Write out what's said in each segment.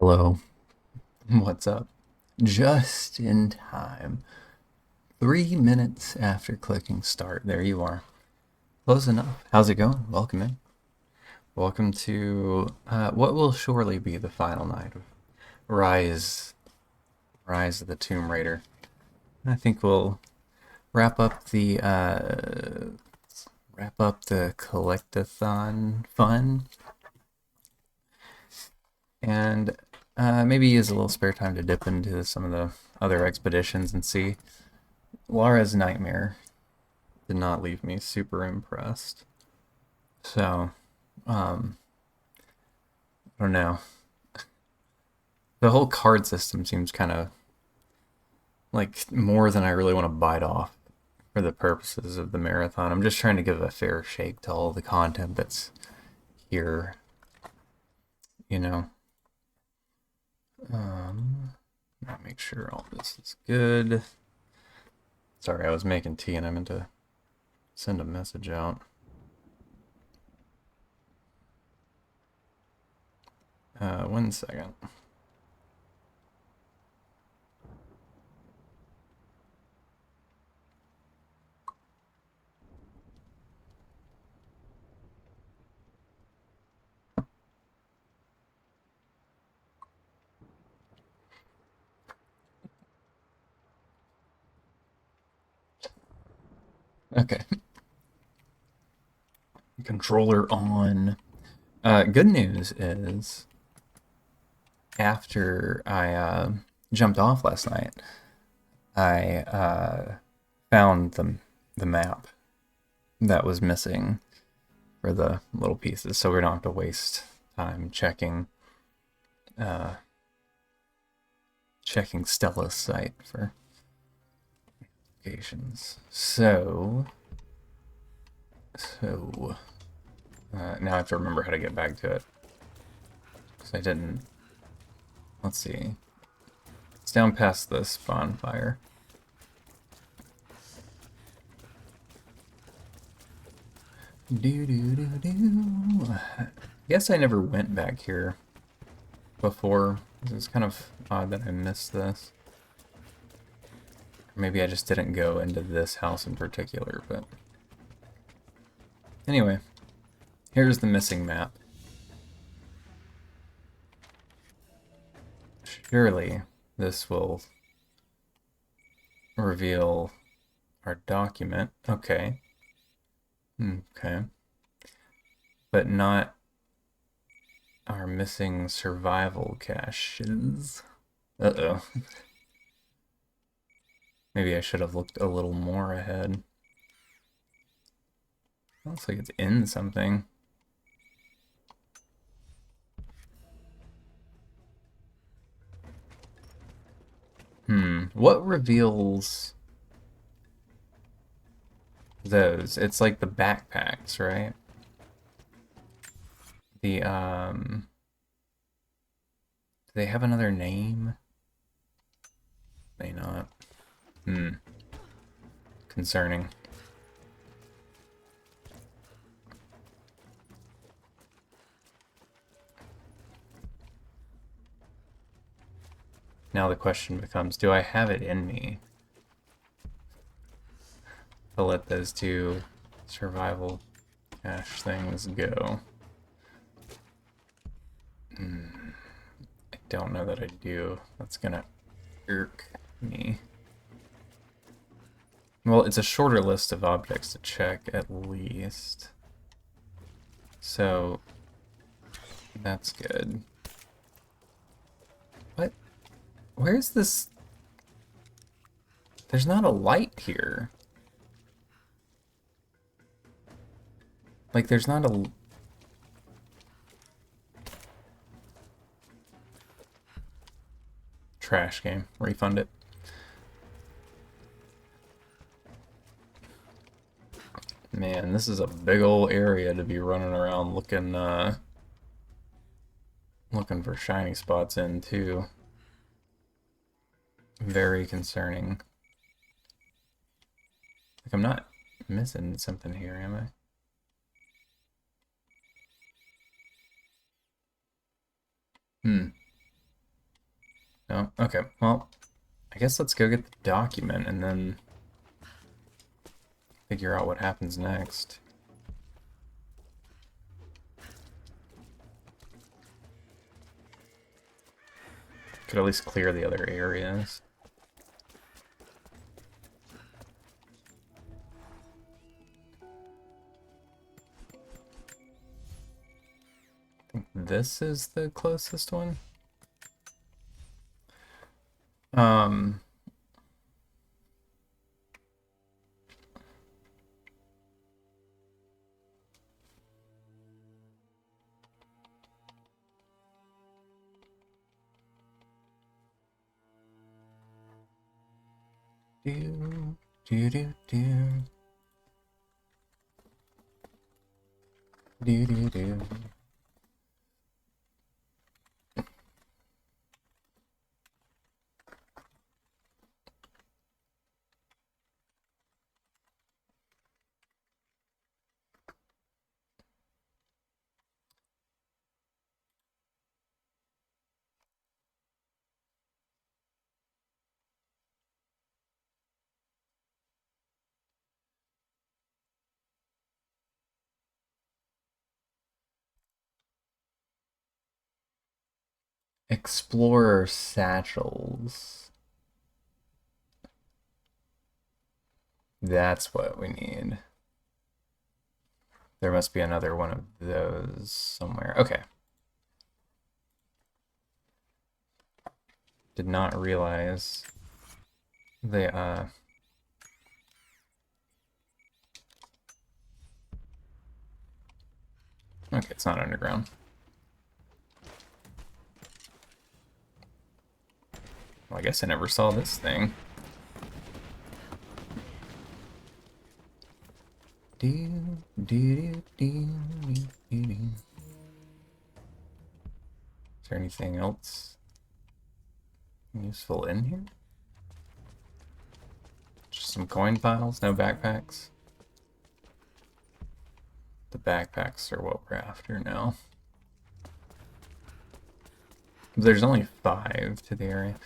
Hello, what's up? Just in time. 3 minutes after clicking start. There you are. Close enough. How's it going? Welcome in. Welcome to what will surely be the final night of Rise, Rise of the Tomb Raider. I think we'll wrap up the collectathon fun and maybe use a little spare time to dip into some of the other expeditions and see. Lara's nightmare did not leave me super impressed. So, I don't know. The whole card system seems kind of like more than I really want to bite off for the purposes of the marathon. I'm just trying to give a fair shake to all the content that's here, you know. Um, make sure all this is good. Sorry, I was making tea and I meant to send a message out. 1 second. Okay. Controller on. Good news is after I jumped off last night, I found the map that was missing for the little pieces, so we don't have to waste time uh, checking Stella's site for locations. So now I have to remember how to get back to it because I didn't. Let's see. It's down past this bonfire. Do do do do. I guess I never went back here before. It's kind of odd that I missed this. Maybe I just didn't go into this house in particular, but anyway, here's the missing map. Surely this will reveal our document. Okay. Okay. But not our missing survival caches. Uh-oh. Maybe I should have looked a little more ahead. Looks like it's in something. What reveals those? It's like the backpacks, right? Do they have another name? May not. Concerning. Now the question becomes, do I have it in me to let those two survival cache things go? I don't know that I do. That's gonna irk me. Well, it's a shorter list of objects to check, at least. So, that's good. What? Where's this? There's not a light here. Like, there's not a... Trash game. Refund it. Man, this is a big old area to be running around looking for shiny spots in, too. Very concerning. Like, I'm not missing something here, am I? No? Okay, well, I guess let's go get the document and then figure out what happens next. Could at least clear the other areas. I think this is the closest one. Um, do, do, do, do. Do, do, do. Explorer satchels. That's what we need. There must be another one of those somewhere. Okay. Did not realize they, okay, it's not underground. Well, I guess I never saw this thing. Do, do, do, do, do, do. Is there anything else useful in here? Just some coin piles, no backpacks. The backpacks are what we're after now. There's only 5 to the area.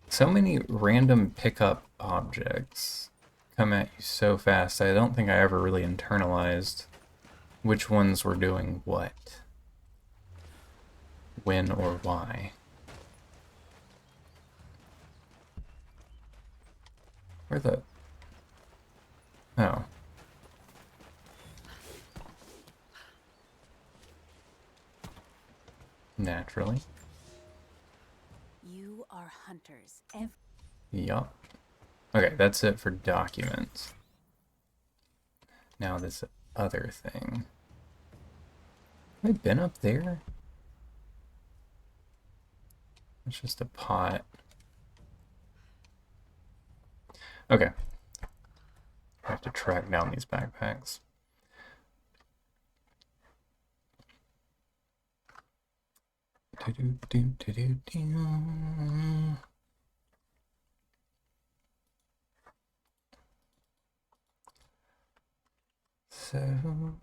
So many random pickup objects come at you so fast. I don't think I ever really internalized which ones were doing what, when, or why. Where the... Oh. Naturally. You are hunters. Yup. Okay, that's it for documents. Now this other thing. Have I been up there? It's just a pot. Okay. I have to track down these backpacks. So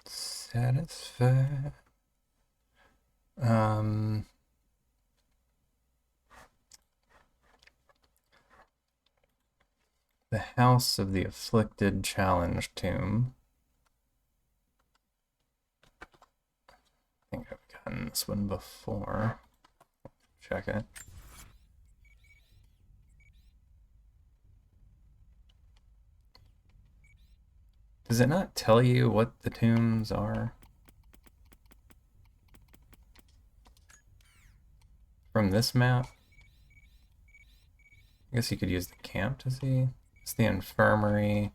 satisfied. The House of the Afflicted Challenge Tomb. I think I've gotten this one before. Check it. Does it not tell you what the tombs are? From this map? I guess you could use the camp to see. It's the infirmary.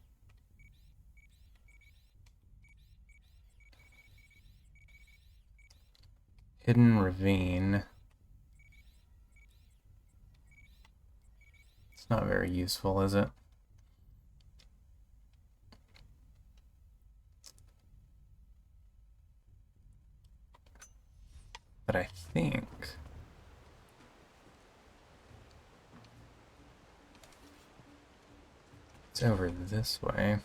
Hidden ravine. It's not very useful, is it? But I think it's over this way.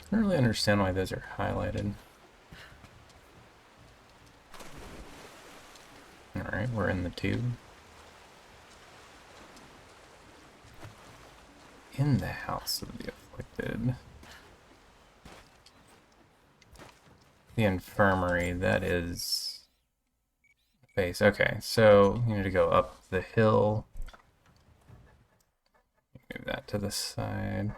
I don't really understand why those are highlighted. Alright, we're in the tube. In the house of the afflicted. The infirmary, that is base. Okay, so you need to go up the hill. Move that to the side.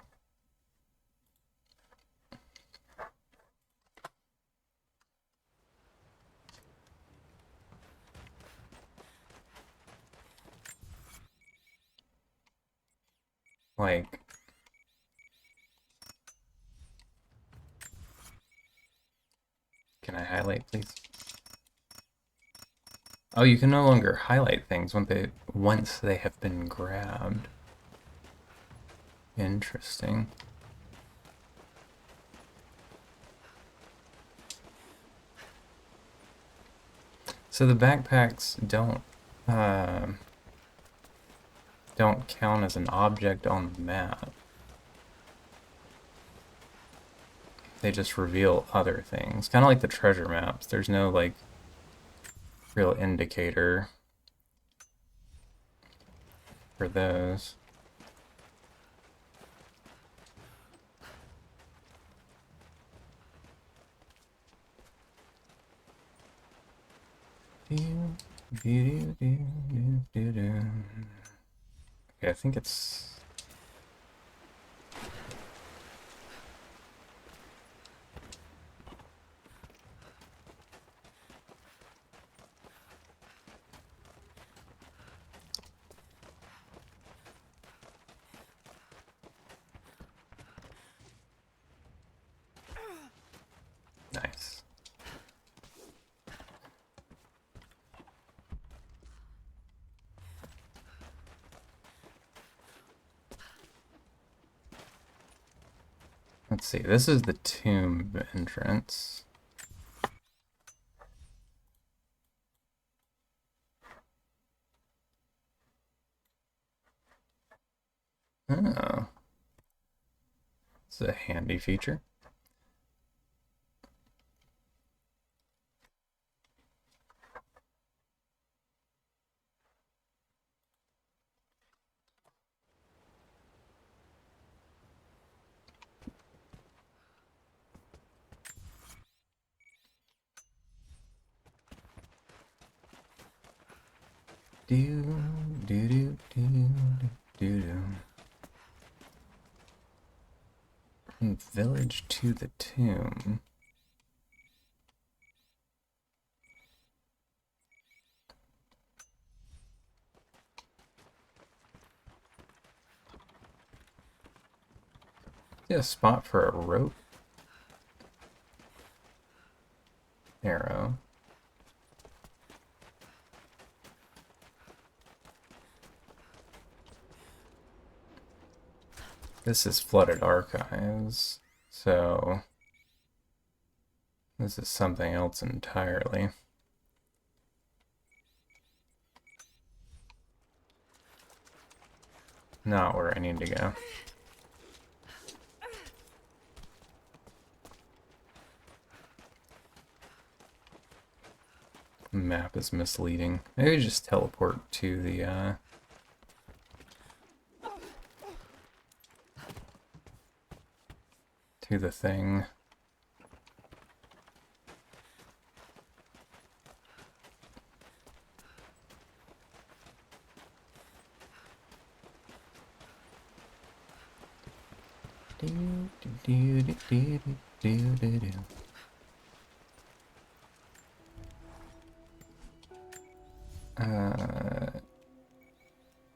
Like, can I highlight, please? Oh, you can no longer highlight things once they have been grabbed. Interesting. So the backpacks don't count as an object on the map. They just reveal other things. Kind of like the treasure maps. There's no, like, real indicator for those. Okay, I think it's... Nice. Let's see, this is the tomb entrance. Oh. It's a handy feature. From village to the tomb. Yeah, a spot for a rope arrow. This is flooded archives, so this is something else entirely. Not where I need to go. The map is misleading. Maybe just teleport to the thing.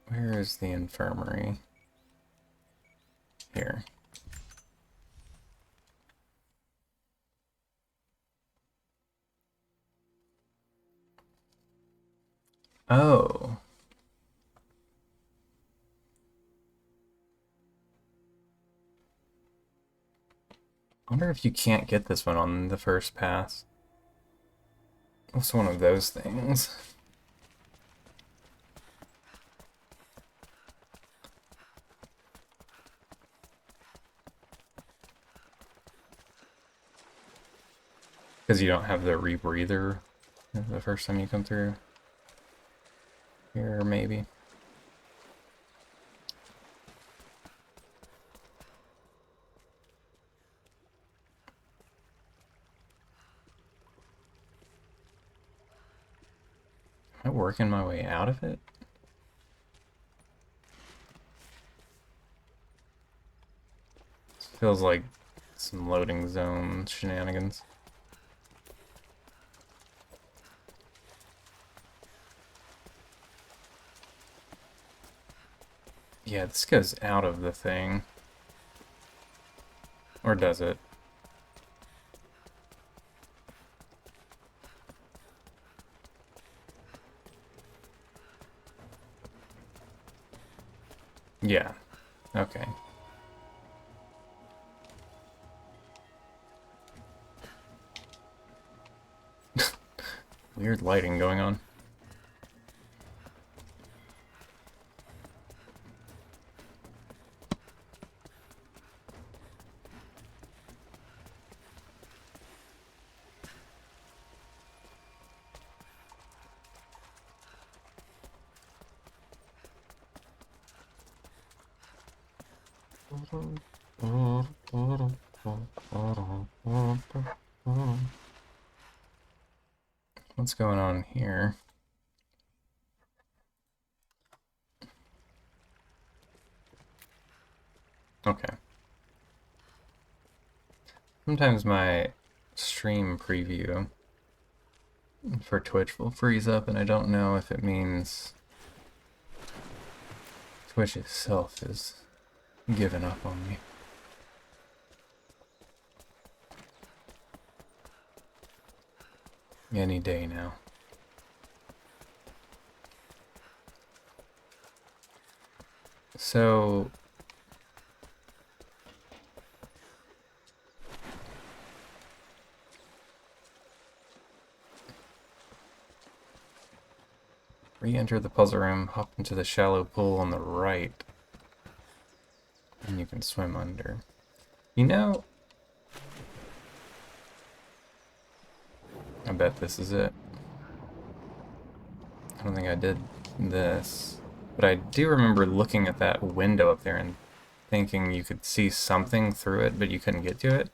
Where is the infirmary? Here. Oh. I wonder if you can't get this one on the first pass. What's one of those things? Because you don't have the rebreather the first time you come through. Here, maybe. Am I working my way out of it? This feels like some loading zone shenanigans. Yeah, this goes out of the thing. Or does it? Yeah. Okay. Weird lighting going on. What's going on here? Okay. Sometimes my stream preview for Twitch will freeze up, and I don't know if it means Twitch itself is giving up on me. Any day now. So re-enter the puzzle room, hop into the shallow pool on the right, and you can swim under. You know, I bet this is it. I don't think I did this, but I do remember looking at that window up there and thinking you could see something through it, but you couldn't get to it.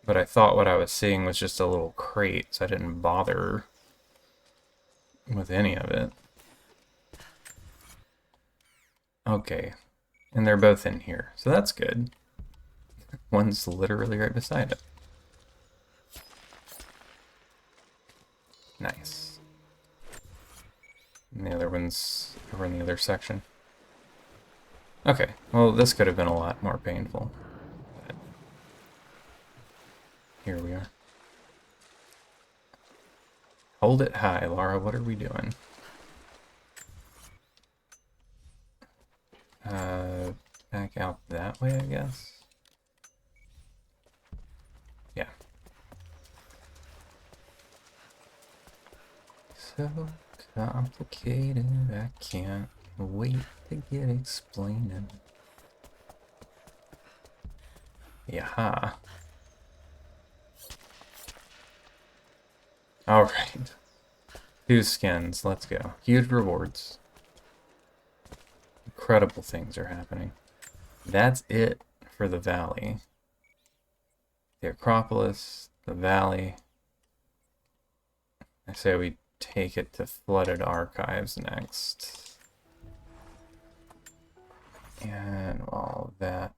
But I thought what I was seeing was just a little crate, so I didn't bother with any of it. Okay, and they're both in here, so that's good. One's literally right beside it. Nice. And the other one's over in the other section. Okay, well, this could have been a lot more painful. But here we are. Hold it high, Laura. What are we doing? Back out that way, I guess. Yeah. So complicated, I can't wait to get explaining. Yaha. Alright. 2 skins, let's go. Huge rewards. Incredible things are happening. That's it for the valley. The Acropolis, the valley. I say we take it to Flooded Archives next. And while that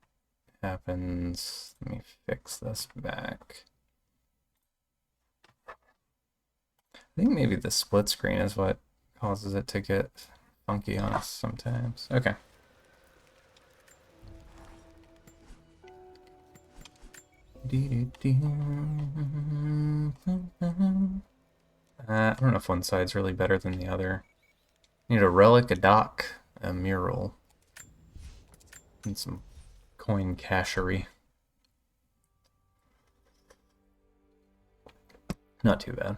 happens, let me fix this back. I think maybe the split screen is what causes it to get funky on us sometimes. Okay. I don't know if one side's really better than the other. Need a relic, a dock, a mural, and some coin cachery. Not too bad.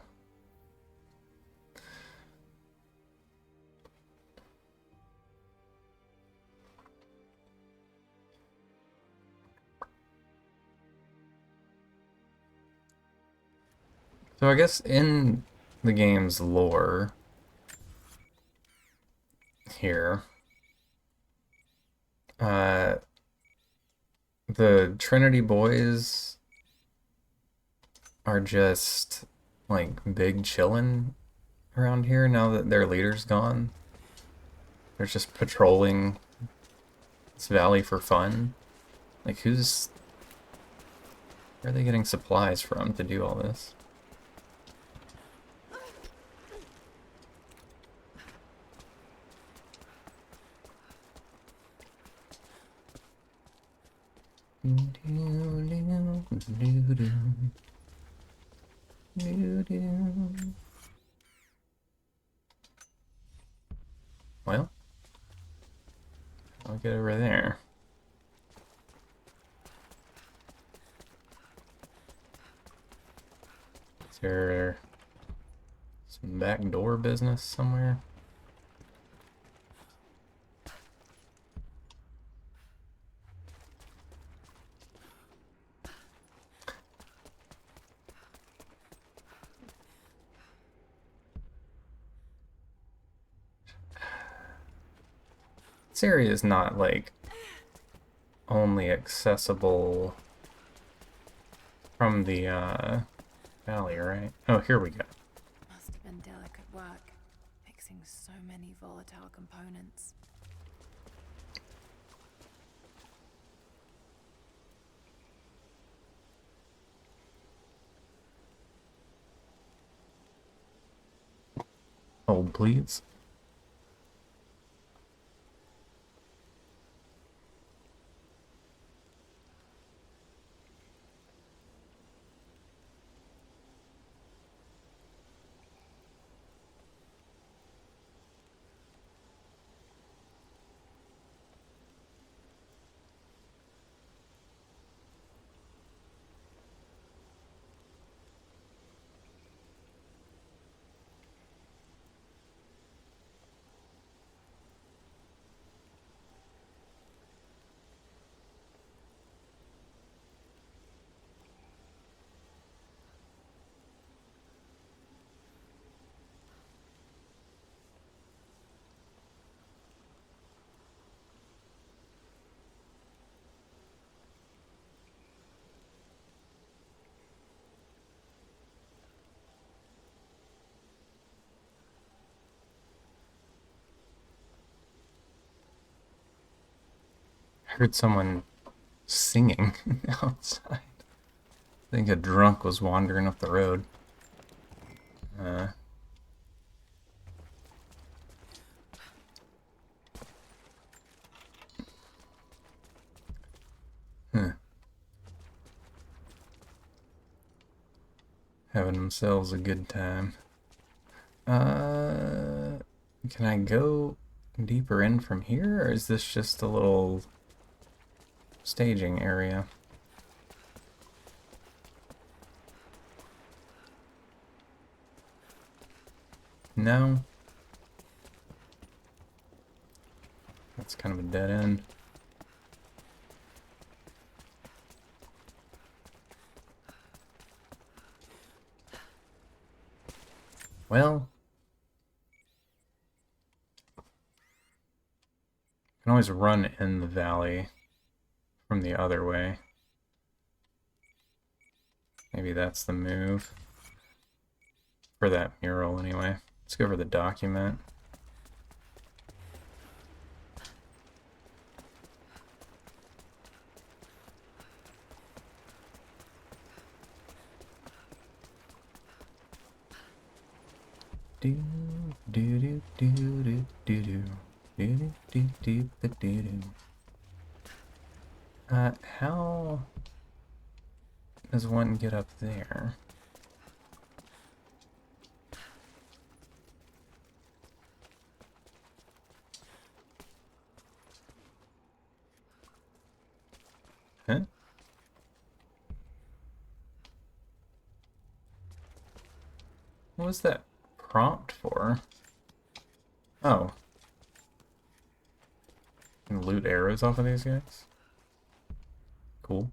So I guess in the game's lore, here. The Trinity boys are just like big chillin' around here now that their leader's gone. They're just patrolling this valley for fun. Like, where are they getting supplies from to do all this? Well, I'll get over there. Is there some backdoor business somewhere? This area is not, like, only accessible from the, valley, right? Oh, here we go. Must have been delicate work, fixing so many volatile components. Hold, please. I heard someone singing outside. I think a drunk was wandering up the road. Having themselves a good time. Can I go deeper in from here, or is this just a little staging area? No. That's kind of a dead end. Well, I can always run in the valley from the other way. Maybe that's the move. For that mural, anyway. Let's go over the document. Do do do do do do do do do do do do. How does one get up there? Huh? What was that prompt for? Oh. Can loot arrows off of these guys? Cool.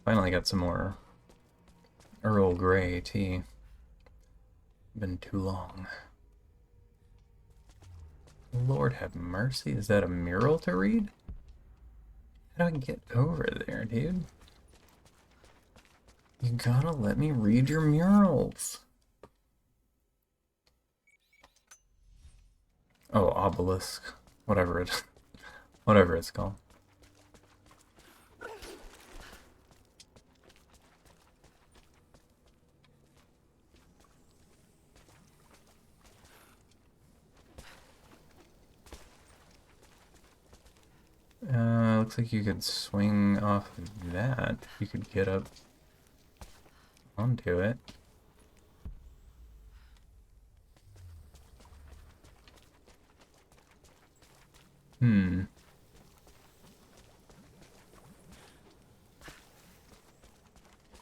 Finally got some more Earl Grey tea. Been too long. Lord have mercy, is that a mural to read? How do I get over there, dude? You gotta let me read your murals. Oh, obelisk. Whatever it's called. Looks like you could swing off of that. You could get up onto it.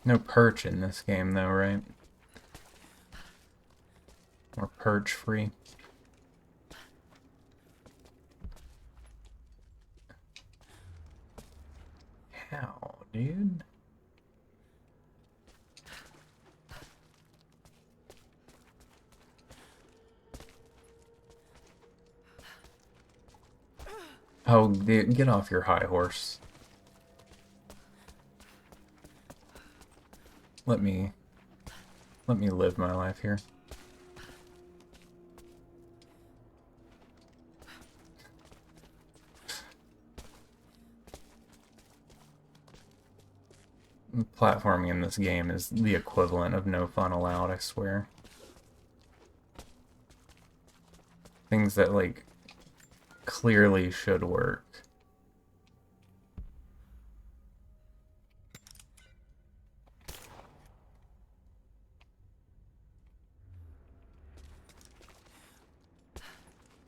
No perch in this game though, right? Or perch free. How, dude? Oh, dude, get off your high horse. Let me live my life here. Platforming in this game is the equivalent of no fun allowed, I swear. Things that, like, clearly should work.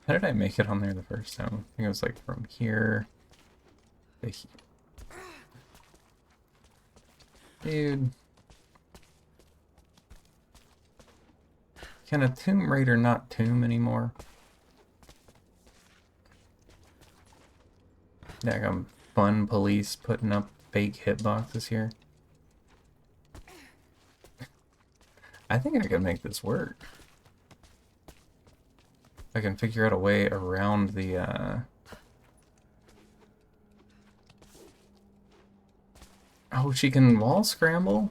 How did I make it on there the first time? I think it was like from here to here. Dude. Can a Tomb Raider not tomb anymore? Daggum fun police putting up fake hitboxes here. I think I can make this work. I can figure out a way around the, Oh, she can wall scramble?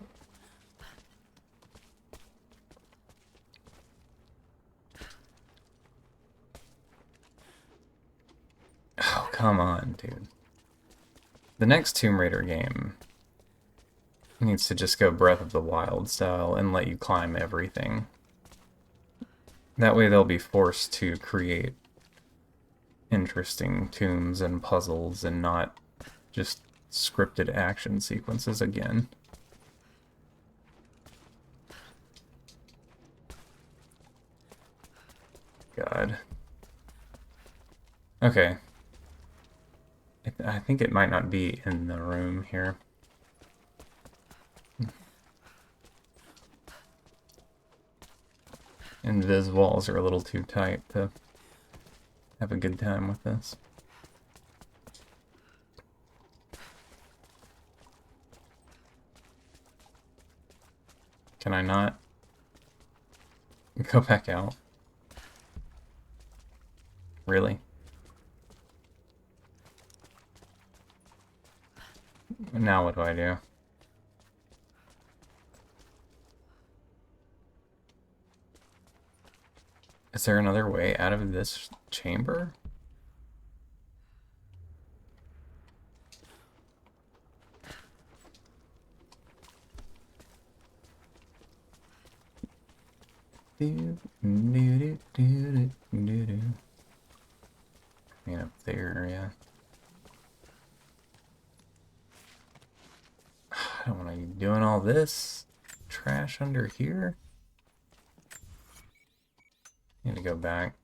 Oh, come on, dude. The next Tomb Raider game needs to just go Breath of the Wild style and let you climb everything. That way they'll be forced to create interesting tombs and puzzles and not just scripted action sequences again. God. Okay. I think it might not be in the room here. Invis walls are a little too tight to have a good time with this. Can I not go back out? Really? Now what do I do? Is there another way out of this chamber? I mean, up there, yeah. I don't want to be doing all this trash under here. Need to go back.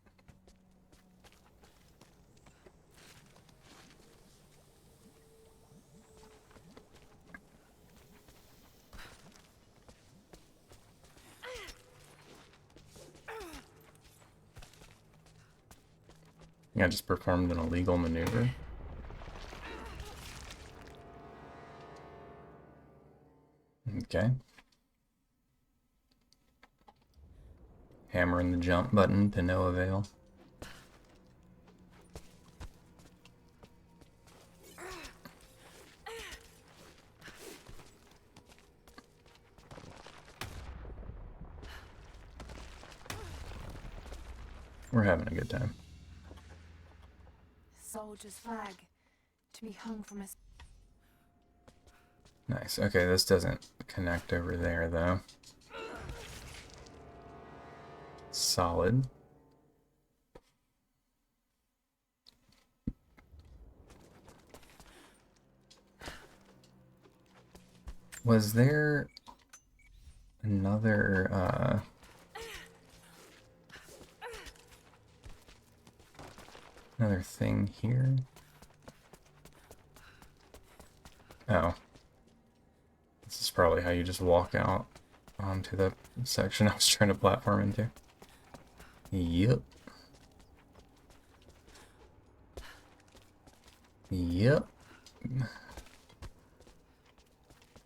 I just performed an illegal maneuver. Okay. Hammering the jump button to no avail. We're having a good time. Soldier's flag. To be hung from a... Nice. Okay, this doesn't connect over there, though. Solid. Was there another, another thing here? Oh. This is probably how you just walk out onto the section I was trying to platform into. Yep. Yep.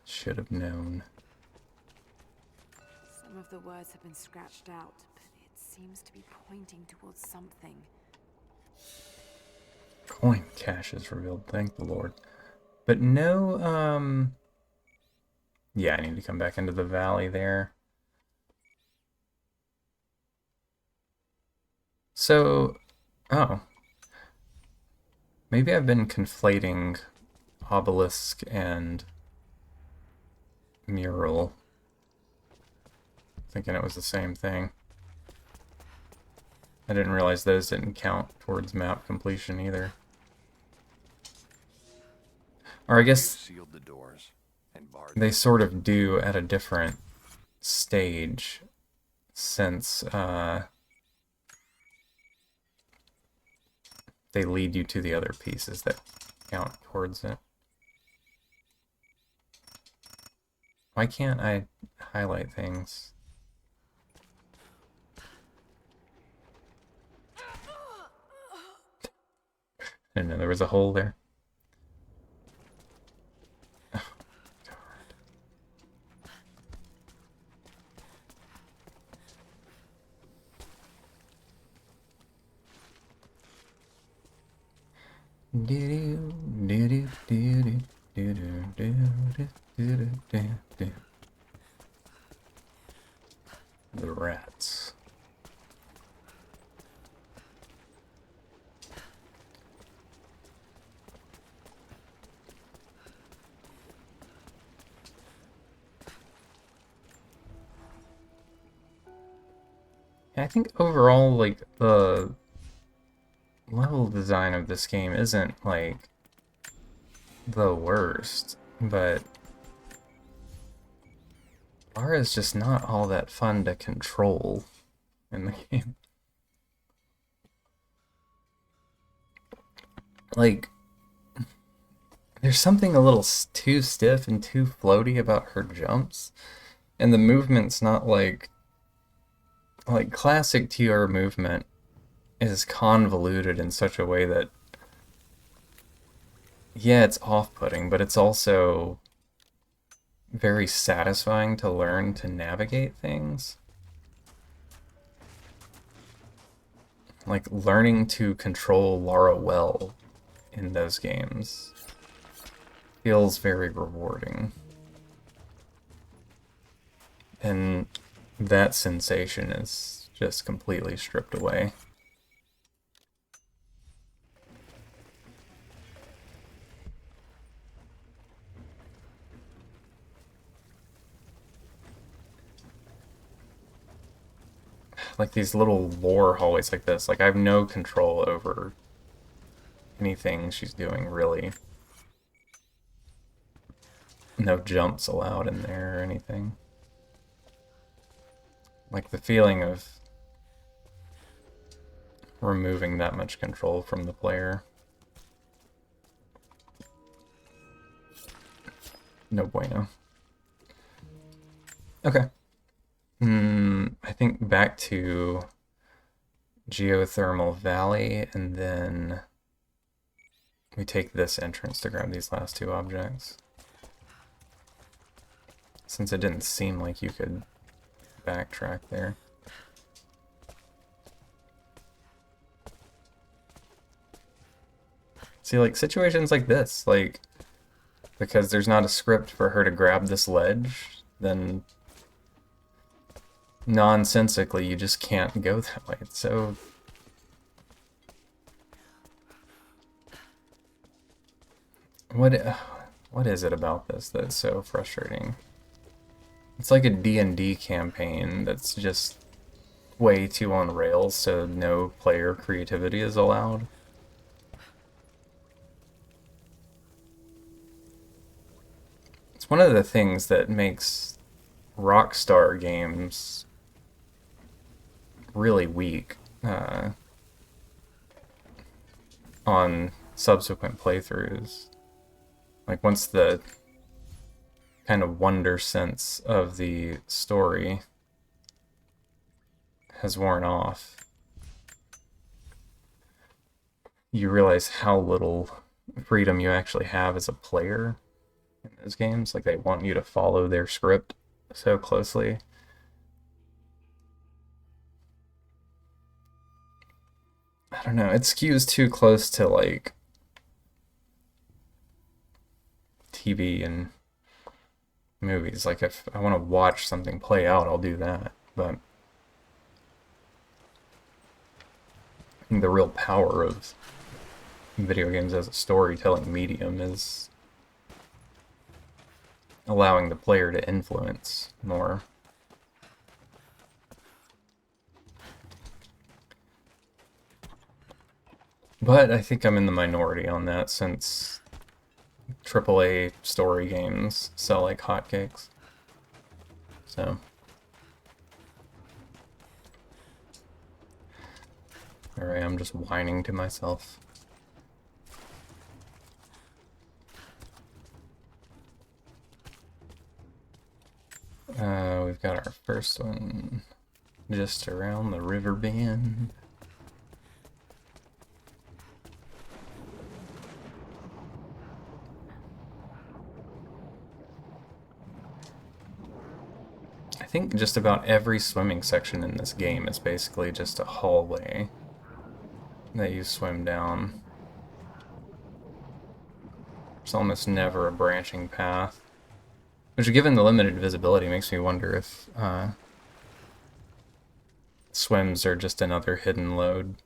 Should have known. Some of the words have been scratched out, but it seems to be pointing towards something. Coin cache is revealed, thank the Lord. But no, yeah, I need to come back into the valley there. So, oh. Maybe I've been conflating obelisk and mural, thinking it was the same thing. I didn't realize those didn't count towards map completion either. Or I guess they sort of do at a different stage, since they lead you to the other pieces that count towards it. Why can't I highlight things? I didn't know there was a hole there. Oh, God. The rats. I think overall, like, the level design of this game isn't, like, the worst, but Lara is just not all that fun to control in the game. Like, there's something a little too stiff and too floaty about her jumps, and the movement's not like classic TR movement is convoluted in such a way that, yeah, it's off-putting, but it's also very satisfying to learn to navigate things. Like, learning to control Lara well in those games feels very rewarding. And that sensation is just completely stripped away. Like these little lore hallways like this, like I have no control over anything she's doing, really. No jumps allowed in there or anything. Like the feeling of removing that much control from the player. No bueno. Okay. I think back to Geothermal Valley, and then we take this entrance to grab these last two objects. since it didn't seem like you could backtrack there. See, like, situations like this, like, because there's not a script for her to grab this ledge, then nonsensically you just can't go that way. It's so... What is it about this that's so frustrating? It's like a D&D campaign that's just way too on rails, so no player creativity is allowed. It's one of the things that makes Rockstar games really weak on subsequent playthroughs. Like, once the kind of wonder sense of the story has worn off, you realize how little freedom you actually have as a player in those games. Like, they want you to follow their script so closely. I don't know, it skews too close to, like, TV and movies. Like, if I want to watch something play out, I'll do that. But I think the real power of video games as a storytelling medium is allowing the player to influence more. But I think I'm in the minority on that, since AAA story games sell like hotcakes. So... Alright, I'm just whining to myself. We've got our first one just around the river bend. I think just about every swimming section in this game is basically just a hallway that you swim down. There's almost never a branching path. Which, given the limited visibility, makes me wonder if swims are just another hidden load.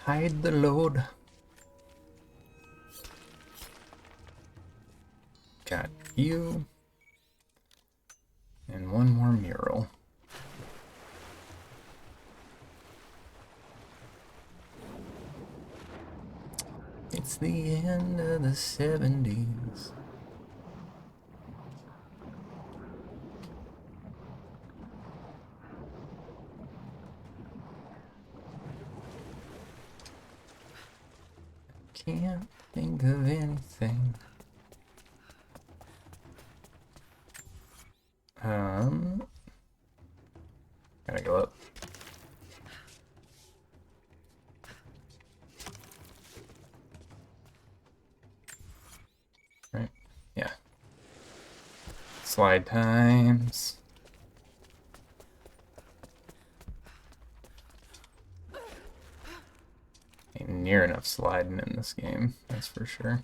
Hide the load. Got you. And one more mural. It's the end of the 70s. Can't think of anything. Gotta go up. Right? Yeah. Slide times. Ain't near enough sliding in this game, that's for sure.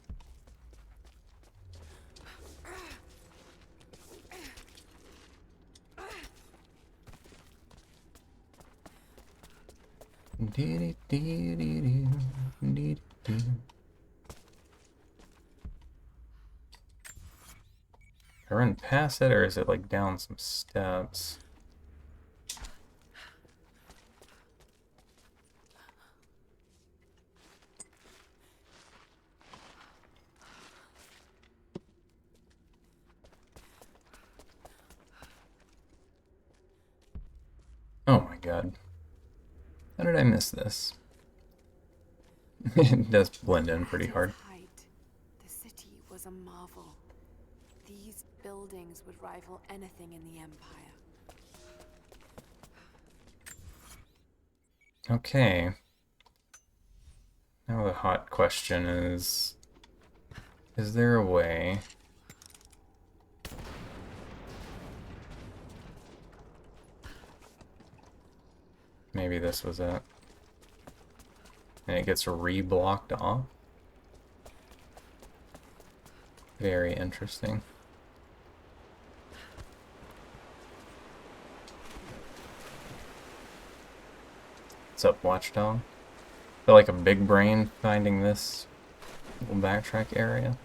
I run past it, or is it like down some steps? Oh my god. How did I miss this? It does blend in pretty hard. The city was a marvel. These buildings would rival anything in the Empire. Okay. Now the hot question is there a way... Maybe this was it. And it gets re-blocked off? Very interesting. What's up, Watchdog? Feel like a big brain finding this little backtrack area.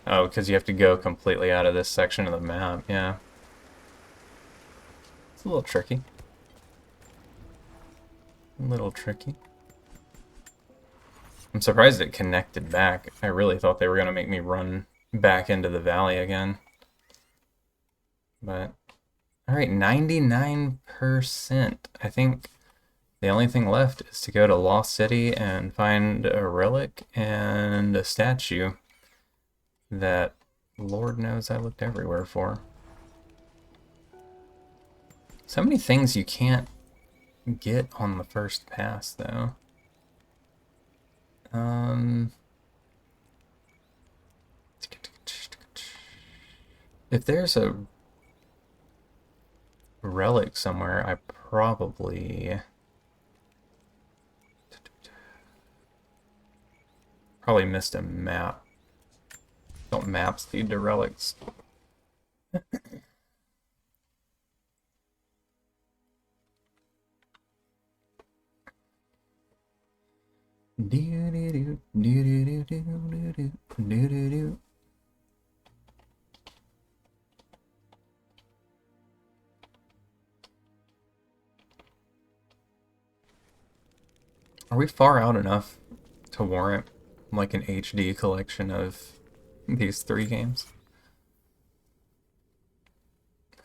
Oh, because you have to go completely out of this section of the map, yeah. It's a little tricky. A little tricky. I'm surprised it connected back. I really thought they were going to make me run back into the valley again. But, alright, 99%. I think the only thing left is to go to Lost City and find a relic and a statue that Lord knows I looked everywhere for. So many things you can't get on the first pass, though. If there's a relic somewhere, I probably missed a map. Don't maps lead to relics? Are we far out enough to warrant like an HD collection of these 3 games? I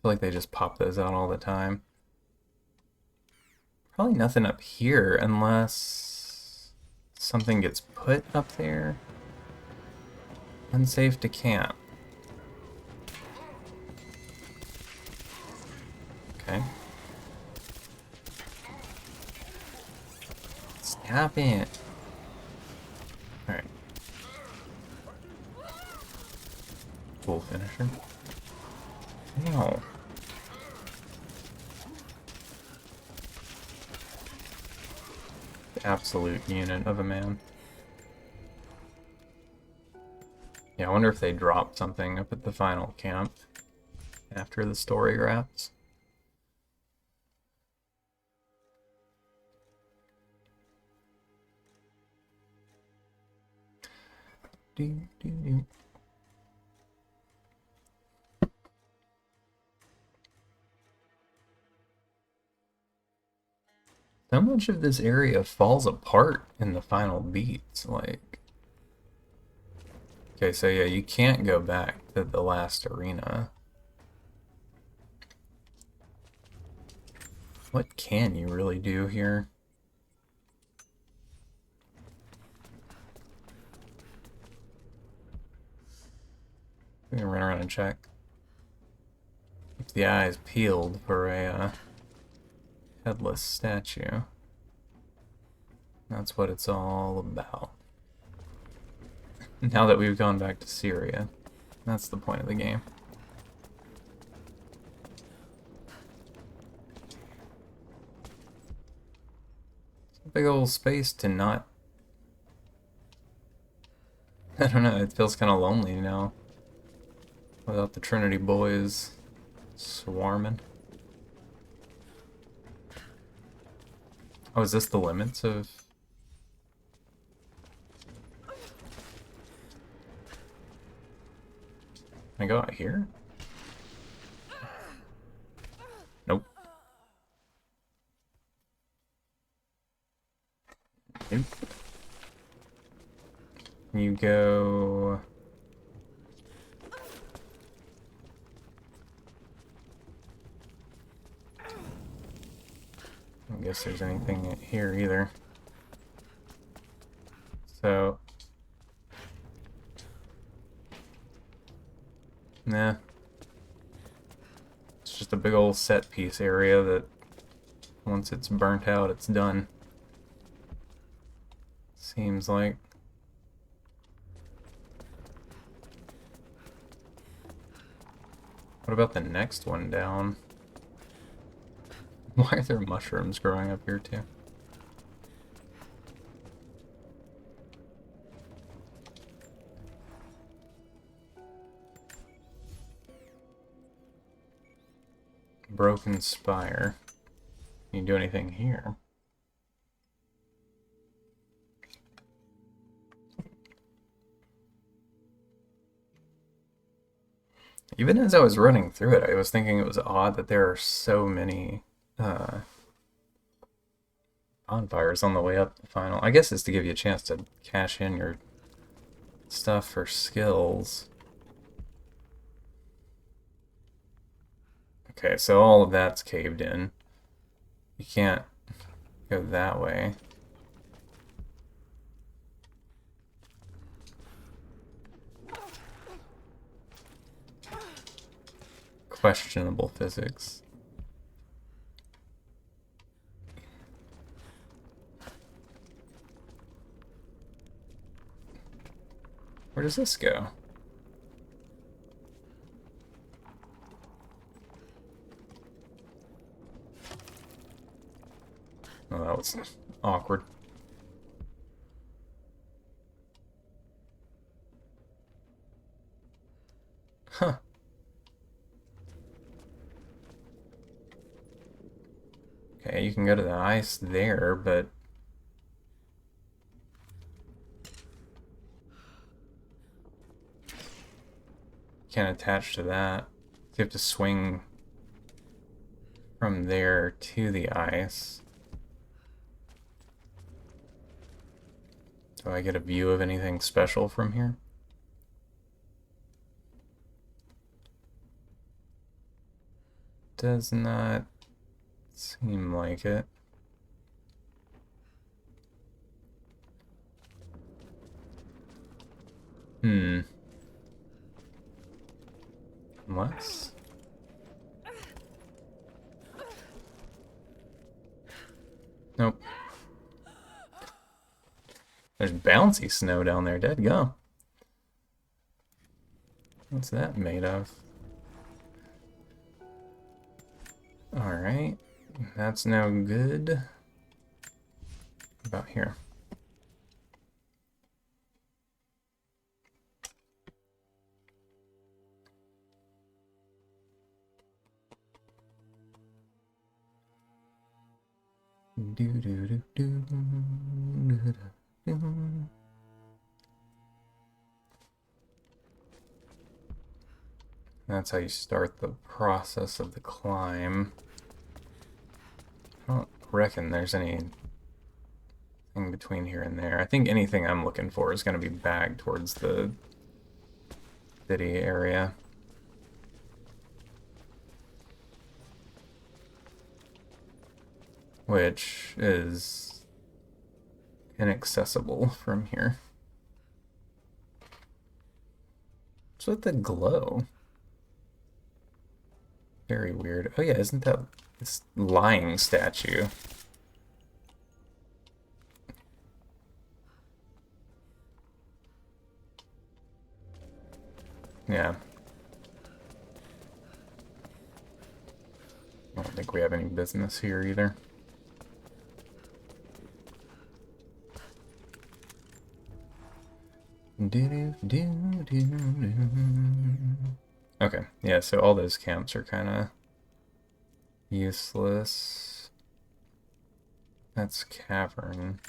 feel like they just pop those out all the time. Probably nothing up here unless something gets put up there. Unsafe to camp. Okay. Stop it. Alright. Cool finisher. Ow. The absolute unit of a man. Yeah, I wonder if they drop something up at the final camp after the story wraps. So much of this area falls apart in the final beats, like... Okay, so yeah, you can't go back to the last arena. What can you really do here? We can run around and check. Keep the eyes peeled for a headless statue. That's what it's all about. Now that we've gone back to Syria, that's the point of the game. It's a big old space to not... I don't know, it feels kind of lonely now. Without the Trinity boys swarming. Oh, is this the limits of... Can I go out here? Nope. Nope. You go... I don't guess there's anything here either. So... Nah. It's just a big old set piece area that once it's burnt out, it's done. Seems like. What about the next one down? Why are there mushrooms growing up here too? Broken spire. Can you do anything here? Even as I was running through it, I was thinking it was odd that there are so many bonfires on the way up to the final. I guess it's to give you a chance to cash in your stuff for skills. Okay, so all of that's caved in. You can't go that way. Questionable physics. Where does this go? Oh, that was awkward. Huh. Okay, you can go to the ice there, but can't attach to that. You have to swing from there to the ice. Do I get a view of anything special from here? Does not seem like it. Unless... Nope. There's bouncy snow down there, dead gum. What's that made of? Alright, that's now good. What about here? That's how you start the process of the climb. I don't reckon there's anything between here and there. I think anything I'm looking for is going to be back towards the city area. Which is inaccessible from here. What's with the glow? Very weird. Oh yeah, isn't that this lying statue? Yeah. I don't think we have any business here either. Okay, yeah, so all those camps are kind of useless. That's cavern.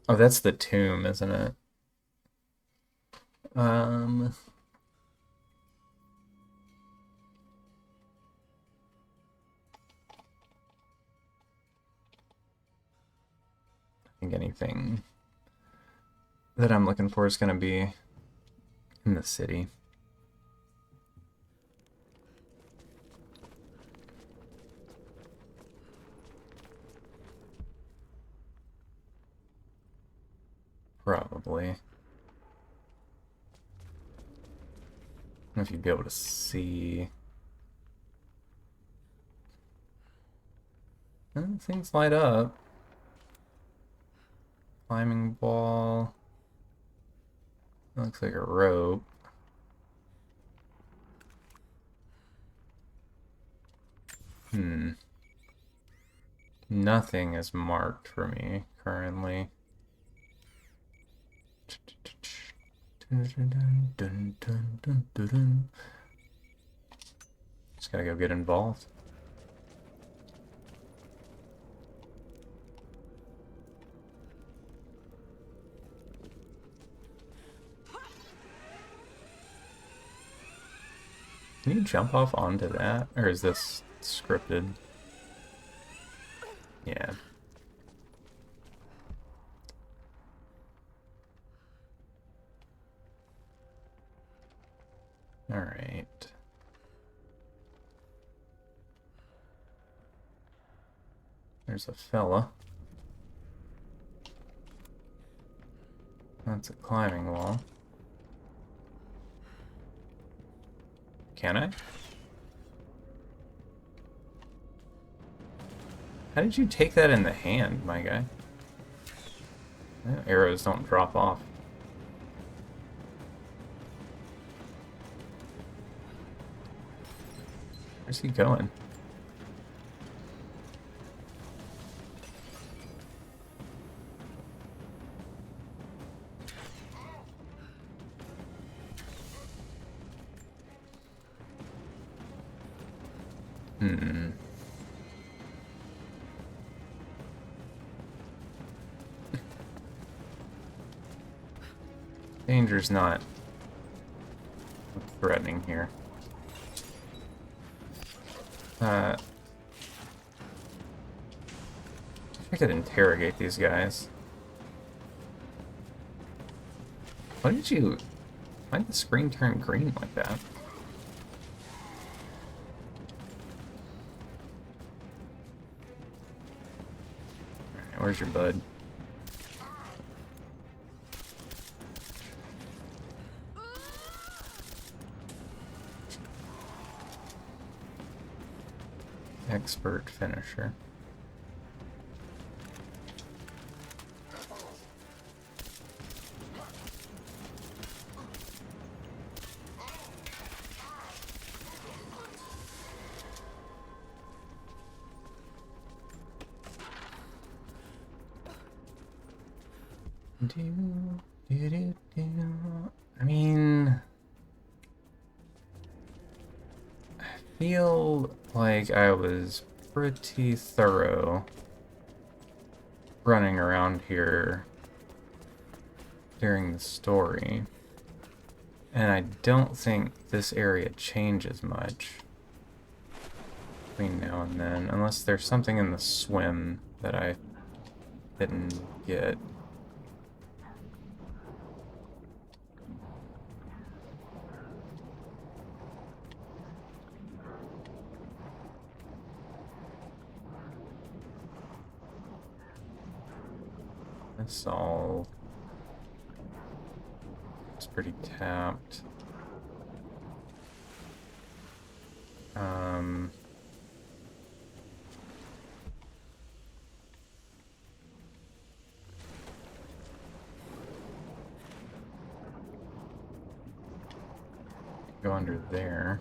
Oh, that's the tomb, isn't it? I think anything that I'm looking for is going to be in the city. Probably. I don't know if you'd be able to see. Things light up. Climbing ball. Looks like a rope. Nothing is marked for me currently. Just gotta go get involved. Can you jump off onto that? Or is this scripted? Yeah. Alright. There's a fella. That's a climbing wall. Can I? How did you take that in the hand, my guy? Arrows don't drop off. Where's he going? Danger's not threatening here. I could interrogate these guys. Why did the screen turn green like that? Alright, where's your bud? Expert finisher. I mean, I feel like I was pretty thorough running around here during the story, and I don't think this area changes much between now and then, unless there's something in the swim that I didn't get. It's all... it's pretty tapped. Go under there.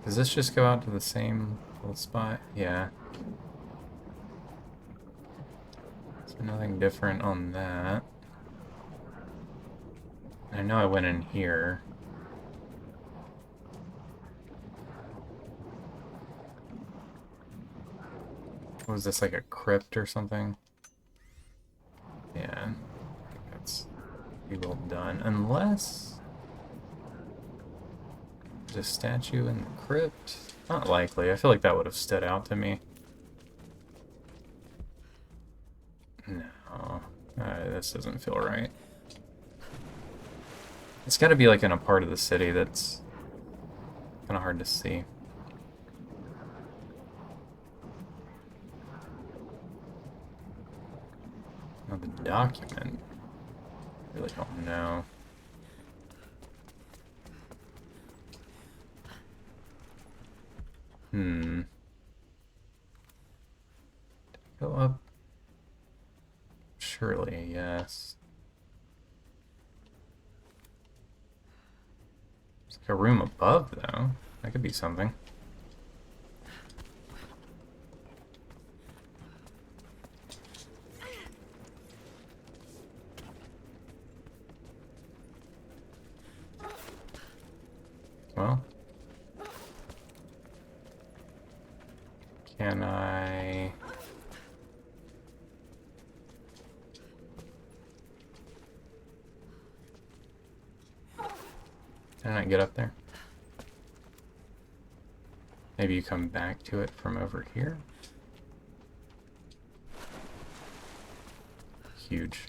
Does this just go out to the same little spot? Yeah. So nothing different on that. I know I went in here. Was this like a crypt or something? Yeah. That's pretty well done. Unless... there's a statue in the crypt? Not likely. I feel like that would have stood out to me. No. This doesn't feel right. It's gotta be like in a part of the city that's kind of hard to see. Now the document. I really don't know. Hmm. Go up. Surely, yes. There's like a room above, though. That could be something. Well, can I... Can I get up there? Maybe you come back to it from over here? Huge.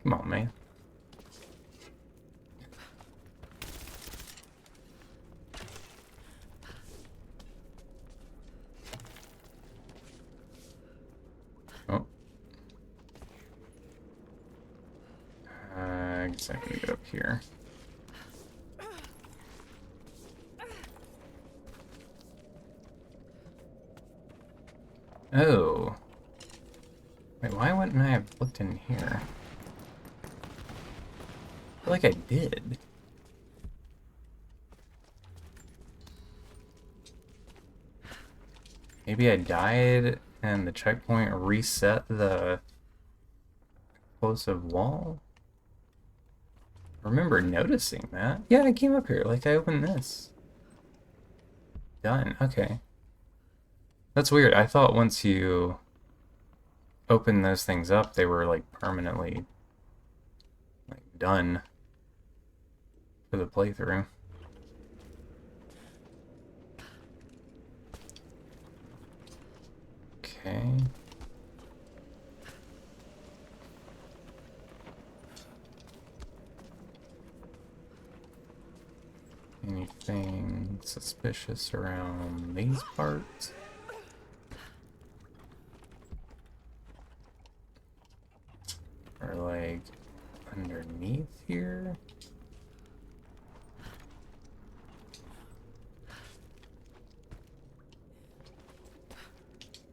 Come on, man. Oh. I guess I can get up here. Oh. Wait, why wouldn't I have looked in here? I feel like I did. Maybe I died and the checkpoint reset the explosive wall? I remember noticing that. Yeah, I came up here. Like, I opened this. Done. Okay. That's weird. I thought once you open those things up, they were, like, permanently, like, done for the playthrough. Okay. Anything suspicious around these parts? Or like underneath here?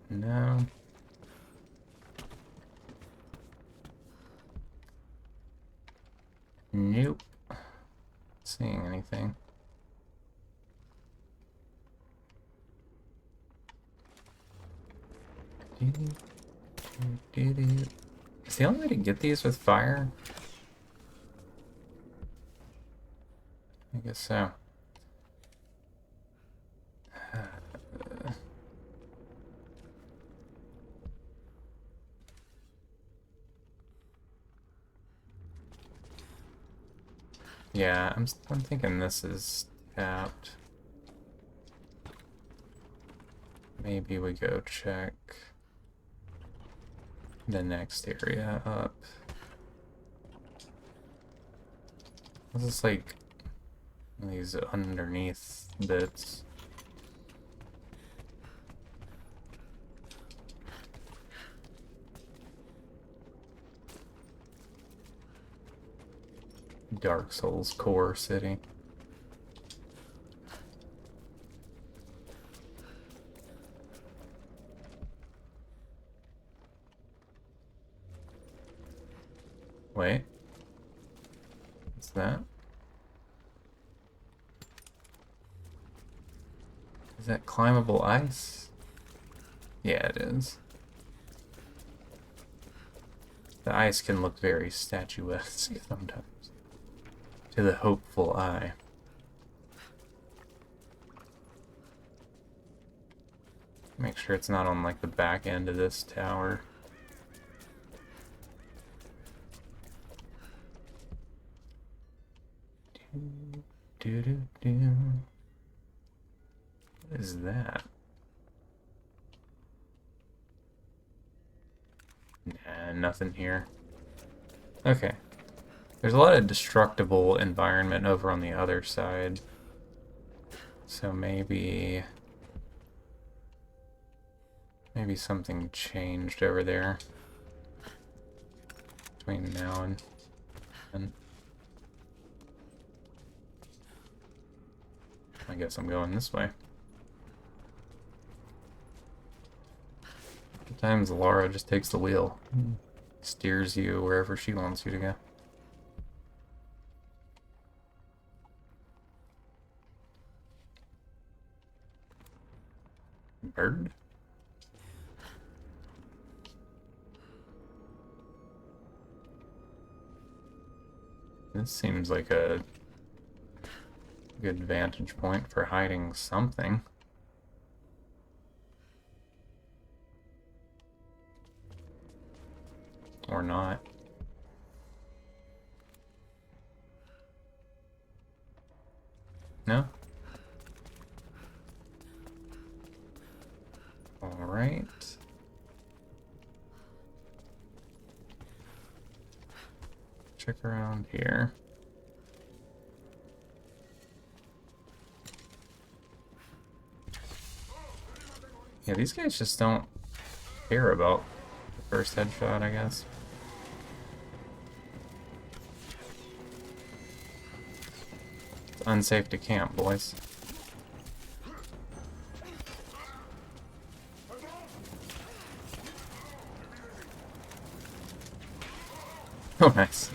No. Nope. Not seeing anything. Is the only way to get these with fire? I guess so. Yeah, I'm thinking this is tapped. Maybe we go check the next area up. This is like these underneath bits. Dark Souls core city. Wait. What's that? Is that climbable ice? Yeah, it is. The ice can look very statuesque sometimes. To the hopeful eye. Make sure it's not on like the back end of this tower. What is that? Nah, nothing here. Okay. There's a lot of destructible environment over on the other side. So maybe something changed over there between now and I guess I'm going this way. Sometimes Lara just takes the wheel. Steers you wherever she wants you to go. Bird? This seems like a good vantage point for hiding something. Or not. No? Alright. Check around here. Yeah, these guys just don't care about the first headshot, I guess. It's unsafe to camp, boys. Oh, nice.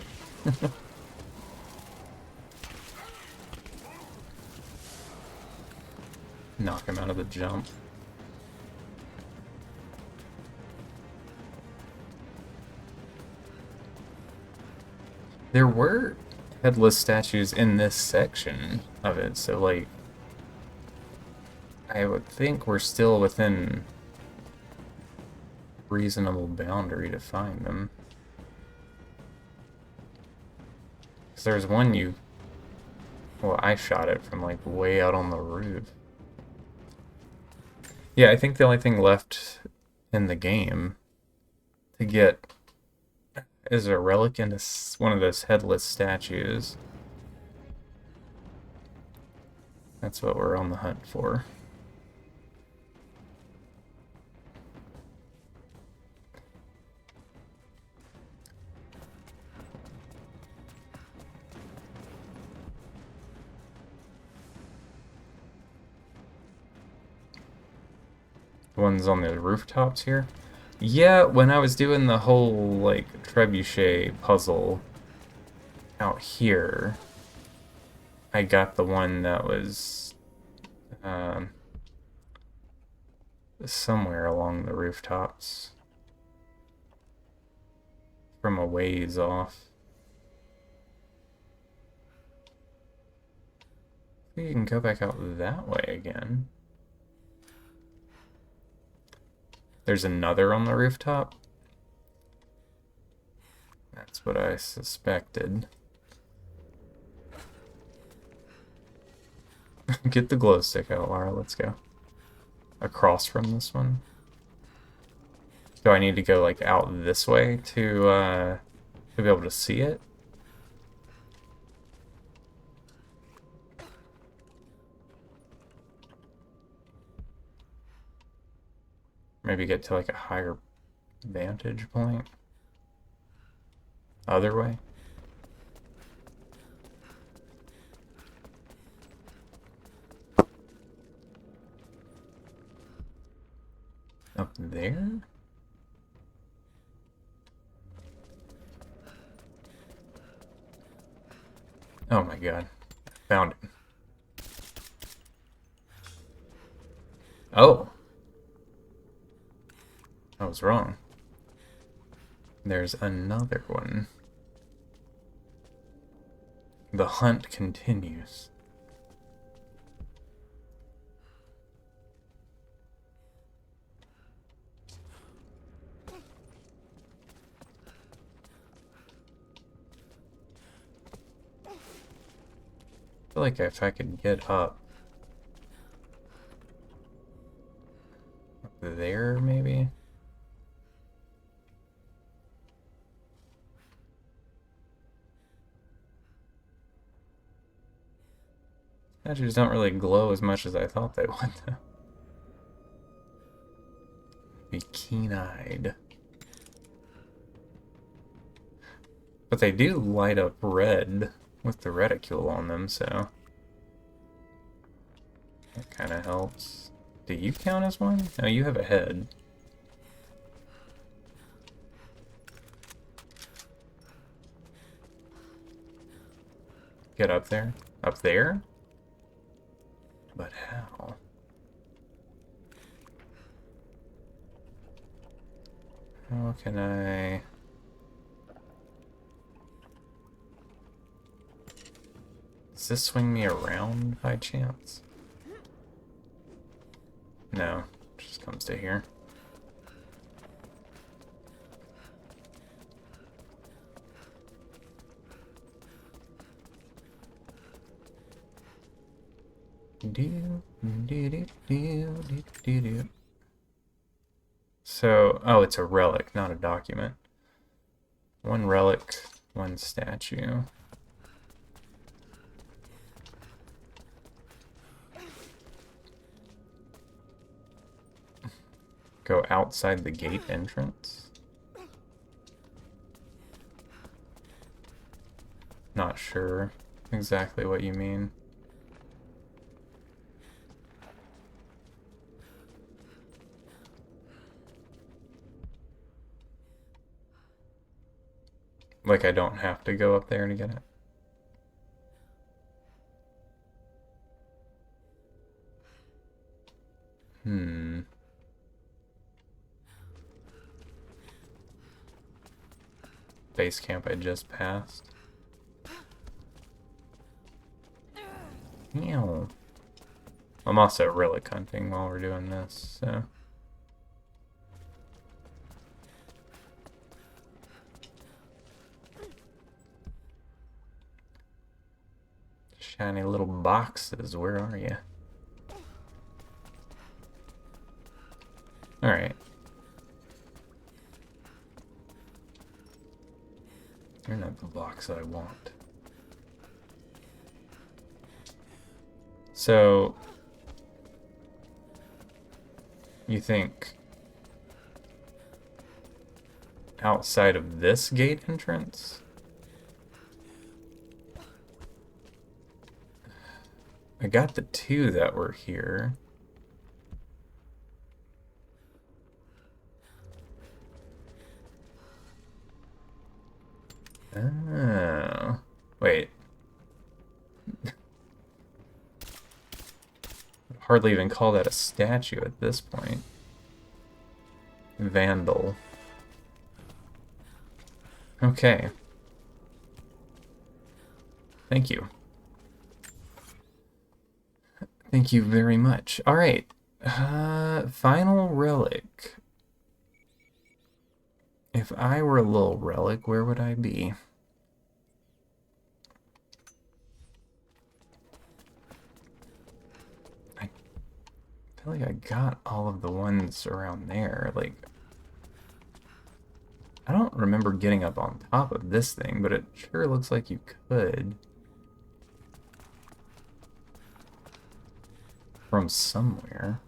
Knock him out of the jump. There were headless statues in this section of it, so, like, I would think we're still within reasonable boundary to find them. Because there's one well, I shot it from, like, way out on the roof. Yeah, I think the only thing left in the game to get is a relic into one of those headless statues. That's what we're on the hunt for. The ones on the rooftops here? Yeah, when I was doing the whole, like, trebuchet puzzle out here, I got the one that was somewhere along the rooftops from a ways off. You can go back out that way again. There's another on the rooftop. That's what I suspected. Get the glow stick out, Lara. Let's go. Across from this one. Do I need to go, like, out this way to be able to see it? Maybe get to, like, a higher vantage point? Other way? Up there? Oh my god. Found it. Oh! I was wrong. There's another one. The hunt continues. I feel like if I could get up there, maybe? Statues don't really glow as much as I thought they would, though. Be keen-eyed. But they do light up red with the reticule on them, so... That kind of helps. Do you count as one? No, you have a head. Get up there? Up there? But how? How can I... Does this swing me around by chance? No, it just comes to here. So, oh, it's a relic, not a document. One relic, one statue. Go outside the gate entrance? Not sure exactly what you mean. Like I don't have to go up there to get it? Base camp I just passed. Meow. I'm also relic hunting while we're doing this, so... Shiny little boxes, where are you? Alright. You're not the box I want. So... You think... outside of this gate entrance? I got the two that were here. Oh. Wait. Hardly even call that a statue at this point. Vandal. Okay. Thank you. Thank you very much. Alright. Final relic. If I were a little relic, where would I be? I feel like I got all of the ones around there. Like, I don't remember getting up on top of this thing, but it sure looks like you could. From somewhere.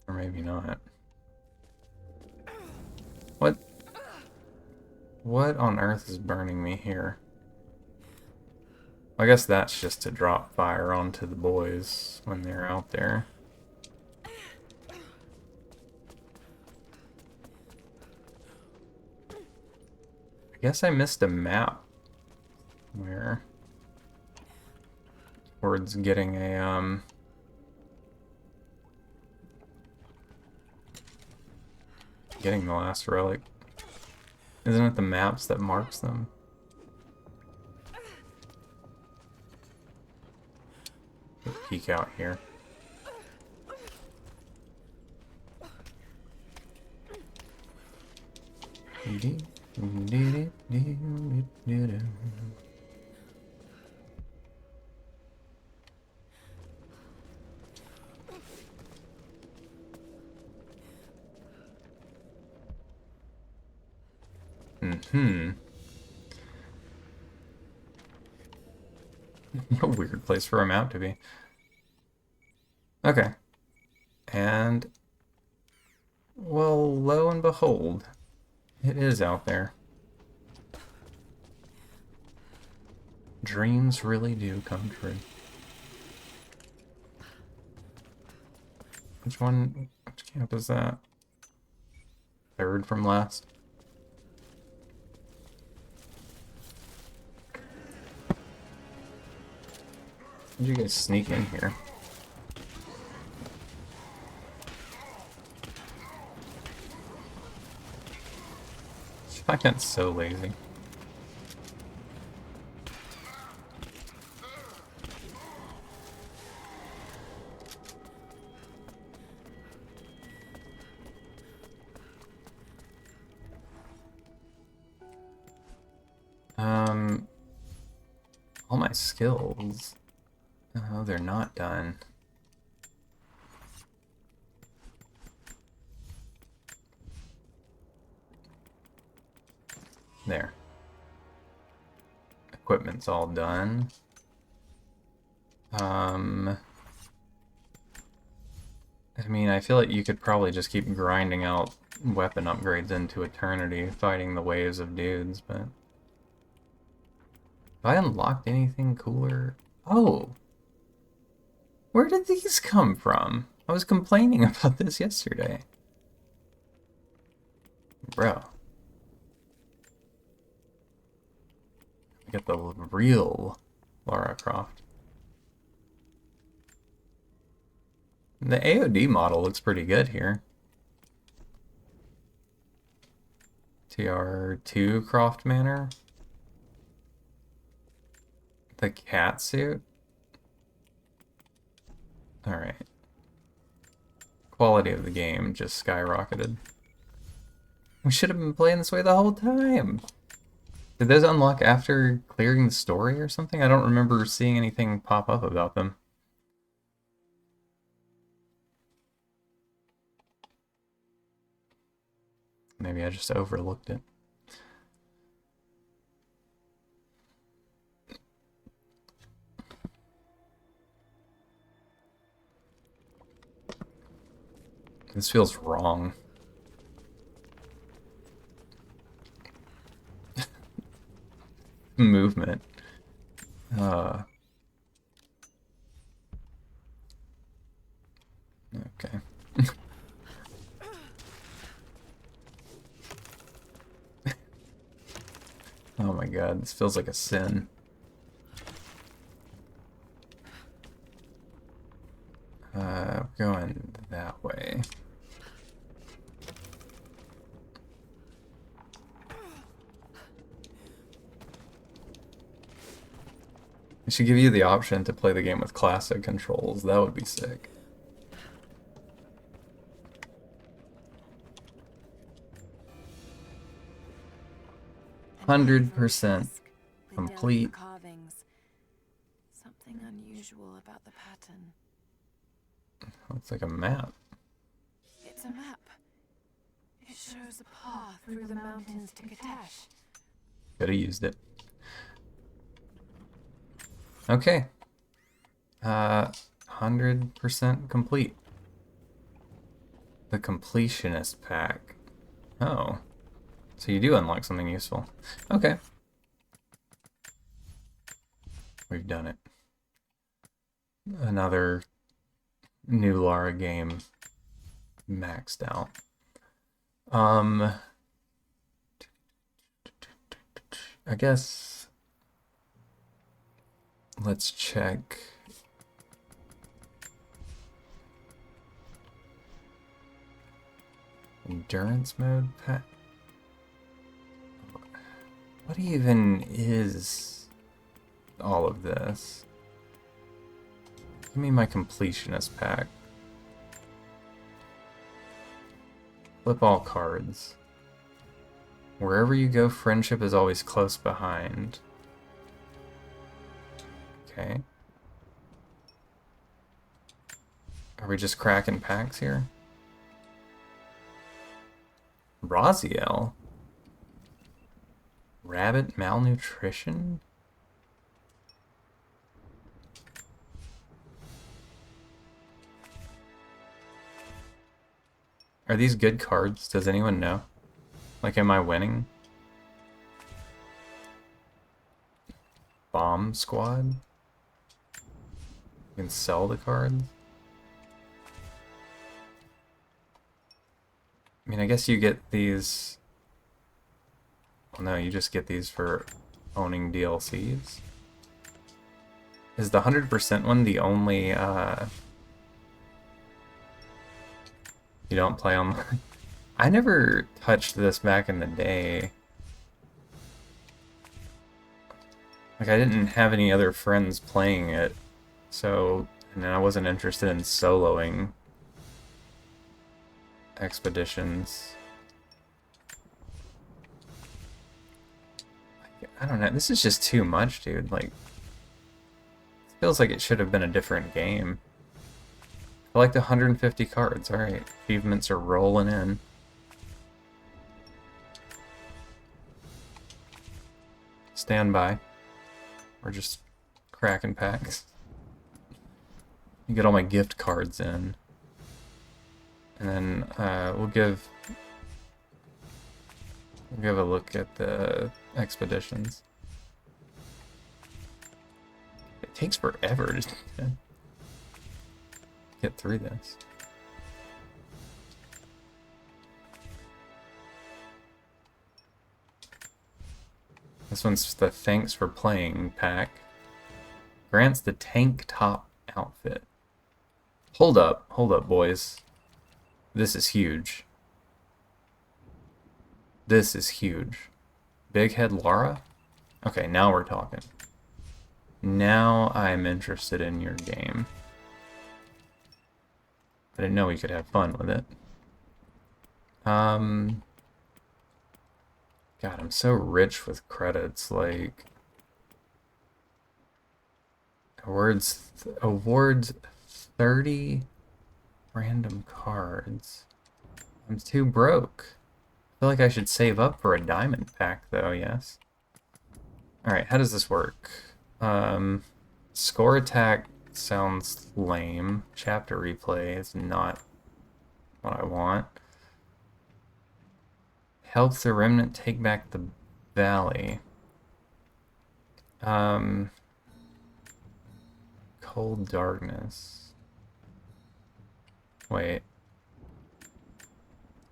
Or maybe not. What? What on earth is burning me here? I guess that's just to drop fire onto the boys when they're out there. I guess I missed a map where towards getting a getting the last relic. Isn't it the maps that marks them? Peek out here. What a weird place for a map to be. Okay. And, well, lo and behold, it is out there. Dreams really do come true. Which camp is that? Third from last. How'd you guys sneak in here? Shotgun's so lazy. All my skills. Oh, they're not done. There. Equipment's all done. I mean, I feel like you could probably just keep grinding out weapon upgrades into eternity, fighting the waves of dudes, but... Have I unlocked anything cooler? Oh! Where did these come from? I was complaining about this yesterday. Bro. I got the real Lara Croft. The AOD model looks pretty good here. TR2 Croft Manor. The cat suit. Alright. Quality of the game just skyrocketed. We should have been playing this way the whole time. Did those unlock after clearing the story or something? I don't remember seeing anything pop up about them. Maybe I just overlooked it. This feels wrong. Movement. Okay. Oh my god, this feels like a sin. Going that way. I should give you the option to play the game with classic controls. That would be sick. An 100% disc, the complete. delicate carvings. Something unusual about the pattern. Looks like a map. It's a map. It shows a path through the mountains to Katash. Could have used it. Okay. 100% complete. The completionist pack. Oh. So you do unlock something useful. Okay. We've done it. Another nu-lara game maxed out. I guess let's check endurance mode pack. What even is all of this? Give me my completionist pack. Flip all cards. Wherever you go, friendship is always close behind. Okay. Are we just cracking packs here? Raziel? Rabbit malnutrition? Are these good cards? Does anyone know? Like, am I winning? Bomb Squad? You can sell the cards? I mean, I guess you get these... Well, no, you just get these for owning DLCs. Is the 100% one the only, you don't play online? I never touched this back in the day. Like, I didn't have any other friends playing it, so... And I wasn't interested in soloing expeditions. I don't know, this is just too much, dude. Like, it feels like it should have been a different game. I like the 150 cards. Alright, achievements are rolling in. Stand by. We're just cracking packs. You get all my gift cards in. And then we'll give a look at the expeditions. It takes forever just to get through this. This one's the thanks for playing pack. Grants the tank top outfit. Hold up, boys. This is huge. This is huge. Big Head Lara? Okay, now we're talking. Now I'm interested in your game. I didn't know we could have fun with it. God, I'm so rich with credits, like... Awards 30 random cards. I'm too broke. I feel like I should save up for a diamond pack, though, yes. Alright, how does this work? Score attack sounds lame. Chapter replay is not what I want. Helps the remnant take back the valley. Cold darkness. Wait.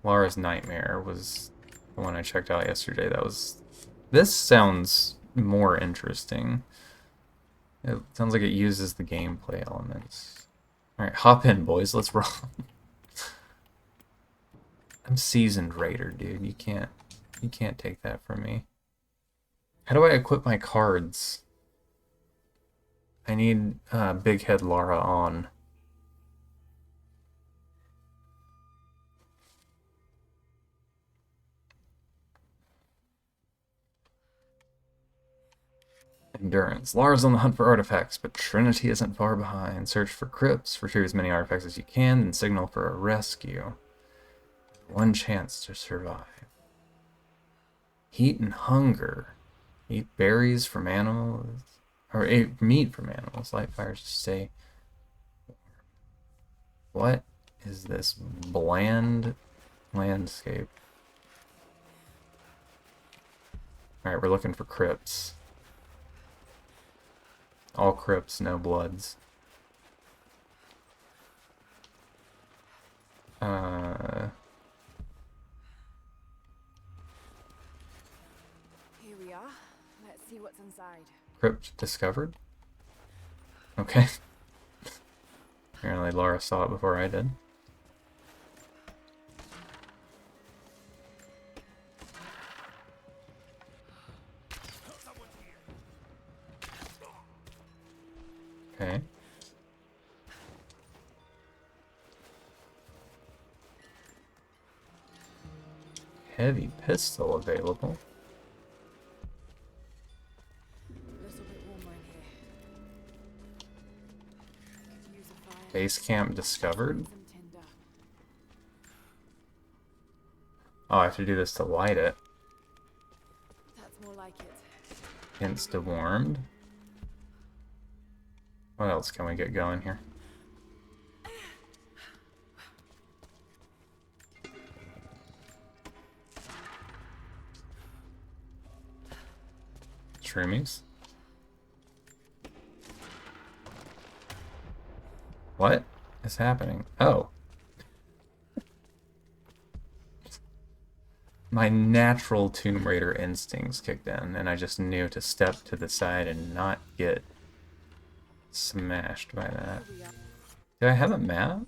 Lara's Nightmare was the one I checked out yesterday. That was... This sounds more interesting. It sounds like it uses the gameplay elements. Alright, hop in, boys. Let's roll. I'm seasoned raider, dude. You can't take that from me. How do I equip my cards? I need Big Head Lara on. Endurance. Lara's on the hunt for artifacts, but Trinity isn't far behind. Search for crypts, retrieve as many artifacts as you can, and signal for a rescue. One chance to survive. Heat and hunger. Eat berries from animals, or eat meat from animals. Light fires to stay warm. What is this bland landscape? Alright, we're looking for crypts. All crypts, no bloods. Here we are. Let's see what's inside. Crypt discovered? Okay. Apparently Lara saw it before I did. Okay. Heavy pistol available. A little bit warmer in here. Could use a fire. Base camp discovered. Some tinder. Oh, I have to do this to light it. That's more like it. Insta-warmed. What else can we get going here? Shroomies. What is happening? Oh. My natural Tomb Raider instincts kicked in, and I just knew to step to the side and not get smashed by that. Do I have a map?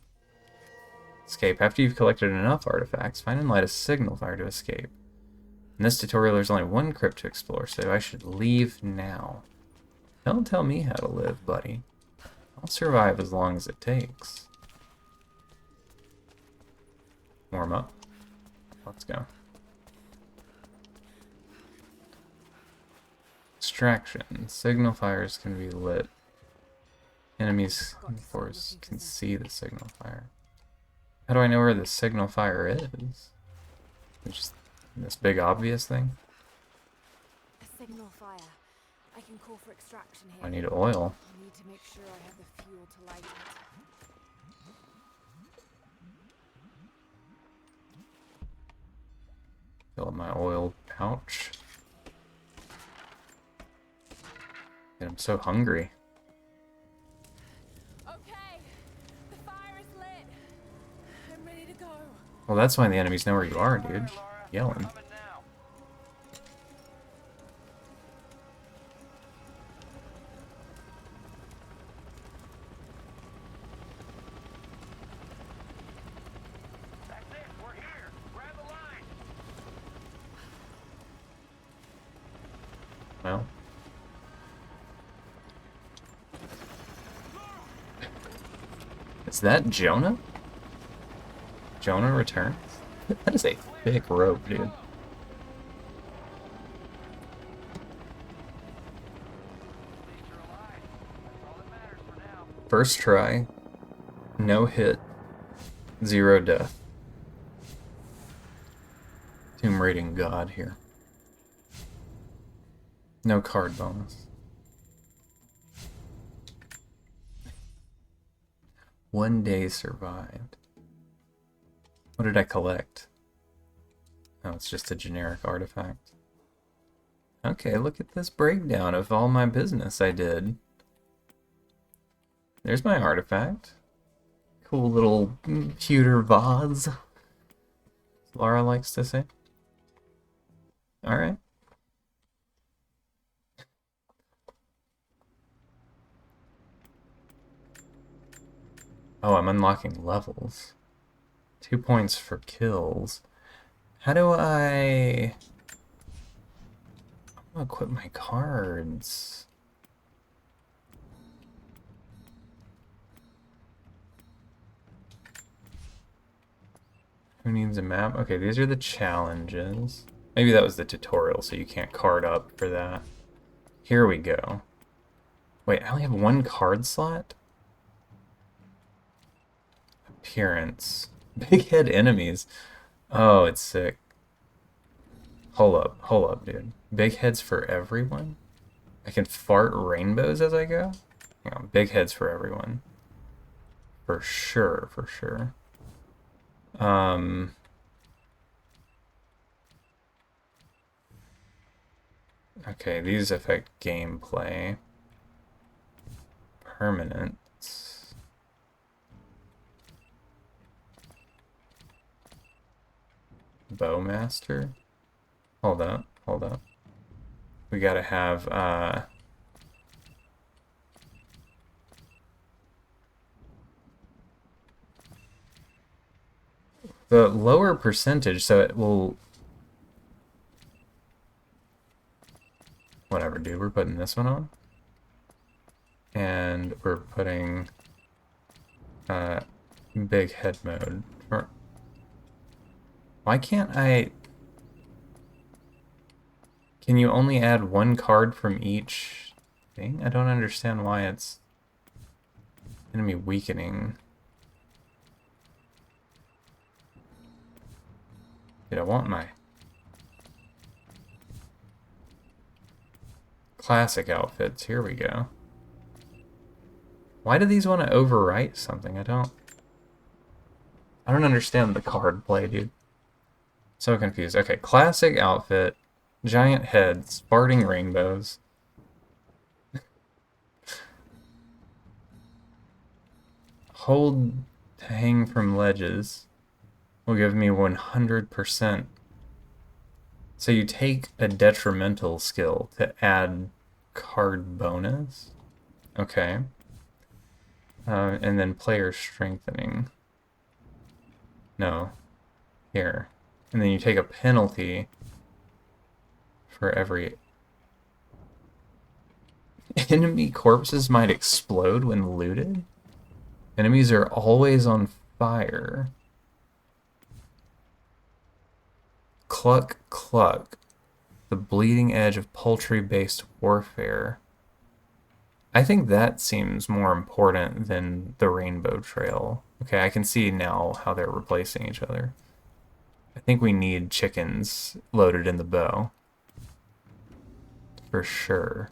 Escape. After you've collected enough artifacts, find and light a signal fire to escape. In this tutorial, there's only one crypt to explore, so I should leave now. Don't tell me how to live, buddy. I'll survive as long as it takes. Warm up. Let's go. Distraction. Signal fires can be lit. Enemies, of course, can see the signal fire. How do I know where the signal fire is? It's just this big obvious thing? A signal fire. I can call for extraction here. I need oil. I need to make sure I have the fuel to light it. Fill up my oil pouch. And I'm so hungry. Okay, the fire is lit. I'm ready to go. Well, that's why the enemies know where you are, dude. Yelling. Well. Is that Jonah? Jonah returns? That is a thick rope, dude. First try, no hit, 0 death. Tomb raiding god here. No card bonus. 1 day survived. What did I collect? Oh, it's just a generic artifact. Okay, look at this breakdown of all my business I did. There's my artifact. Cool little pewter vase, Lara likes to say. Alright. Oh, I'm unlocking levels. 2 points for kills. How do I... I'm gonna equip my cards. Who needs a map? Okay, these are the challenges. Maybe that was the tutorial, so you can't card up for that. Here we go. Wait, I only have 1 card slot? Appearance. Big head enemies. Oh, it's sick. Hold up, dude. Big heads for everyone? I can fart rainbows as I go? Hang on, big heads for everyone. For sure, for sure. Okay, these affect gameplay. Permanence. Bowmaster? Hold up, hold up. We gotta have, the lower percentage, so it will... Whatever, dude, we're putting this one on. And we're putting, big head mode. Why can't I... Can you only add 1 card from each thing? I don't understand why it's enemy weakening. Dude, I want my classic outfits. Here we go. Why do these want to overwrite something? I don't understand the card play, dude. So confused. Okay, classic outfit, giant heads, farting rainbows. Hold to hang from ledges will give me 100%. So you take a detrimental skill to add card bonus. Okay. And then player strengthening. No. Here. And then you take a penalty for every... Enemy corpses might explode when looted? Enemies are always on fire. Cluck, cluck. The bleeding edge of poultry-based warfare. I think that seems more important than the rainbow trail. Okay, I can see now how they're replacing each other. I think we need chickens loaded in the bow. For sure.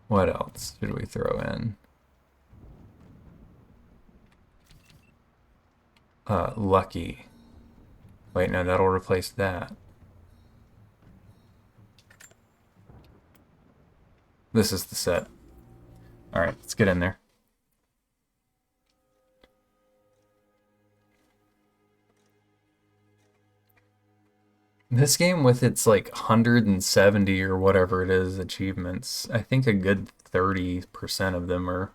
What else should we throw in? Lucky. Wait, no, that'll replace that. This is the set. Alright, let's get in there. This game with its like 170 or whatever it is achievements, I think a good 30% of them are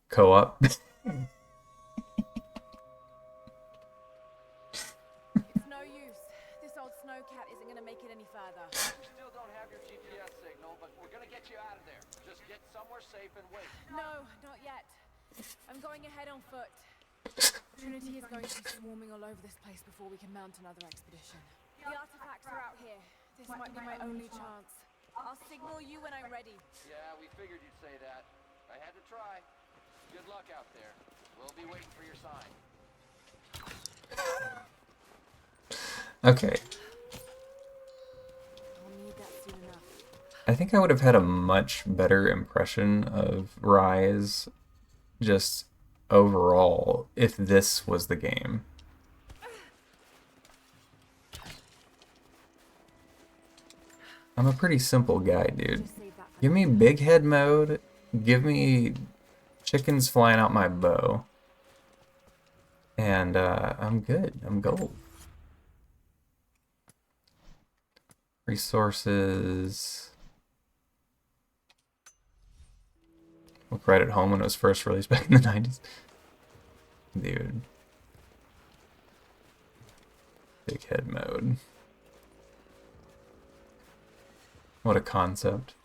co-op. It's no use. This old snowcat isn't gonna make it any further. Still don't have your GPS signal, but we're gonna get you out of there. Just get somewhere safe and wait. No, not yet. I'm going ahead on foot. Trinity is going to be swarming all over this place before we can mount another expedition. The artifacts are out here. This might be my only chance. I'll signal you when I'm ready. Yeah, we figured you'd say that. I had to try. Good luck out there. We'll be waiting for your sign. Okay. I'll need that soon enough. I think I would have had a much better impression of Rise just overall if this was the game. I'm a pretty simple guy, dude. Just save that for Give me big head mode, give me chickens flying out my bow, and I'm good. I'm gold. Resources. Look right at home when it was first released back in the 90s. Dude. Big head mode. What a concept.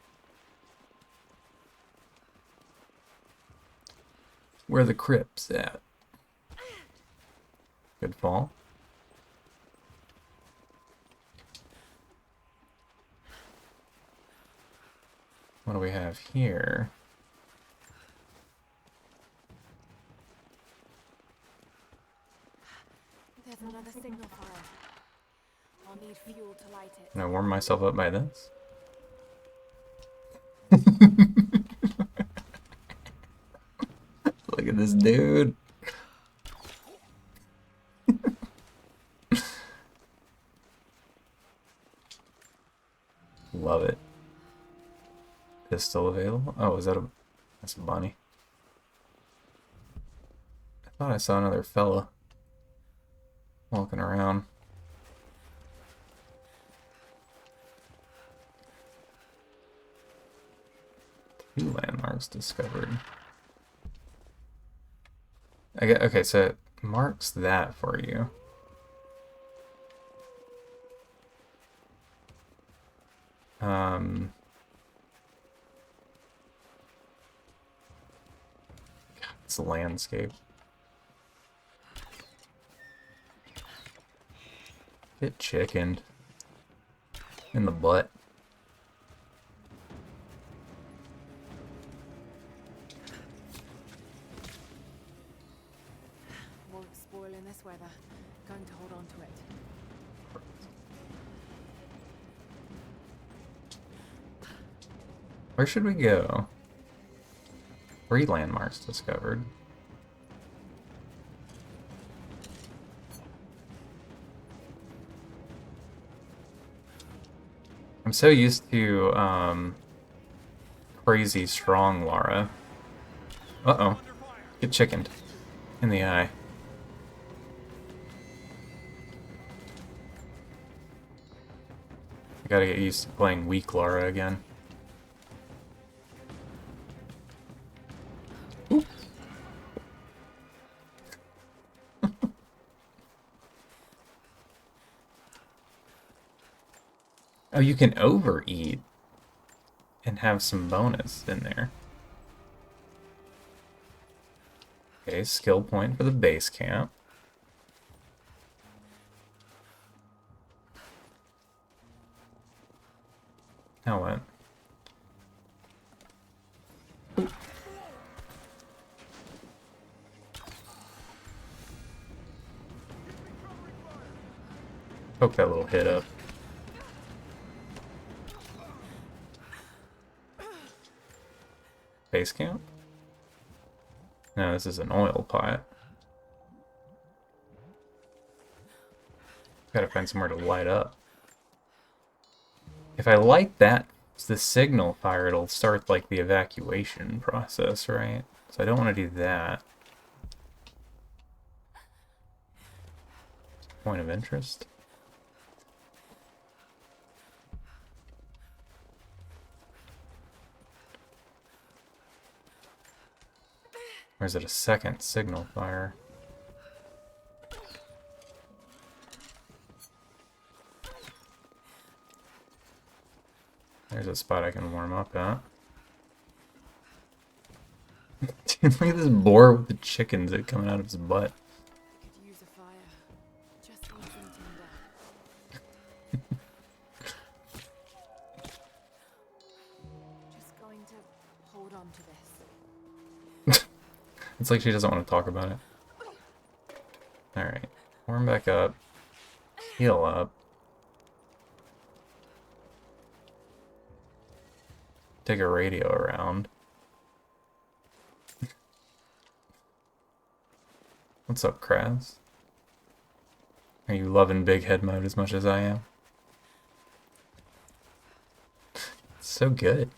Where the crypt's at. Good fall. What do we have here? There's another signal fire. I'll need fuel to light it. Can I warm myself up by this? Look at this dude. Love it. Is still available? Oh, is that a... That's a bunny. I thought I saw another fella walking around. Two landmarks discovered. I get, okay, so it marks that for you. It's a landscape. Get chickened in the butt. Won't spoil in this weather. Going to hold on to it. Where should we go? 3 landmarks discovered. I'm so used to crazy strong Lara. Uh-oh. Get chickened in the eye. I gotta get used to playing weak Lara again. Oop. Oh, you can overeat and have some bonus in there. Okay, skill point for the base camp. Now what? Poke that little hit up. Base camp? No, this is an oil pot. Gotta find somewhere to light up. If I light that, the signal fire, it'll start like the evacuation process, right? So I don't want to do that. Point of interest. Or is it a second signal fire? There's a spot I can warm up at. Dude, look at this boar with the chickens that coming out of his butt. Could use a fire. Just need some tinder. Just going to hold on to this. It's like she doesn't want to talk about it. Alright. Warm back up. Heal up. Take a radio around. What's up, Kraz? Are you loving big head mode as much as I am? It's so good.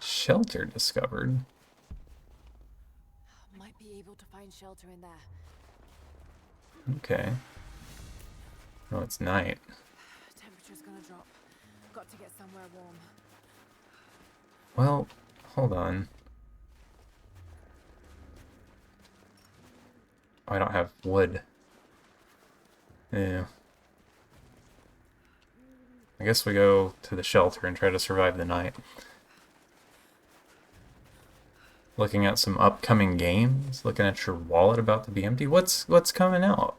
Shelter discovered. Might be able to find shelter in there. Okay. Oh, it's night. Temperature's gonna drop. Got to get somewhere warm. Well, hold on. Oh, I don't have wood. Yeah. I guess we go to the shelter and try to survive the night. Looking at some upcoming games, looking at your wallet about to be empty. What's coming out?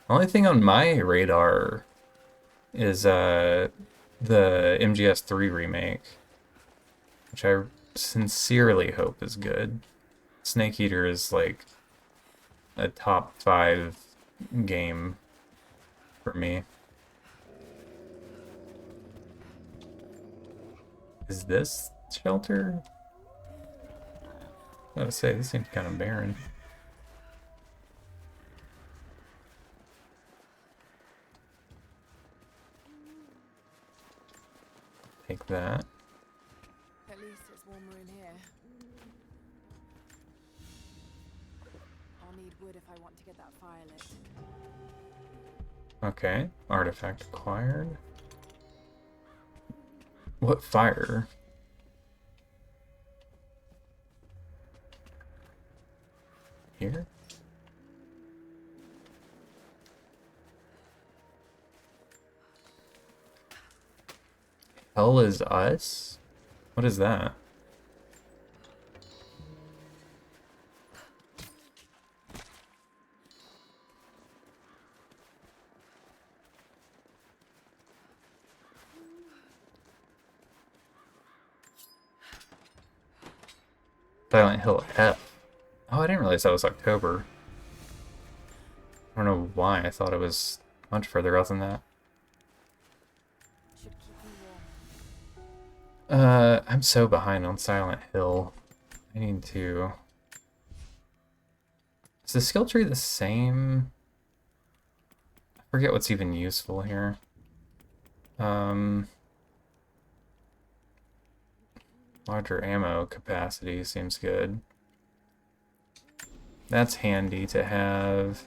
The only thing on my radar is the MGS3 remake, which I sincerely hope is good. Snake Eater is like a top 5 game for me. Is this shelter? I gotta say, this seems kind of barren. Take that. At least it's warmer in here. I'll need wood if I want to get that fire lit. Okay, artifact acquired. What fire? Here? Hell is us? What is that? Silent Hill F. Oh, I didn't realize that was October. I don't know why. I thought it was much further out than that. Should keep me warm. I'm so behind on Silent Hill. I need to... Is the skill tree the same? forget what's even useful here. Larger ammo capacity seems good. That's handy to have.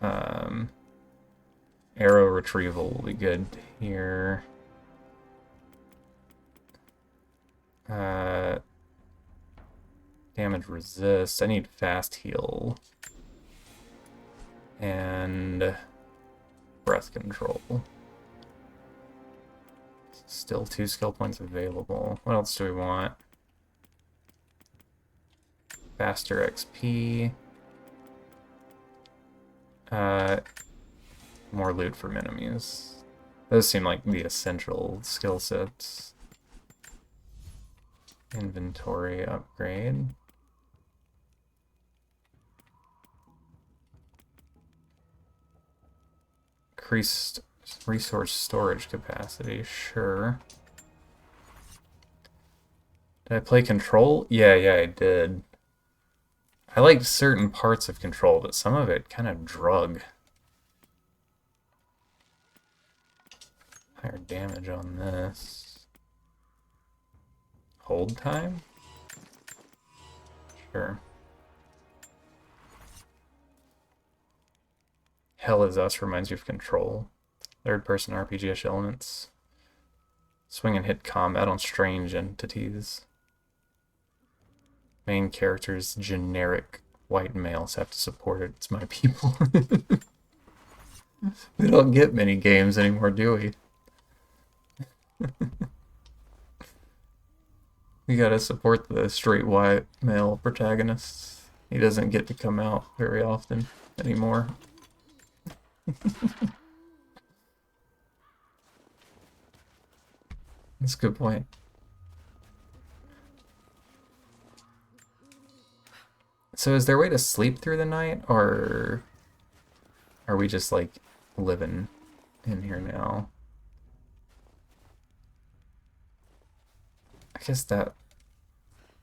Arrow retrieval will be good here. Damage resist. I need fast heal. And breath control. Still 2 skill points available. What else do we want? Faster XP. More loot from enemies. Those seem like the essential skill sets. Inventory upgrade. Increased resource storage capacity, sure. Did I play Control? Yeah, I did. I liked certain parts of Control, but some of it kind of drug. Higher damage on this. Hold time? Sure. Hell Is Us reminds you of Control. Third-person RPG-ish elements. Swing and hit combat on strange entities. Main characters, generic white males have to support it. It's my people. We don't get many games anymore, do we? We gotta support the straight white male protagonists. He doesn't get to come out very often anymore. That's a good point. So is there a way to sleep through the night, or are we just like living in here now? I guess that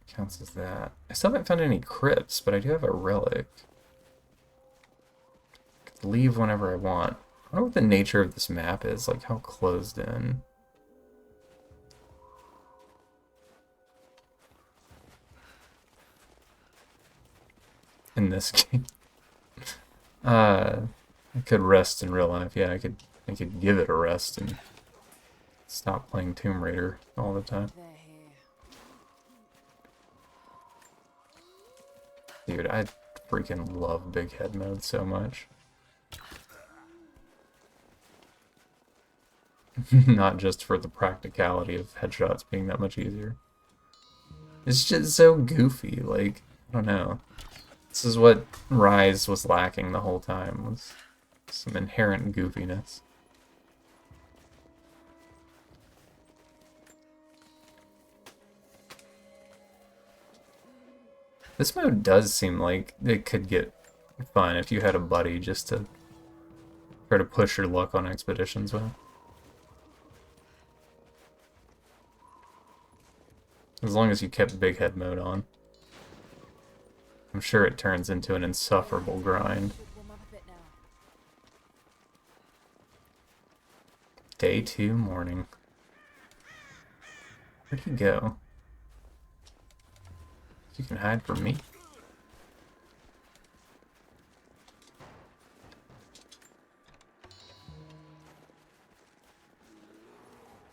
counts as that. I still haven't found any crypts, but I do have a relic. I could leave whenever I want. I wonder what the nature of this map is, like how closed in. In this game. I could rest in real life. Yeah, I could give it a rest and stop playing Tomb Raider all the time. Dude, I freaking love big head mode so much. Not just for the practicality of headshots being that much easier. It's just so goofy, like, I don't know. This is what Rise was lacking the whole time, was some inherent goofiness. This mode does seem like it could get fun if you had a buddy just to try to push your luck on expeditions with. As long as you kept big head mode on. I'm sure it turns into an insufferable grind. Day 2 morning. Where'd he go? You can hide from me.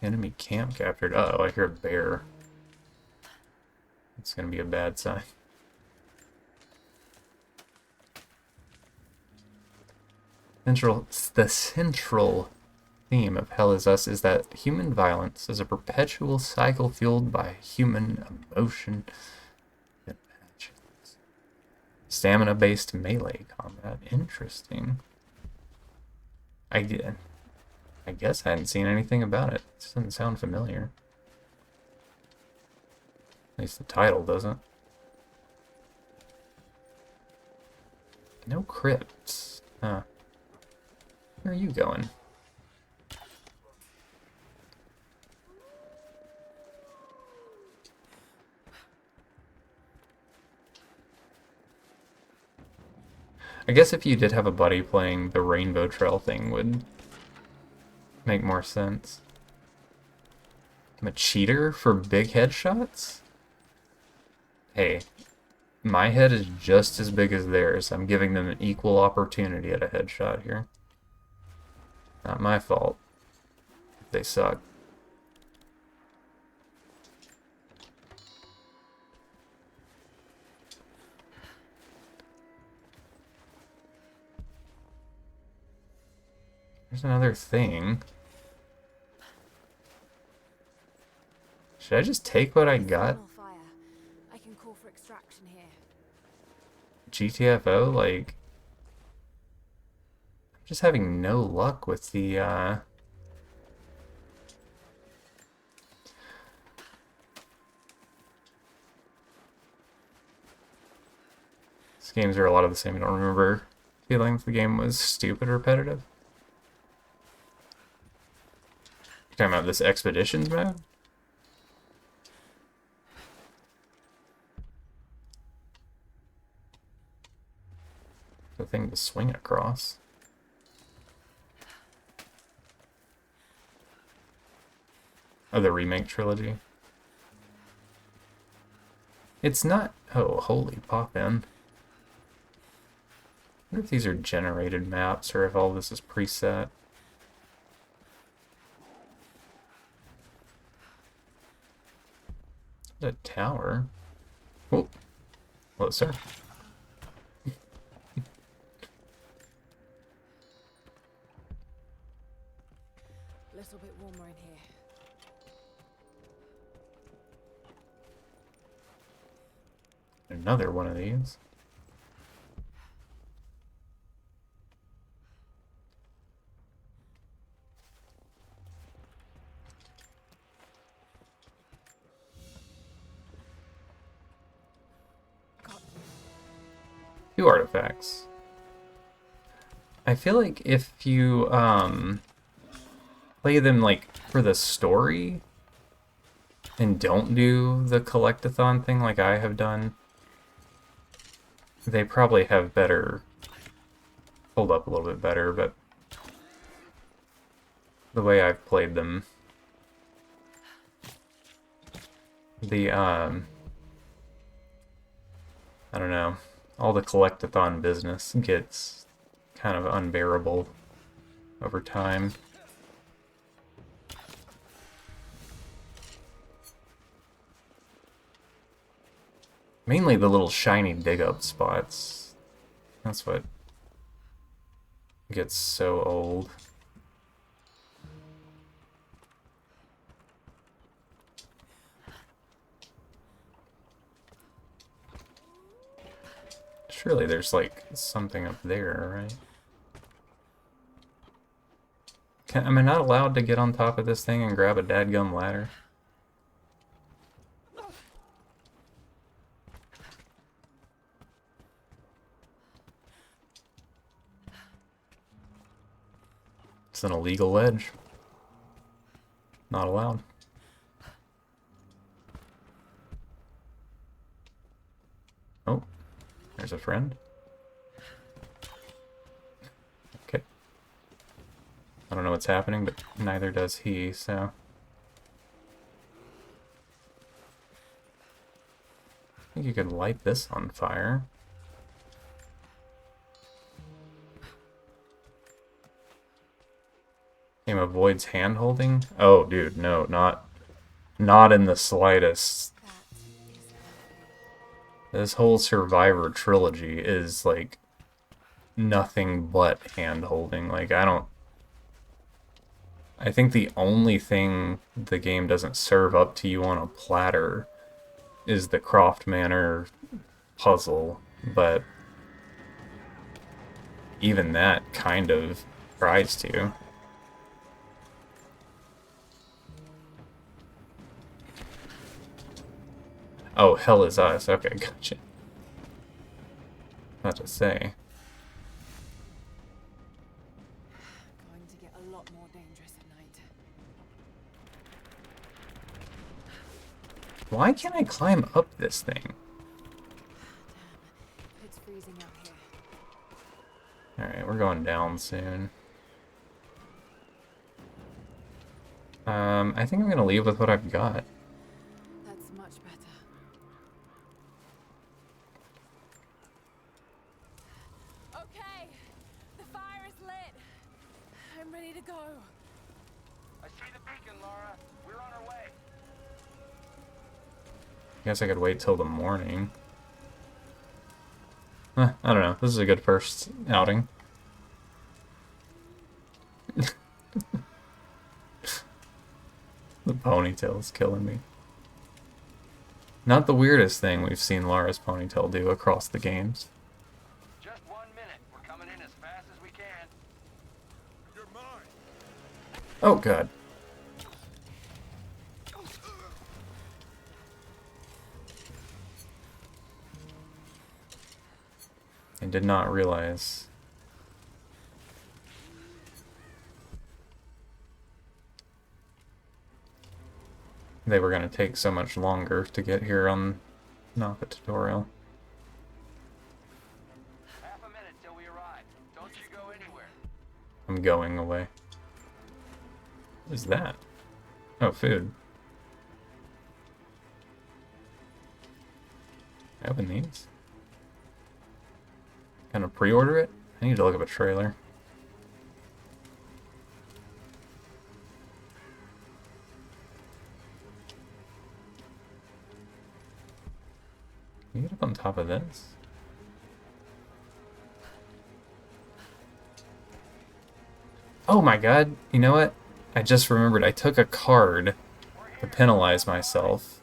Enemy camp captured. Uh oh, I hear a bear. It's gonna be a bad sign. The central theme of Hell Is Us is that human violence is a perpetual cycle fueled by human emotion and passions. Stamina-based melee combat. Interesting. I guess I hadn't seen anything about it. This doesn't sound familiar. At least the title doesn't. No crypts. Huh. Where are you going? I guess if you did have a buddy playing, the rainbow trail thing would make more sense. I'm a cheater for big headshots? Hey, my head is just as big as theirs. I'm giving them an equal opportunity at a headshot here. Not my fault. They suck. There's another thing. Should I just take what I got? Fire. I can call for extraction here. GTFO, like... I'm just having no luck with the, These games are a lot of the same. I don't remember feeling the game was stupid or repetitive. You're talking about this expeditions mode? The thing to swing across. Oh, the remake trilogy. It's not... Oh, holy pop-in. I wonder if these are generated maps or if all this is preset. The tower. Oh, hello, sir. A little bit warmer in here. Another one of these. Two artifacts. I feel like if you play them like for the story and don't do the collectathon thing like I have done, they probably have better, hold up a little bit better, but the way I've played them, the I don't know, all the collectathon business gets kind of unbearable over time. Mainly the little shiny dig-up spots. That's what gets so old. Surely there's like something up there, right? Am I not allowed to get on top of this thing and grab a dadgum ladder? It's an illegal ledge. Not allowed. Oh, there's a friend. Okay. I don't know what's happening, but neither does he, so... I think you could light this on fire. Game avoids hand-holding? Oh, dude, no, not in the slightest. This whole Survivor trilogy is, like, nothing but hand-holding. Like, I think the only thing the game doesn't serve up to you on a platter is the Croft Manor puzzle, but even that kind of tries to. Oh, hell is us. Okay, gotcha. Not to say. Going to get a lot more dangerous at night. Why can't I climb up this thing? Damn, it's freezing out here. Alright, we're going down soon. I think I'm gonna leave with what I've got. That's much better. Okay, the fire is lit. I'm ready to go. I see the beacon, Lara. We're on our way. Guess I could wait till the morning. I don't know. This is a good first outing. The ponytail is killing me. Not the weirdest thing we've seen Lara's ponytail do across the games. Just 1 minute. We're coming in as fast as we can. You're mine. Oh, God. I did not realize. They were going to take so much longer to get here on not the tutorial. Half a minute till we arrive. Don't you go anywhere. I'm going away. What is that? Oh, food. I open these? Gonna pre-order it? I need to look up a trailer. Can you get up on top of this? Oh my god, you know what? I just remembered I took a card to penalize myself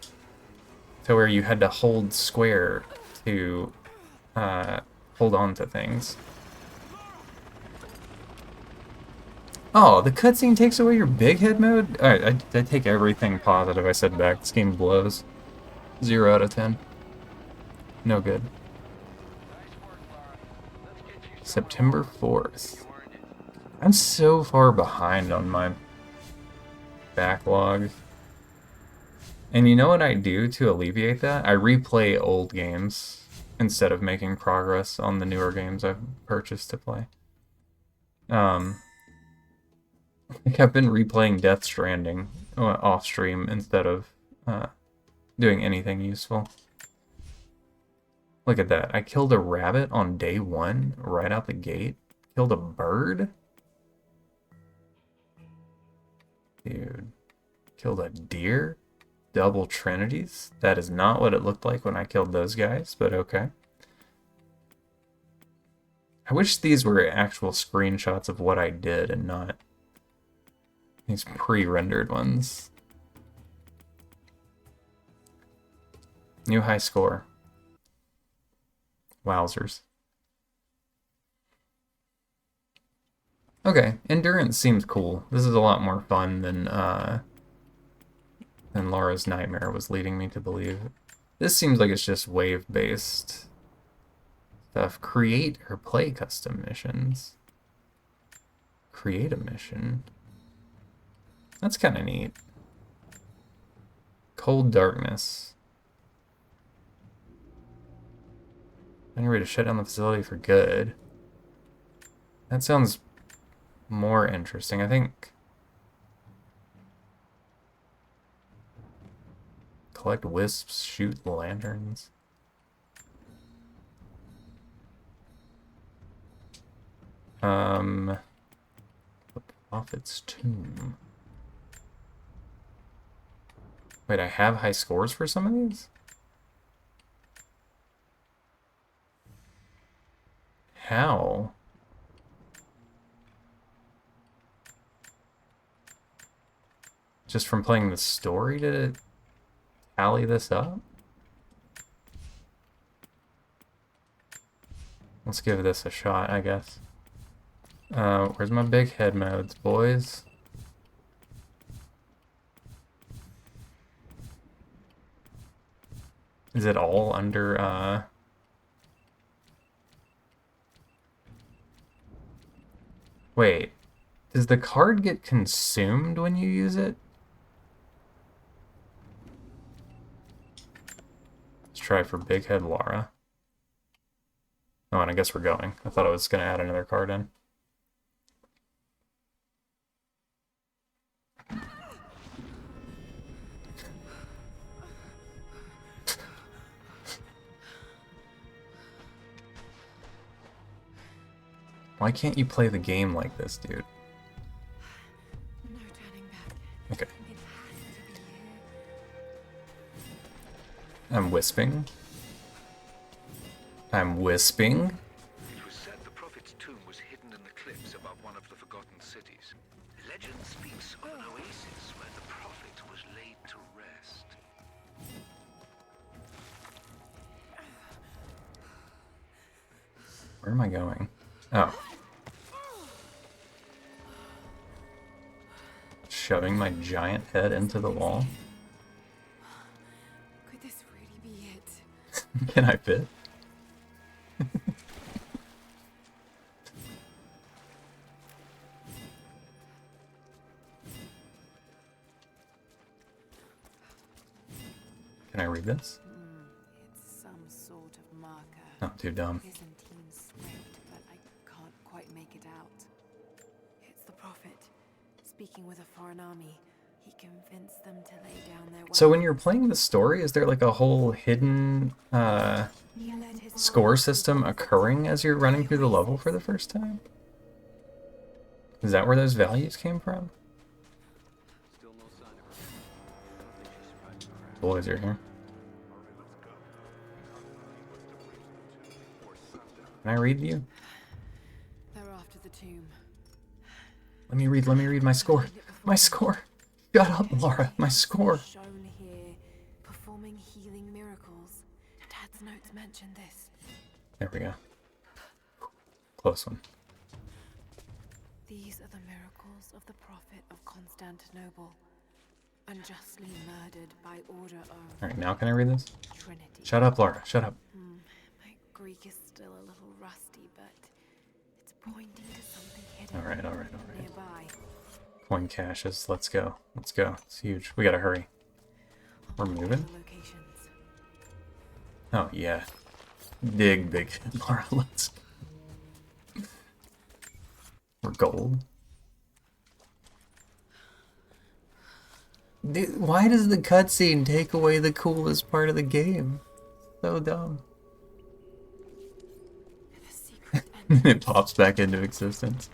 to where you had to hold square to hold on to things. Oh, the cutscene takes away your big head mode? Alright, I take everything positive I said back. This game blows. 0 out of 10. No good. Nice work, Lara. Let's get you some September reward. 4th. You earned it. I'm so far behind on my backlog. And you know what I do to alleviate that? I replay old games instead of making progress on the newer games I've purchased to play. Like I've been replaying Death Stranding off stream instead of doing anything useful. Look at that. I killed a rabbit on day 1, right out the gate. Killed a bird? Dude. Killed a deer? Double trinities? That is not what it looked like when I killed those guys, but okay. I wish these were actual screenshots of what I did and not these pre-rendered ones. New high score. Wowzers. Okay, endurance seems cool. This is a lot more fun than Lara's Nightmare was leading me to believe. This seems like it's just wave-based stuff. Create or play custom missions. Create a mission. That's kind of neat. Cold Darkness. I'm ready to shut down the facility for good. That sounds more interesting. I think collect wisps, shoot lanterns. The Prophet's Tomb. Wait, I have high scores for some of these? How? Just from playing the story to tally this up? Let's give this a shot, I guess. Where's my big head modes, boys? Is it all under, Wait, does the card get consumed when you use it? Let's try for Big Head Lara. Oh, Oh, and I guess we're going. I thought I was going to add another card in. Why can't you play the game like this, dude? No turning back. Okay. It has to be you. I'm wisping. I'm wisping. It was said the prophet's tomb was hidden in the cliffs above one of the forgotten cities. Legend speaks of an oasis where the prophet was laid to rest. Where am I going? Oh. Shoving my giant head into the wall. Could this really be it? Can I fit? Can I read this? It's some sort of marker. Not too dumb. Byzantine script, but I can't quite make it out. It's the prophet speaking with a foreign army. He convinced them to lay down their weapons. So when you're playing the story, is there like a whole hidden He led his score system occurring as you're running through the level for the first time? Is that where those values came from? Still no sign of her. I don't think she survived the crash. Boys are here. Can I read you? They're after the tomb. Let me read my score. My score! Shut up, Laura. My score. Shown here, performing healing miracles. Dad's notes mention this. There we go. Close one. These are the miracles of the prophet of Constantinople, unjustly murdered by order of Alright, now can I read this? Trinity. Shut up, Laura. Shut up. My Greek is still a little rusty, but it's pointing to something hidden Alright. nearby. Coin caches. Let's go. Let's go. It's huge. We gotta hurry. We're moving? Locations. Oh, yeah. Dig big. Laura, let's go. We're gold. Dude, why does the cutscene take away the coolest part of the game? So dumb. The secret It pops back into existence.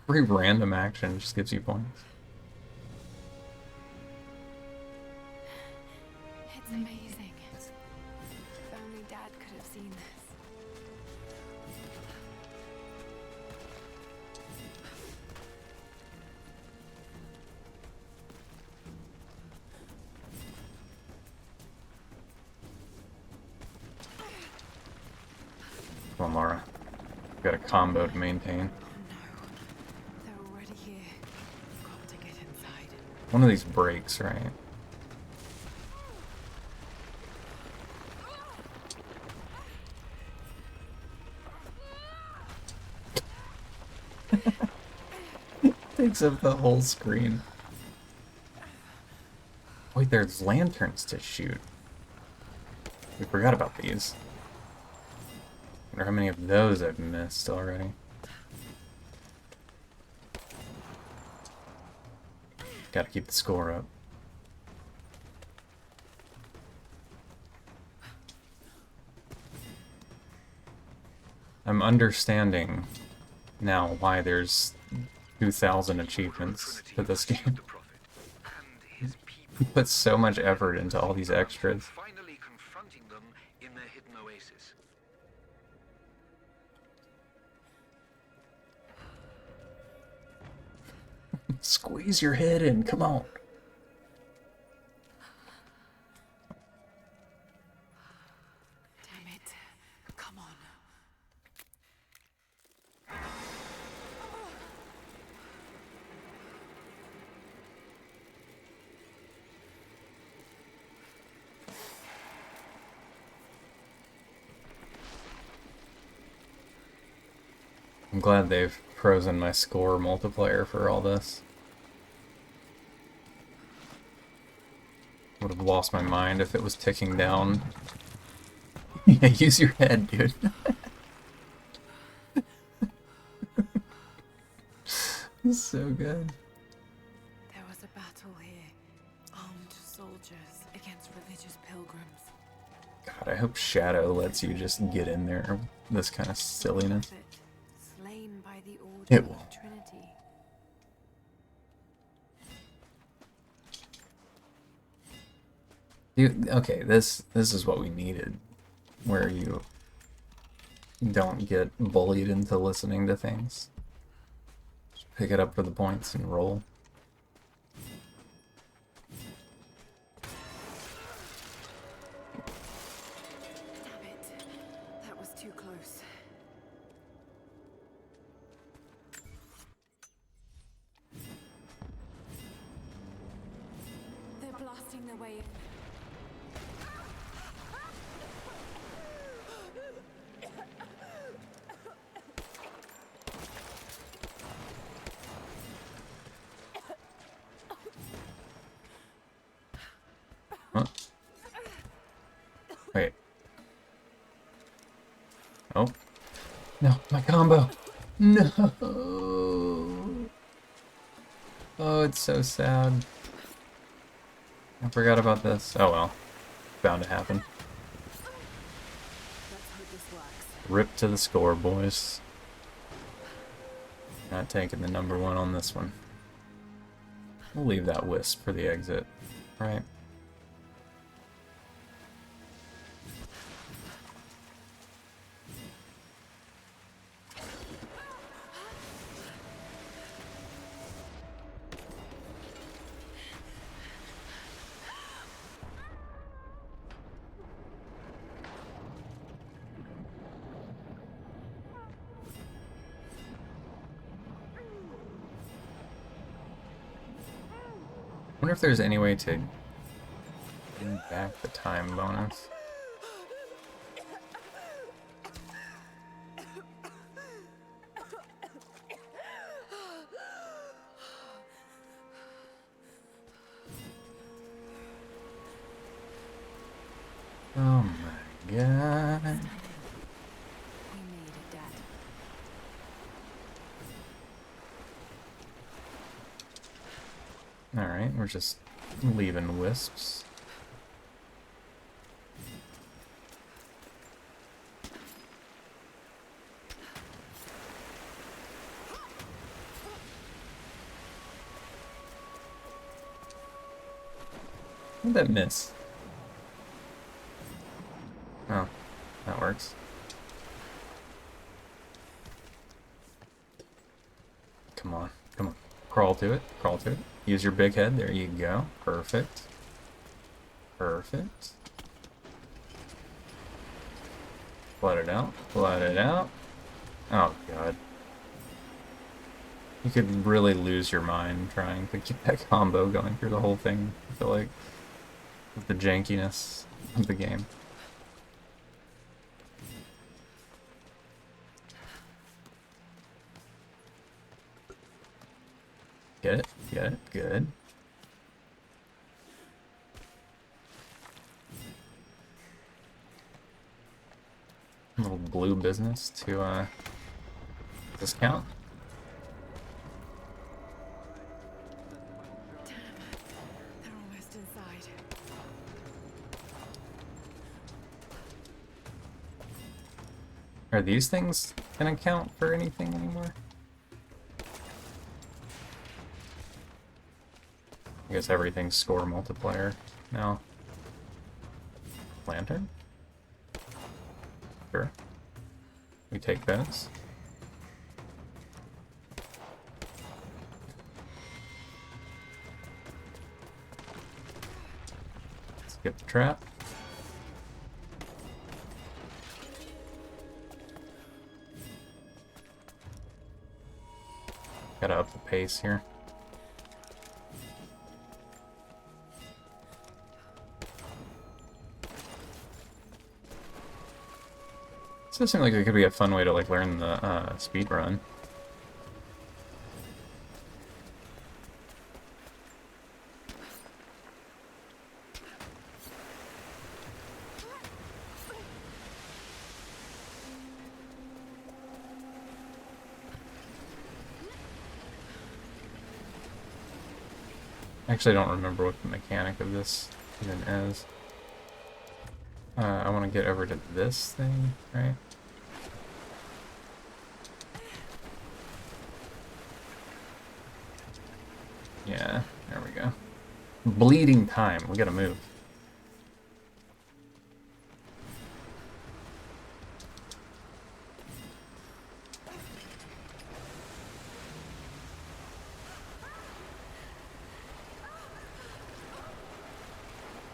Every random action just gives you points. It's amazing. If only Dad could have seen this. Come on, Laura. We got a combo to maintain. No, they're already here. Got to get inside. One of these breaks, right? Takes up the whole screen. Wait, there's lanterns to shoot. We forgot about these. Wonder how many of those I've missed already. Gotta keep the score up. I'm understanding now why there's 2,000 achievements to this game. The prophet and his people He puts so much effort into all these extras. finally confronting them in their hidden oasis. Squeeze your head in, come on. Damn it. Come on. I'm glad they've frozen my score multiplier for all this. Would have lost my mind if it was ticking down. Yeah, use your head, dude. It's so good. There was a battle here. Armed soldiers against religious pilgrims. God, I hope Shadow lets you just get in there with this kind of silliness. Slain by the order It of won't. Trinity. Dude, okay, this is what we needed. Where you don't get bullied into listening to things. Just pick it up for the points and roll. Damn it. That was too close. They're blasting their way in. Huh? Wait. Oh. No, my combo. No. Oh, it's so sad. I forgot about this. Oh well. Bound to happen. Let's hope this works. Rip to the score, boys. Not taking the number one on this one. We'll leave that wisp for the exit, right? I wonder if there's any way to bring back the time bonus. Oh my god. We made it, Dad. Alright, we're just leaving wisps. How'd that miss? Oh, that works. Come on, come on. Crawl to it, crawl to it. Use your big head, there you go. Perfect. Perfect. Let it out, let it out. Oh god. You could really lose your mind trying to keep that combo going through the whole thing, I feel like. With the jankiness of the game. Get it, good. A little blue business to discount. They're almost inside. Are these things gonna count for anything anymore? I guess everything's score multiplier now. Lantern? Sure. We take those. Skip the trap. Gotta up the pace here. This does seem like it could be a fun way to like learn the speed run. Actually, I don't remember what the mechanic of this even is. I want to get over to this thing, right? Yeah, there we go. Bleeding time. We gotta move.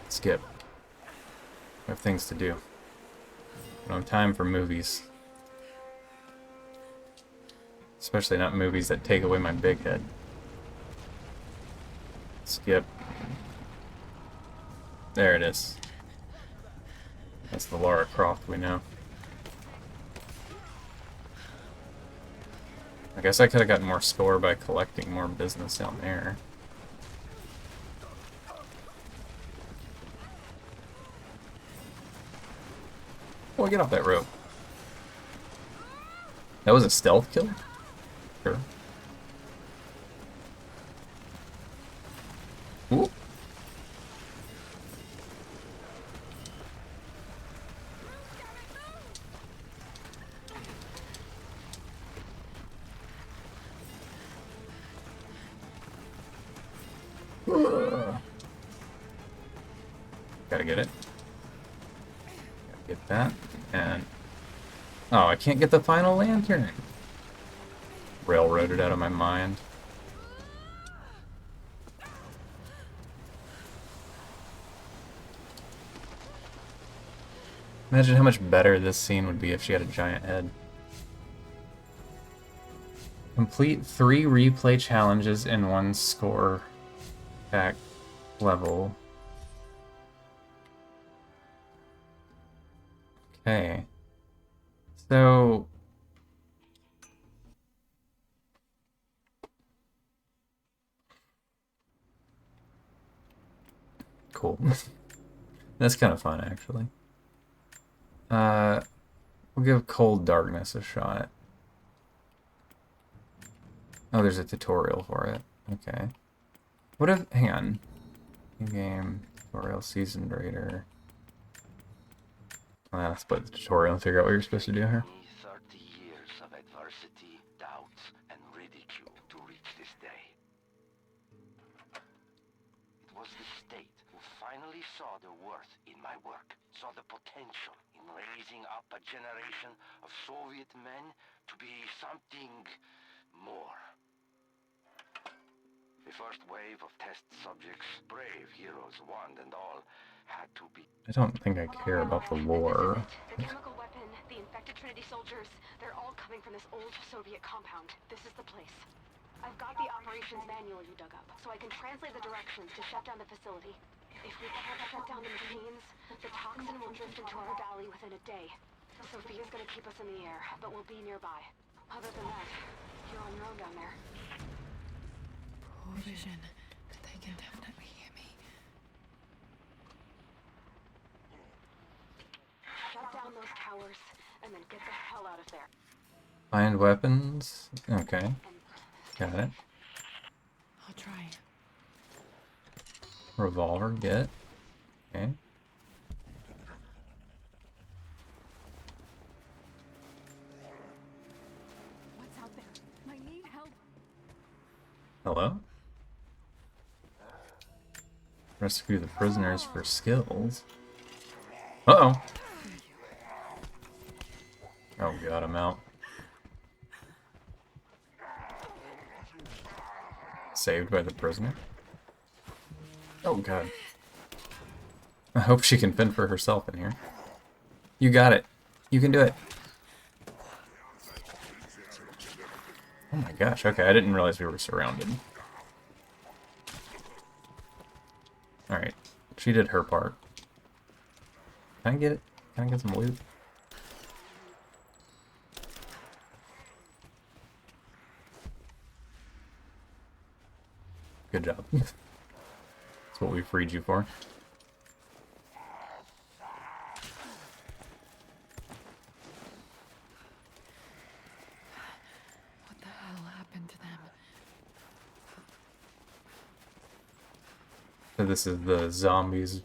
Skip. I have things to do. I don't have time for movies. Especially not movies that take away my big head. Skip. There it is. That's the Lara Croft we know. I guess I could have gotten more score by collecting more business down there. Oh, get off that rope. That was a stealth kill? Sure. Ooh. Gotta get it. Gotta get that. And... oh, I can't get the final lantern! Railroaded out of my mind. Imagine how much better this scene would be if she had a giant head. Complete 3 replay challenges in 1 score pack level. Okay. So... cool. That's kind of fun, actually. We'll give Cold Darkness a shot. Oh, there's a tutorial for it. Okay. What if... hang on. Game tutorial, Seasoned Raider. Let's play the tutorial and figure out what you're supposed to do here. 30 years of adversity, doubts, and ridicule to reach this day. It was the state who finally saw the worth in my work, saw the potential in raising up a generation of Soviet men to be something more. The first wave of test subjects, brave heroes one and all, had to be... I don't think I care about the lore. The chemical weapon, the infected Trinity soldiers, they're all coming from this old Soviet compound. This is the place. I've got the operations manual you dug up, so I can translate the directions to shut down the facility. If we can't shut down the machines, the toxin will drift into our valley within a day. Sophia's gonna keep us in the air, but we'll be nearby. Other than that, you're on your own down there. Poor vision. They can definitely hear me. Shut down those towers, and then get the hell out of there. Find weapons. Okay. Got it. I'll try. Revolver, get. Okay. What's out there? I need help. Hello? Rescue the prisoners for skills. Uh-oh. Oh god, I'm out. Saved by the prisoner? Oh god. I hope she can fend for herself in here. You got it. You can do it. Oh my gosh, okay, I didn't realize we were surrounded. Alright, she did her part. Can I get it? Can I get some loot? Good job. That's what we freed you for. What the hell happened to them? this is the zombies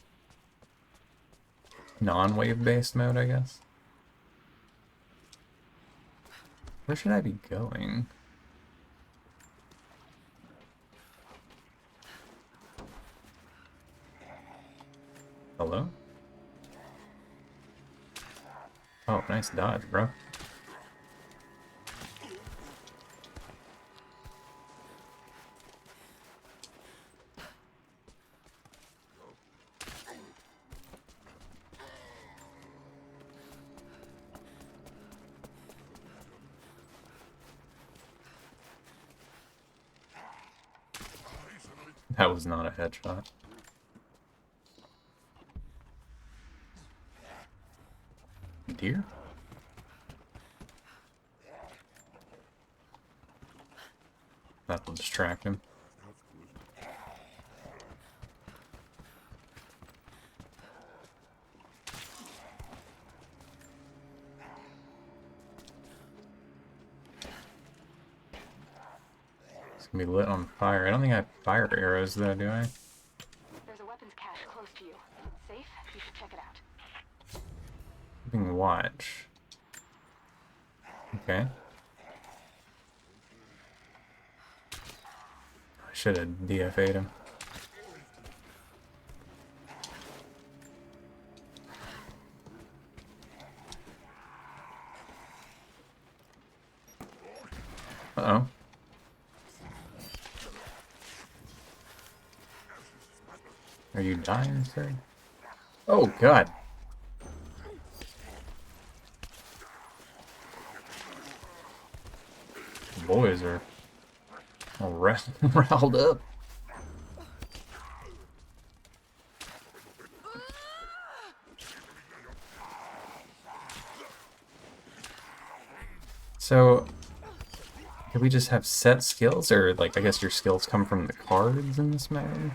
non-wave based mode, I guess. Where should I be going? Hello? Oh, nice dodge, bro. That was not a headshot. Deer? That'll distract him. It's gonna be lit on fire. I don't think I have fire arrows though, do I? There's a weapons cache close to you. Safe? You should check it out. Keeping watch. Okay. I should have DFA'd him. Uh-oh. Are you dying, sir? Oh, God. The boys are all riled up. So, could we just have set skills? Or, like, I guess your skills come from the cards in this mode?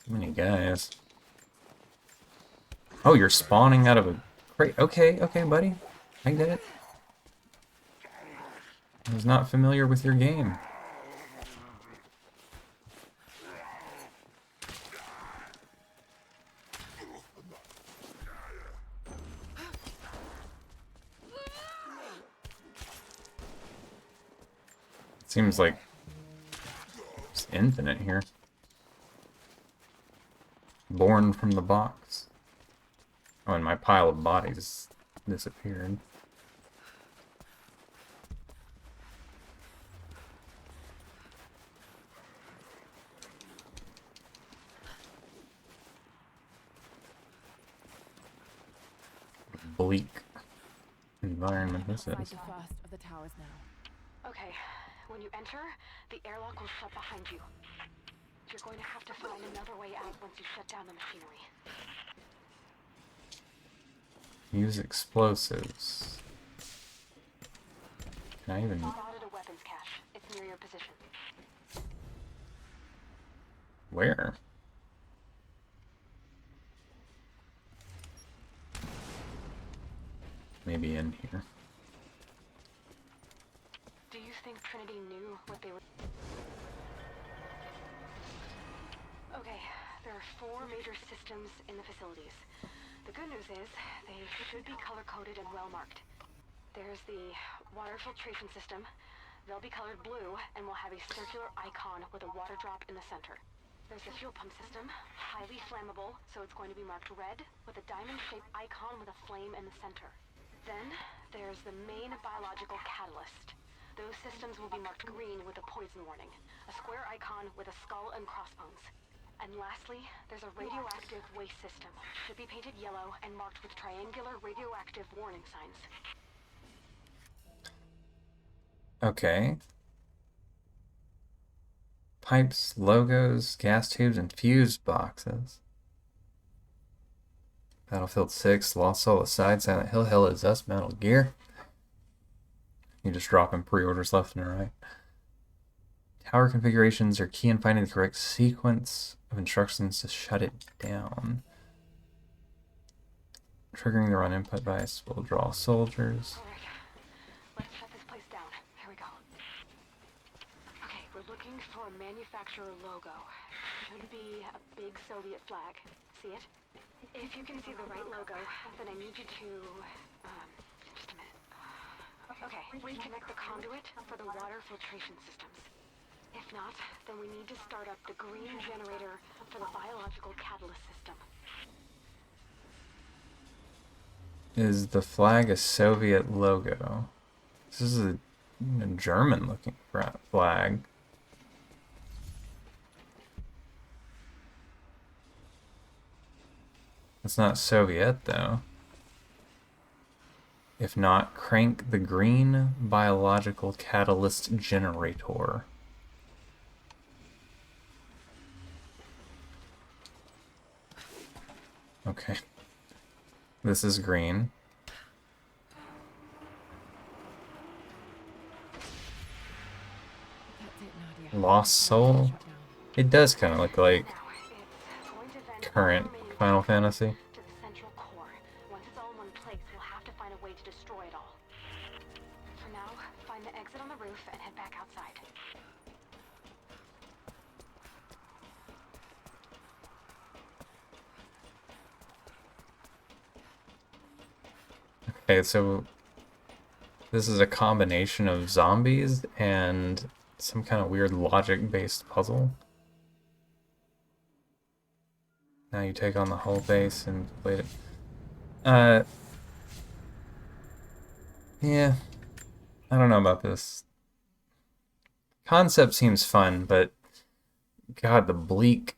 Too many guys. Oh, you're spawning out of a crate. Okay, okay, buddy. I get it. I was not familiar with your game. Seems like it's infinite here. Born from the box. Oh, and my pile of bodies disappeared. Bleak environment this Inside is. the first of the towers now. Okay, when you enter, the airlock will shut behind you. You're going to have to find another way out once you shut down the machinery. Use explosives. Can I even... Spotted a weapons cache. It's near your position. Where? Maybe in here. Do you think Trinity knew what they were... Okay, there are 4 major systems in the facilities. The good news is, they should be color-coded and well-marked. There's the water filtration system. They'll be colored blue and will have a circular icon with a water drop in the center. There's the fuel pump system, highly flammable, so it's going to be marked red with a diamond-shaped icon with a flame in the center. Then, there's the main biological catalyst. Those systems will be marked green with a poison warning, a square icon with a skull and crossbones. And lastly, there's a radioactive waste system. Should be painted yellow and marked with triangular radioactive warning signs. Okay. Pipes, logos, gas tubes, and fuse boxes. Battlefield 6, Lost Soul aside, Silent Hill, Hell Is Us, Metal Gear. You just dropping pre-orders left and right. Tower configurations are key in finding the correct sequence of instructions to shut it down. Triggering the run input device will draw soldiers. Alright, let's shut this place down. Here we go. Okay, we're looking for a manufacturer logo. Should be a big Soviet flag. See it? If you can see the right logo, then I need you to, just a minute. Okay, reconnect the conduit for the water filtration systems. If not, then we need to start up the green generator for the biological catalyst system. Is the flag a Soviet logo? This is a German-looking flag. It's not Soviet, though. If not, crank the green biological catalyst generator. Okay. This is green. That's it, Nadia. Lost Soul? It does kind of look like Now, it's going to vent current all remaining Final water Fantasy. to the central core. Once it's all in one place, we'll have to find a way to destroy it all. For now, find the exit on the roof and head back outside. Okay, so this is a combination of zombies and some kind of weird logic-based puzzle. Now you take on the whole base and complete it. Yeah, I don't know about this. Concept seems fun, but God, the bleak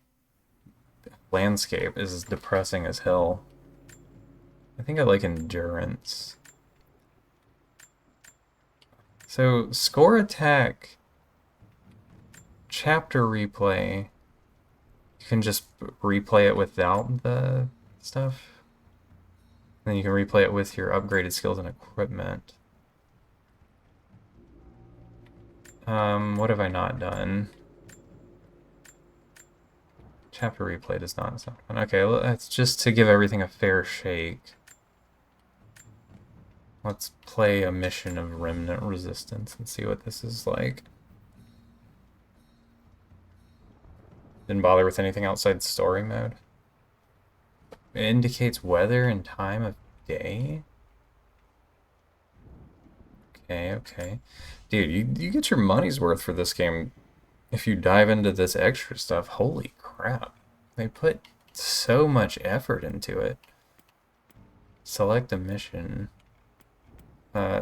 landscape is depressing as hell. I think I like endurance. So, score attack, chapter replay, you can just replay it without the stuff. Then you can replay it with your upgraded skills and equipment. What have I not done? Chapter replay does not sound fun. Okay, well, that's just to give everything a fair shake. Let's play a mission of Remnant Resistance and see what this is like. Didn't bother with anything outside story mode. It indicates weather and time of day. Okay, okay. Dude, you get your money's worth for this game if you dive into this extra stuff. Holy crap. They put so much effort into it. Select a mission.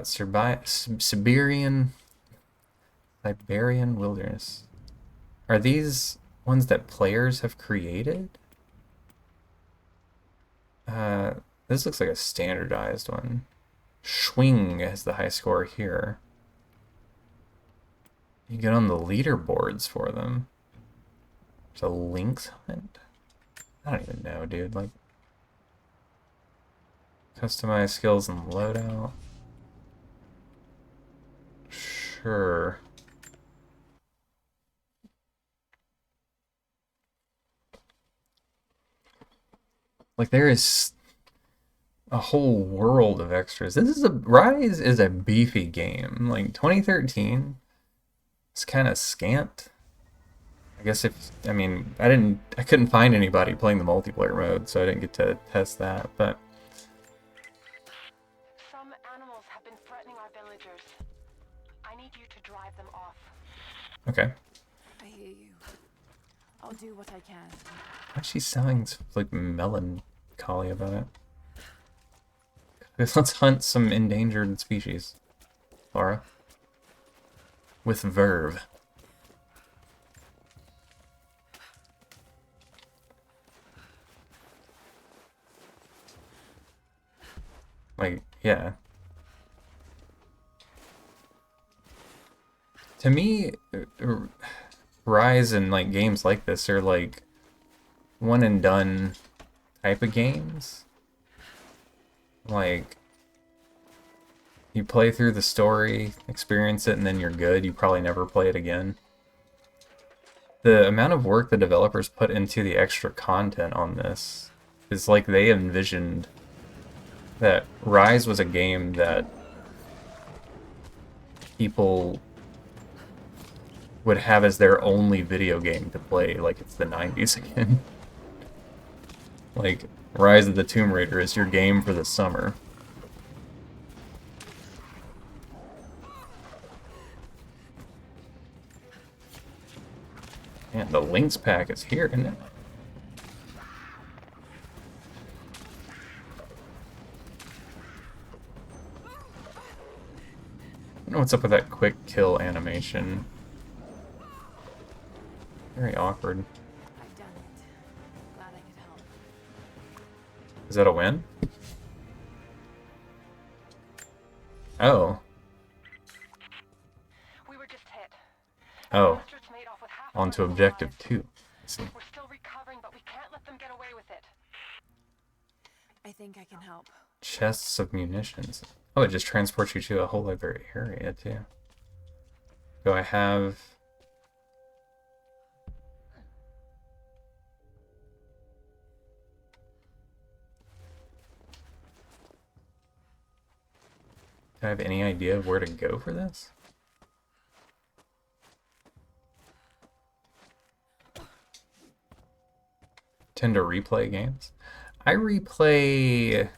Siberian wilderness. Are these ones that players have created? This looks like a standardized one. Schwing has the high score here. You get on the leaderboards for them. There's a lynx hunt? I don't even know, dude. Like, customize skills and loadout. Sure. Like, there is a whole world of extras. Rise is a beefy game. Like, 2013 is kind of scant. I guess I couldn't find anybody playing the multiplayer mode, so I didn't get to test that, but Some animals have been threatening our villagers. I need you to drive them off. okay. I hear you. I'll do what I can. Why is she sounding like melancholy about it? Let's hunt some endangered species, Laura. With verve. Like, yeah. To me, Rise and like games like this are like one and done type of games. Like, you play through the story, experience it, and then you're good. You probably never play it again. The amount of work the developers put into the extra content on this is like they envisioned that Rise was a game that people would have as their only video game to play, like it's the 90s again. Like, Rise of the Tomb Raider is your game for the summer. Man, the Lynx pack is here, isn't it? I don't know what's up with that quick kill animation. Very awkward. I've done it. Glad I could help. Is that a win? Oh. We were just hit. Oh. Bastards made off with half On of to our objective lives. 2. I see. We're still recovering, but we can't let them get away with it. I think I can help. Chests of munitions. Oh, it just transports you to a whole other area, too. Do I have... Do I have any idea of where to go for this? Tend to replay games. I replay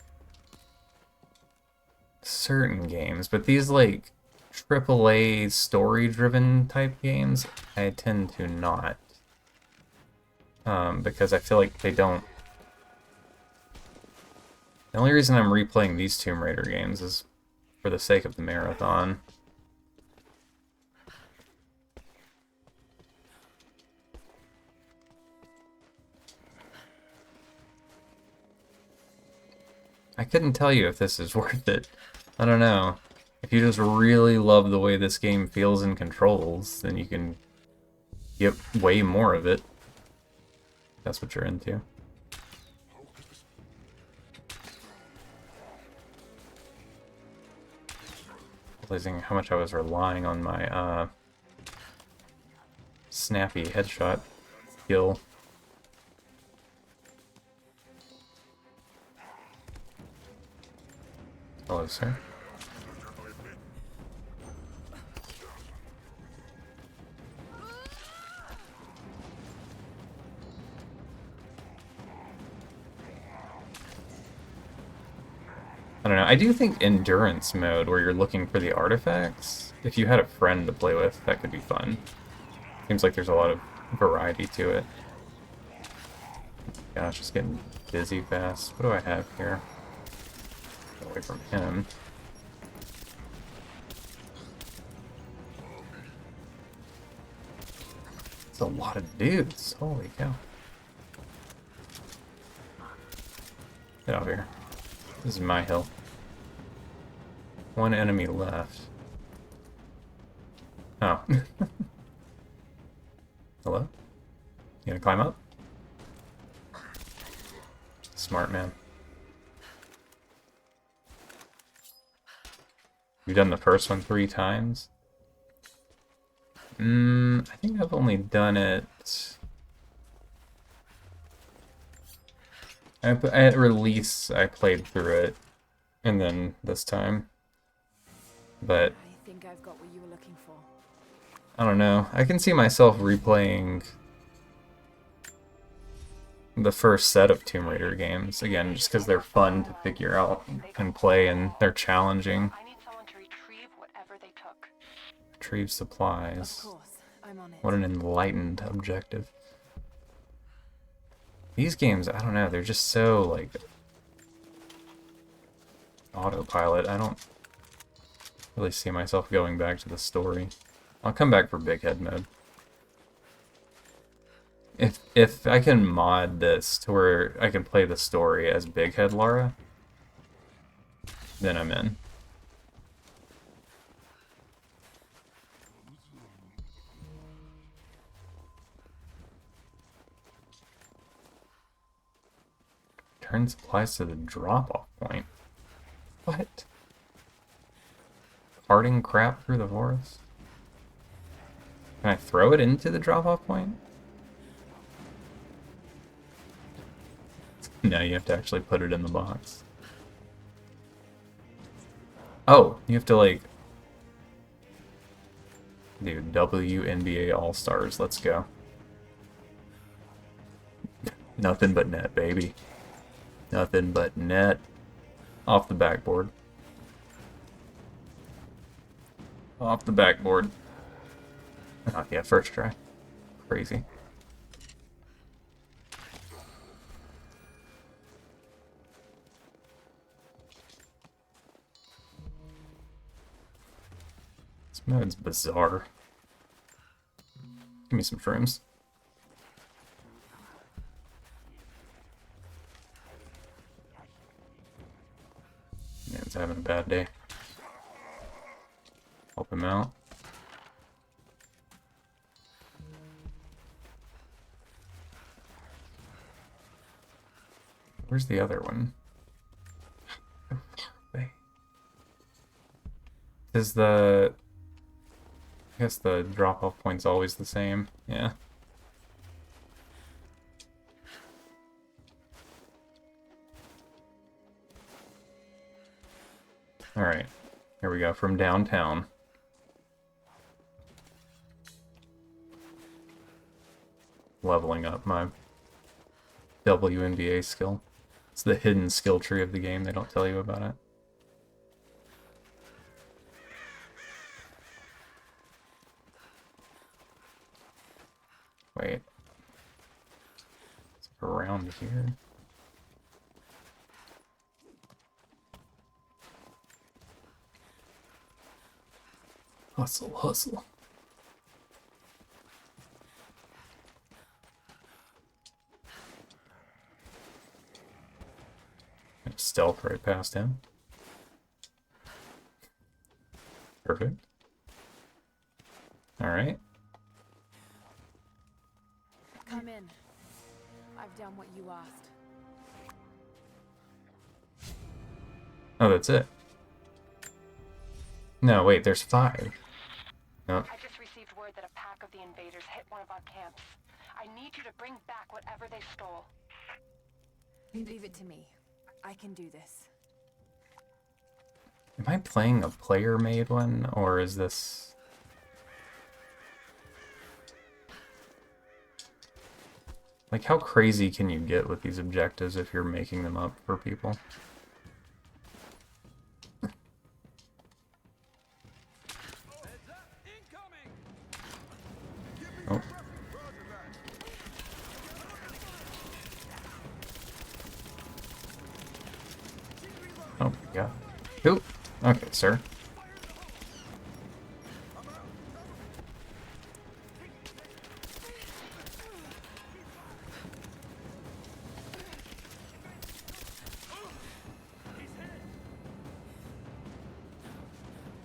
certain games, but these like AAA story-driven type games, I tend to not. Because I feel like they don't... The only reason I'm replaying these Tomb Raider games is for the sake of the marathon. I couldn't tell you if this is worth it. I don't know. If you just really love the way this game feels and controls, then you can get way more of it. That's what you're into. Realizing how much I was relying on my snappy headshot skill. Hello, sir. I don't know. I do think endurance mode, where you're looking for the artifacts, if you had a friend to play with, that could be fun. Seems like there's a lot of variety to it. Gosh, just getting busy fast. What do I have here? Get away from him. It's a lot of dudes. Holy cow. Get out of here. This is my hill. One enemy left. Oh. Hello? You gonna climb up? Smart man. You've done the first one 3 times? I think I've only done it... At release, I played through it, and then this time. But I think I've got what you were looking for. I don't know. I can see myself replaying the first set of Tomb Raider games again, just because they're fun to figure out and play, and they're challenging. I need someone to retrieve whatever they took. Retrieve Of supplies. course, I'm on it. What an enlightened objective. These games, I don't know, they're just so, like, autopilot. I don't really see myself going back to the story. I'll come back for big head mode. If I can mod this to where I can play the story as big head Lara, then I'm in. Turn supplies to the drop-off point. What? Carting crap through the forest? Can I throw it into the drop-off point? No, you have to actually put it in the box. Oh, you have to, like... Dude, WNBA All-Stars, let's go. Nothing but net, baby. Nothing but net. Off the backboard. Off the backboard. Oh, yeah, first try. Crazy. This mode's bizarre. Give me some shrooms. Man's having a bad day. Help him out. Where's the other one? Is the... I guess the drop-off point's always the same. Yeah. Alright. Here we go, from downtown. Leveling up my WNBA skill. It's the hidden skill tree of the game, they don't tell you about it. Wait. It's around here. Hustle, hustle. Stealth right past him. Perfect. Alright. Come in. I've done what you asked. Oh, that's it. No, wait, there's 5. No. I just received word that a pack of the invaders hit one of our camps. I need you to bring back whatever they stole. Leave it to me. I can do this. Am I playing a player-made one, or is this... Like, how crazy can you get with these objectives if you're making them up for people? Oh. Oh, yeah. Oop. Okay, sir.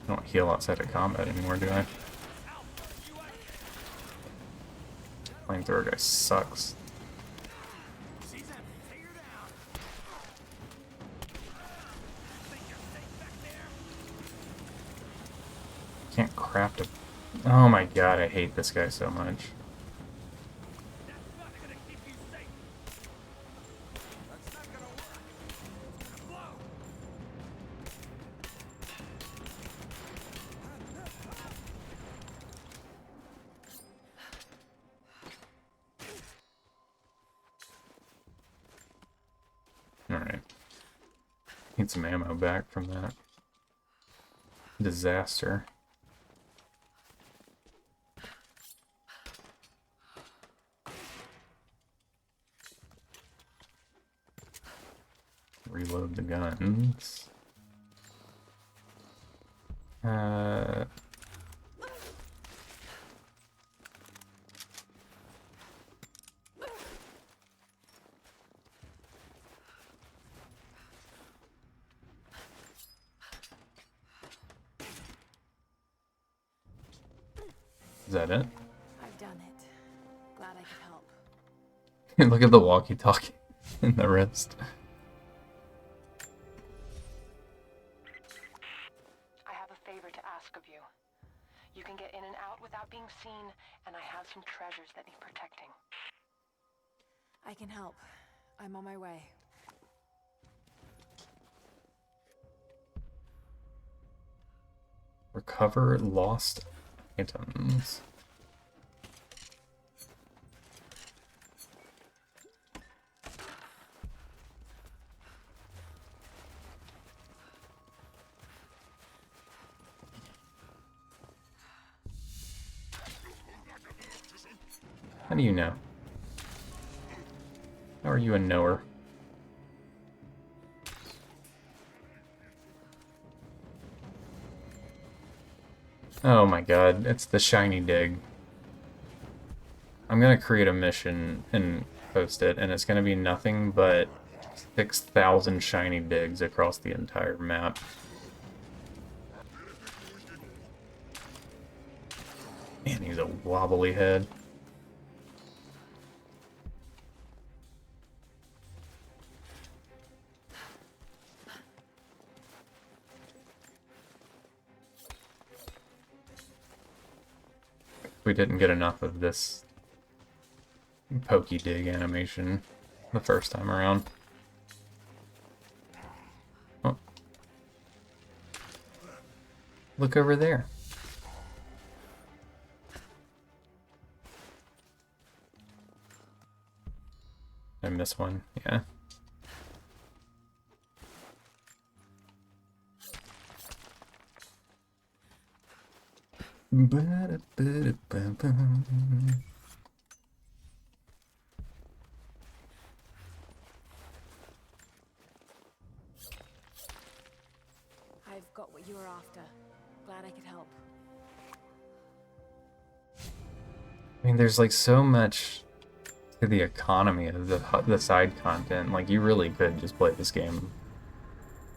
I don't heal outside of combat anymore, do I? Flamethrower guy sucks. Can't craft a... Oh my god, I hate this guy so much. Alright. Need some ammo back from that disaster. Reload the guns. Is that it? I've done it. Glad I could help. Look at the walkie-talkie in the wrist. I have a favor to ask of you. You can get in and out without being seen, and I have some treasures that need protecting. I can help. I'm on my way. Recover lost items. How do you know? How are you a knower? Oh my god, it's the shiny dig. I'm gonna create a mission and post it, and it's gonna be nothing but 6,000 shiny digs across the entire map. Man, he's a wobbly head. We didn't get enough of this pokey dig animation the first time around. Oh. Look over there. I missed one, yeah. I've got what you were after. Glad I could help. I mean, there's like so much to the economy of the side content. Like, you really could just play this game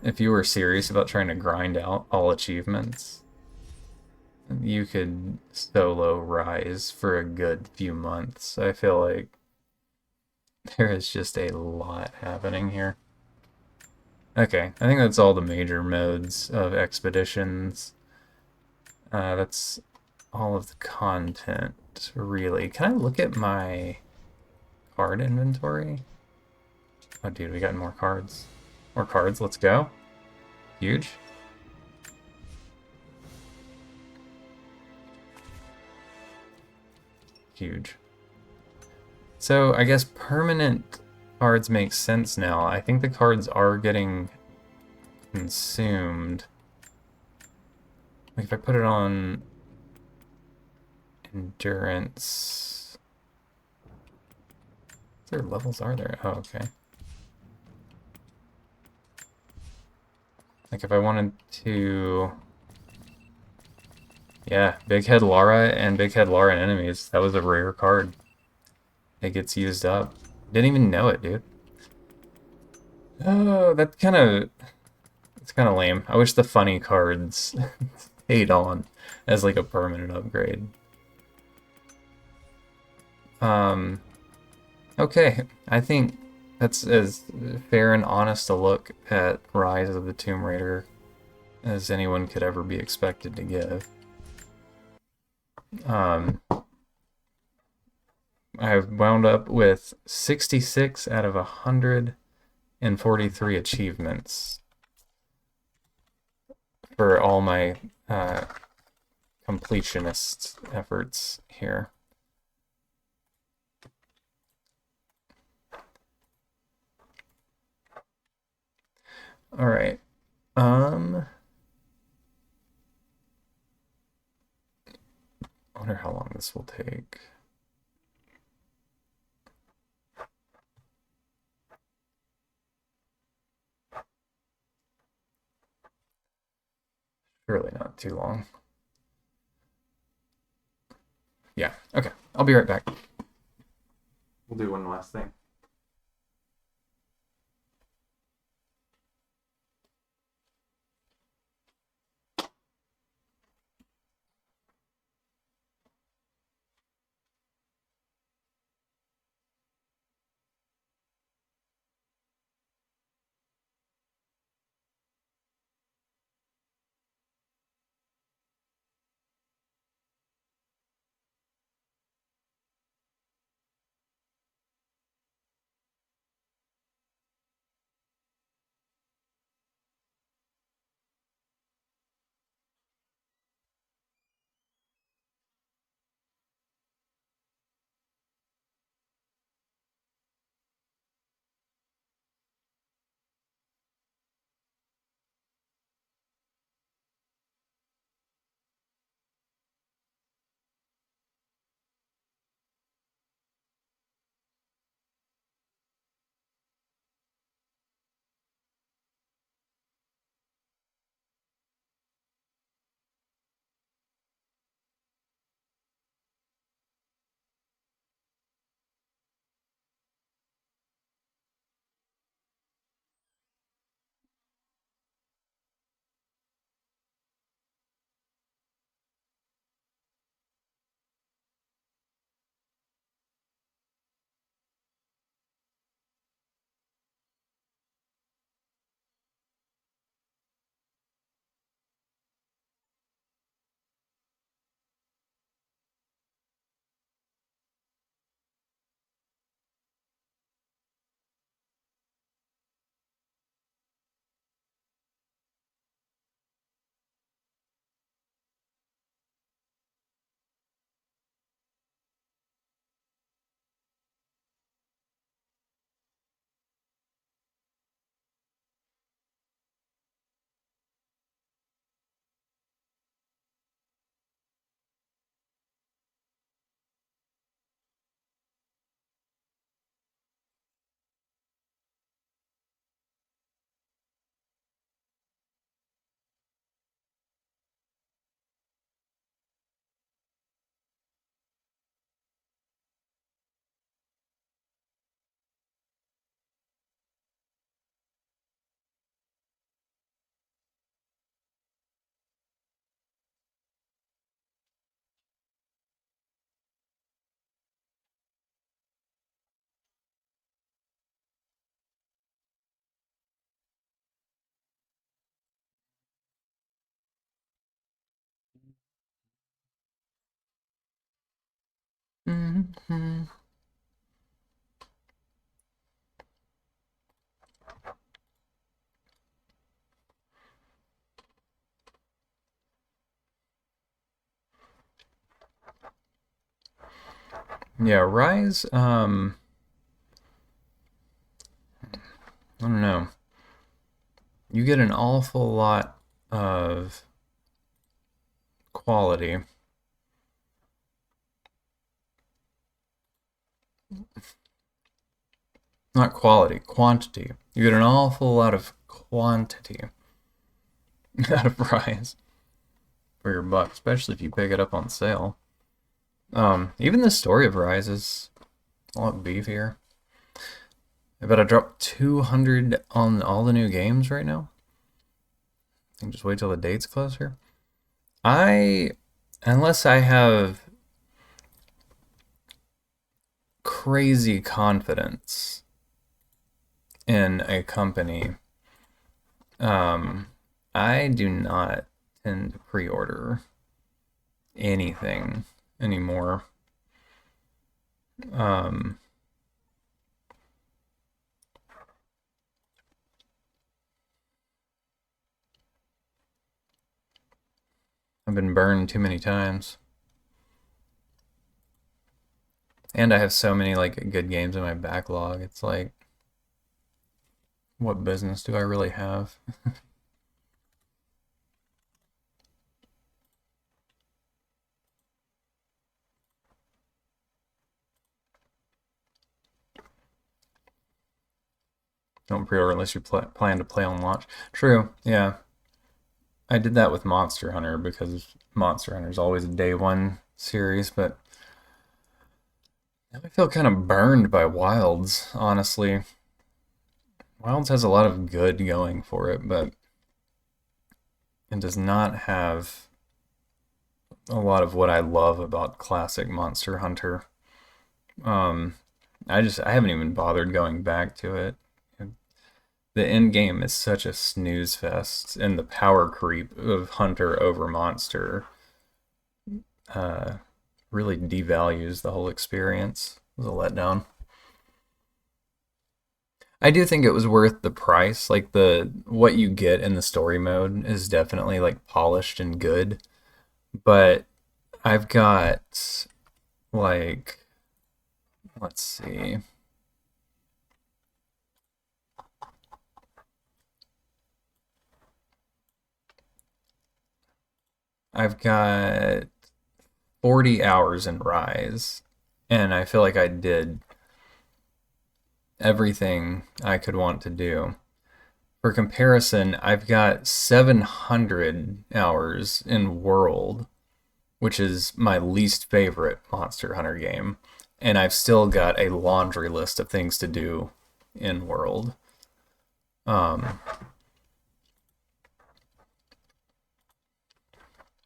if you were serious about trying to grind out all achievements. You could solo Rise for a good few months. I feel like there is just a lot happening here. Okay, I think that's all the major modes of expeditions. That's all of the content, really. Can I look at my card inventory? Oh, dude, we got more cards. More cards, let's go. Huge. Huge. So, I guess permanent cards make sense now. I think the cards are getting consumed. Like, if I put it on endurance... What other levels are there? Oh, okay. Like, if I wanted to... Yeah, Big Head Lara and Big Head Lara enemies. That was a rare card. It gets used up. Didn't even know it, dude. Oh, that kind of... It's kind of lame. I wish the funny cards stayed on as like a permanent upgrade. Okay, I think that's as fair and honest a look at Rise of the Tomb Raider as anyone could ever be expected to give. I've wound up with 66 out of 143 achievements for all my completionist efforts here. All right. I wonder how long this will take. Surely not too long. Yeah, okay. I'll be right back. We'll do one last thing. Mm-hmm. Yeah, Rise, I don't know. You get an awful lot of quality. Not quality, quantity. You get an awful lot of quantity out of Rise for your buck, especially if you pick it up on sale. Even the story of Rise is a lot beefier. I bet I dropped 200 on all the new games right now. I can just wait till the date's closer. Unless I have crazy confidence in a company, I do not tend to pre-order anything anymore. I've been burned too many times. And I have so many like good games in my backlog. It's like, what business do I really have? Don't pre-order unless you plan to play on launch. True, yeah. I did that with Monster Hunter because Monster Hunter is always a day one series, but I feel kind of burned by Wilds, honestly. Wilds has a lot of good going for it, but it does not have a lot of what I love about classic Monster Hunter. I haven't even bothered going back to it. The end game is such a snooze fest, and the power creep of Hunter over Monster really devalues the whole experience. It was a letdown. I do think it was worth the price. Like the what you get in the story mode is definitely like polished and good, but I've got like let's see. I've got 40 hours in Rise, and I feel like I did everything I could want to do. For comparison, I've got 700 hours in World, which is my least favorite Monster Hunter game, and I've still got a laundry list of things to do in World.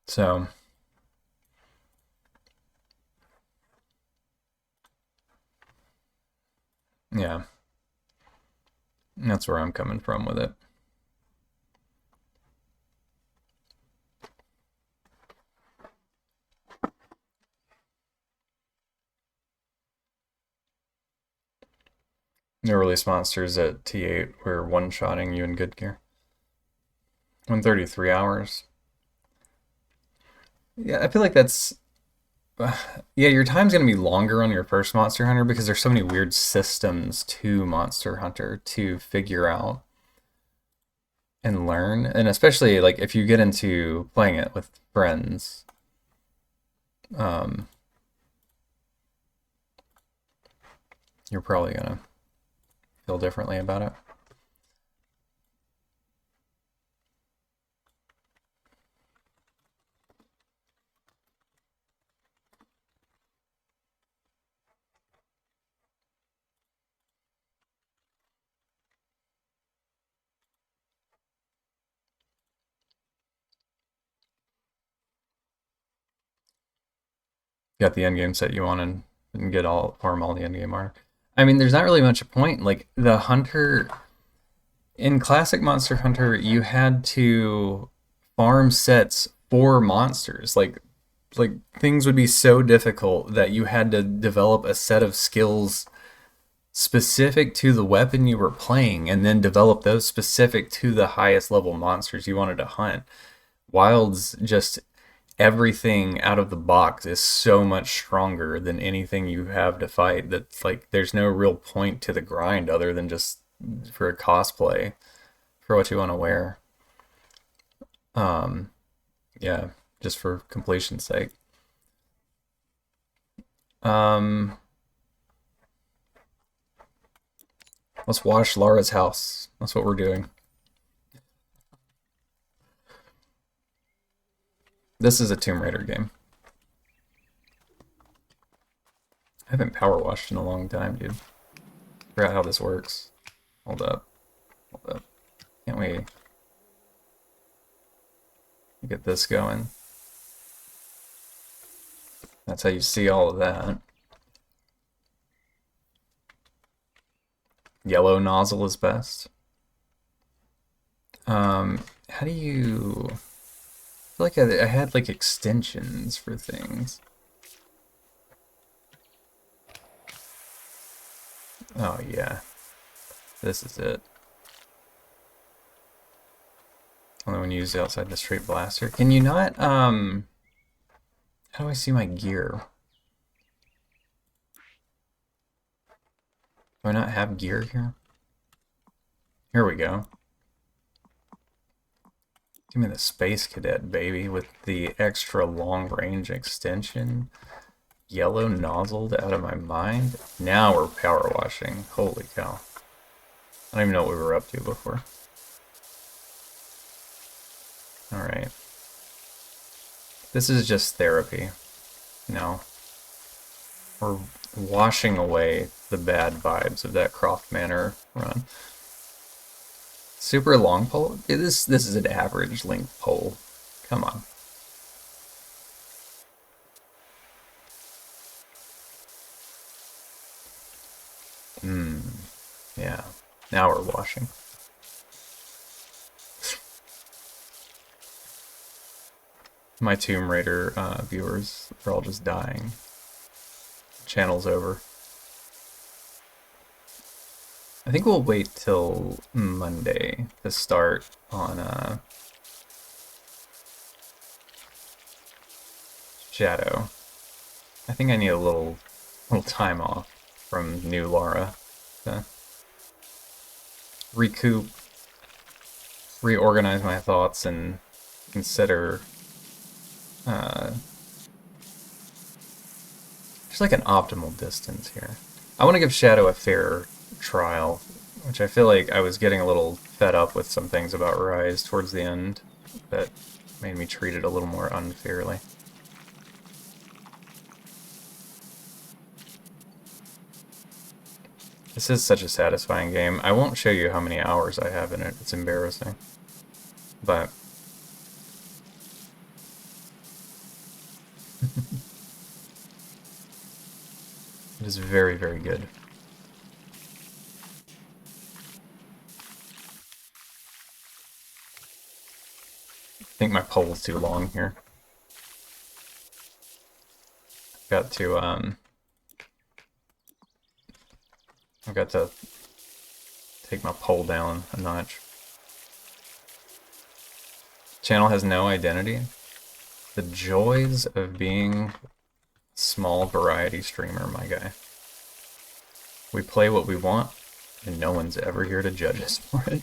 So yeah, that's where I'm coming from with it. New release monsters at T8 were one-shotting you in good gear. 133 hours. Yeah, I feel like that's yeah, your time's gonna be longer on your first Monster Hunter because there's so many weird systems to Monster Hunter to figure out and learn, and especially like if you get into playing it with friends, um, you're probably gonna feel differently about it. Got the endgame set you wanted and get all farm all the endgame armor. I mean, there's not really much a point. Like the hunter in classic Monster Hunter, you had to farm sets for monsters. Like like things would be so difficult that you had to develop a set of skills specific to the weapon you were playing and then develop those specific to the highest level monsters you wanted to hunt. Wild's just everything out of the box is so much stronger than anything you have to fight that's like there's no real point to the grind other than just for a cosplay for what you want to wear. Yeah, just for completion's sake. Um, let's watch Lara's house. That's what we're doing. This is a Tomb Raider game. I haven't power washed in a long time, dude. Forgot how this works. Hold up. Hold up. Can't we get this going? That's how you see all of that. Yellow nozzle is best. How do you... I feel like I had like extensions for things. Oh yeah. This is it. Only when used outside the straight blaster. Can you not, how do I see my gear? Do I not have gear here? Here we go. Give me the Space Cadet, baby, with the extra long range extension. Yellow nozzled out of my mind. Now we're power washing. Holy cow. I don't even know what we were up to before. Alright. This is just therapy. No. We're washing away the bad vibes of that Croft Manor run. Super long pole? This is an average length pole. Come on. Yeah. Now we're washing. My Tomb Raider viewers are all just dying. Channel's over. I think we'll wait till Monday to start on Shadow. I think I need a little time off from nu-lara to recoup, reorganize my thoughts, and consider there's like an optimal distance here. I want to give Shadow a fair trial, which I feel like I was getting a little fed up with some things about Rise towards the end that made me treat it a little more unfairly. This is such a satisfying game. I won't show you how many hours I have in it. It's embarrassing. But it is very, very good. I think my pole's too long here. Got to I've got to take my pole down a notch. Channel has no identity. The joys of being a small variety streamer, my guy. We play what we want, and no one's ever here to judge us for it.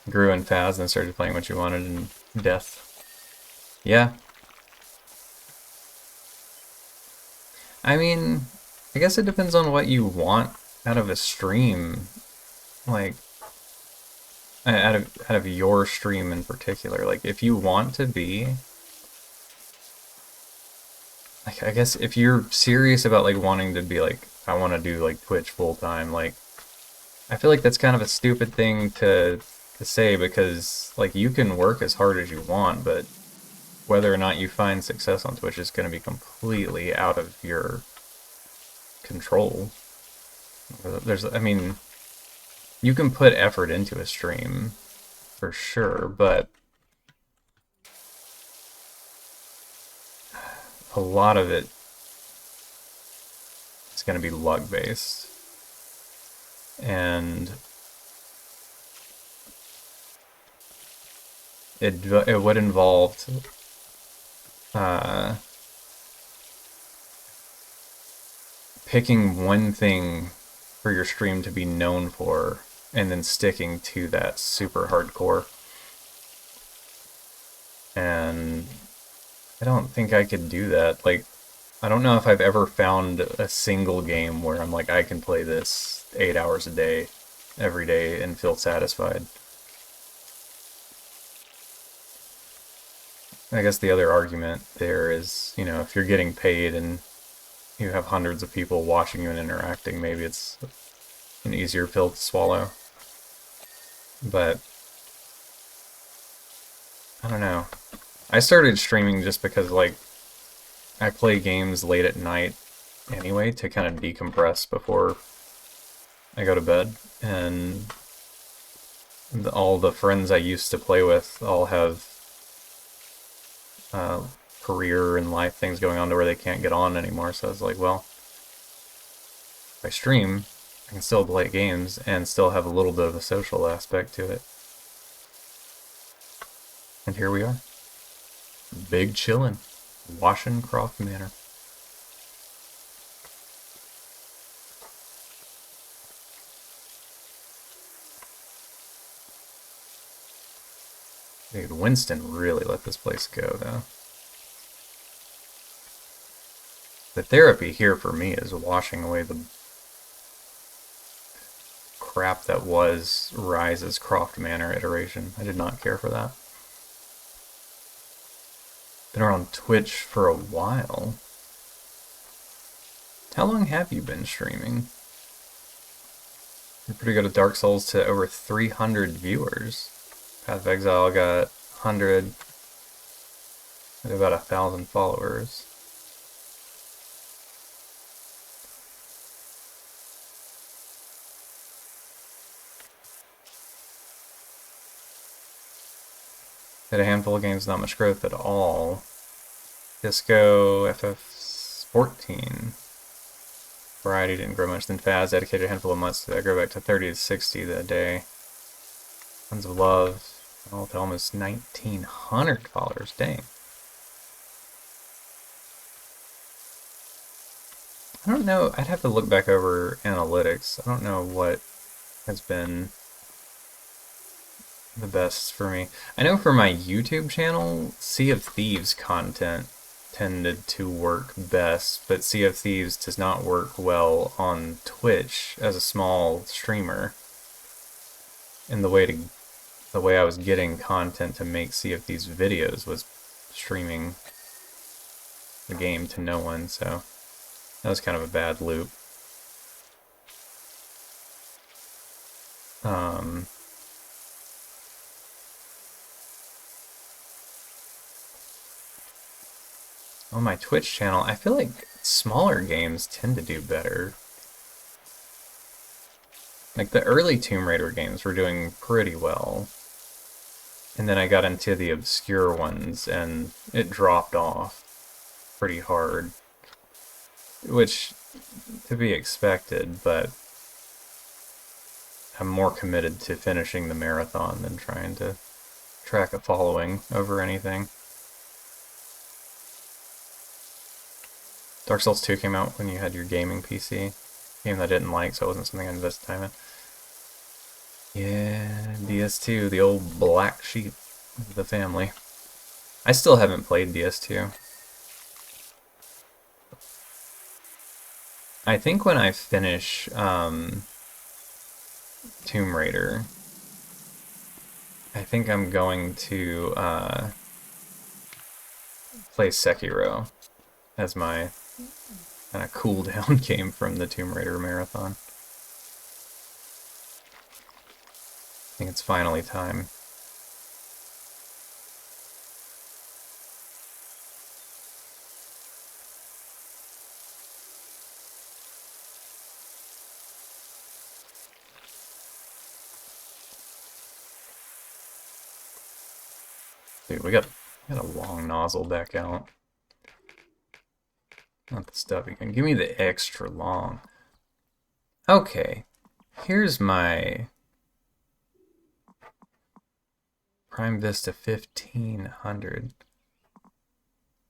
Grew in Faz and started playing what you wanted in Death. Yeah. I mean, I guess it depends on what you want out of a stream. Like, out of your stream in particular. Like, if you want to be... Like, I guess if you're serious about, like, wanting to be, like, I want to do, like, Twitch full-time, like, I feel like that's kind of a stupid thing to say because, like, you can work as hard as you want, but whether or not you find success on Twitch is going to be completely out of your control. I mean, you can put effort into a stream for sure, but a lot of it is going to be luck based. And it would involve picking one thing for your stream to be known for and then sticking to that super hardcore. And I don't think I could do that. Like, I don't know if I've ever found a single game where I'm like, I can play this 8 hours a day, every day, and feel satisfied. I guess the other argument there is, you know, if you're getting paid and you have hundreds of people watching you and interacting, maybe it's an easier pill to swallow. But I don't know. I started streaming just because, like, I play games late at night anyway to kind of decompress before I go to bed. And all the friends I used to play with all have career and life things going on to where they can't get on anymore. So I was like, well, if I stream, I can still play games and still have a little bit of a social aspect to it. And here we are. Big chillin'. Washencroft Manor. Dude, Winston really let this place go, though. The therapy here for me is washing away the crap that was Rise's Croft Manor iteration. I did not care for that. Been around Twitch for a while. How long have you been streaming? You're pretty good at Dark Souls to over 300 viewers. Path of Exile got 100. And about 1,000 followers. Had a handful of games, not much growth at all. Disco, FF14. Variety didn't grow much. Then Faz dedicated a handful of months to that, grow back to 30 to 60 that day. Tons of love. All to almost 1,900 followers. Dang. I don't know. I'd have to look back over analytics. I don't know what has been the best for me. I know for my YouTube channel, Sea of Thieves content tended to work best, but Sea of Thieves does not work well on Twitch as a small streamer. And the way I was getting content to make Sea of Thieves videos was streaming the game to no one, so that was kind of a bad loop. On my Twitch channel, I feel like smaller games tend to do better. Like the early Tomb Raider games were doing pretty well. And then I got into the obscure ones and it dropped off pretty hard. Which, to be expected, but I'm more committed to finishing the marathon than trying to track a following over anything. Dark Souls 2 came out when you had your gaming PC. Game that I didn't like, so it wasn't something I invested time in. Yeah, DS2, the old black sheep of the family. I still haven't played DS2. I think when I finish Tomb Raider, I think I'm going to play Sekiro as my kind of cool down game from the Tomb Raider marathon. I think it's finally time. Dude, we got a long nozzle back out. Not the stuff again. Give me the extra long. Okay. Here's my Prime Vista 1500.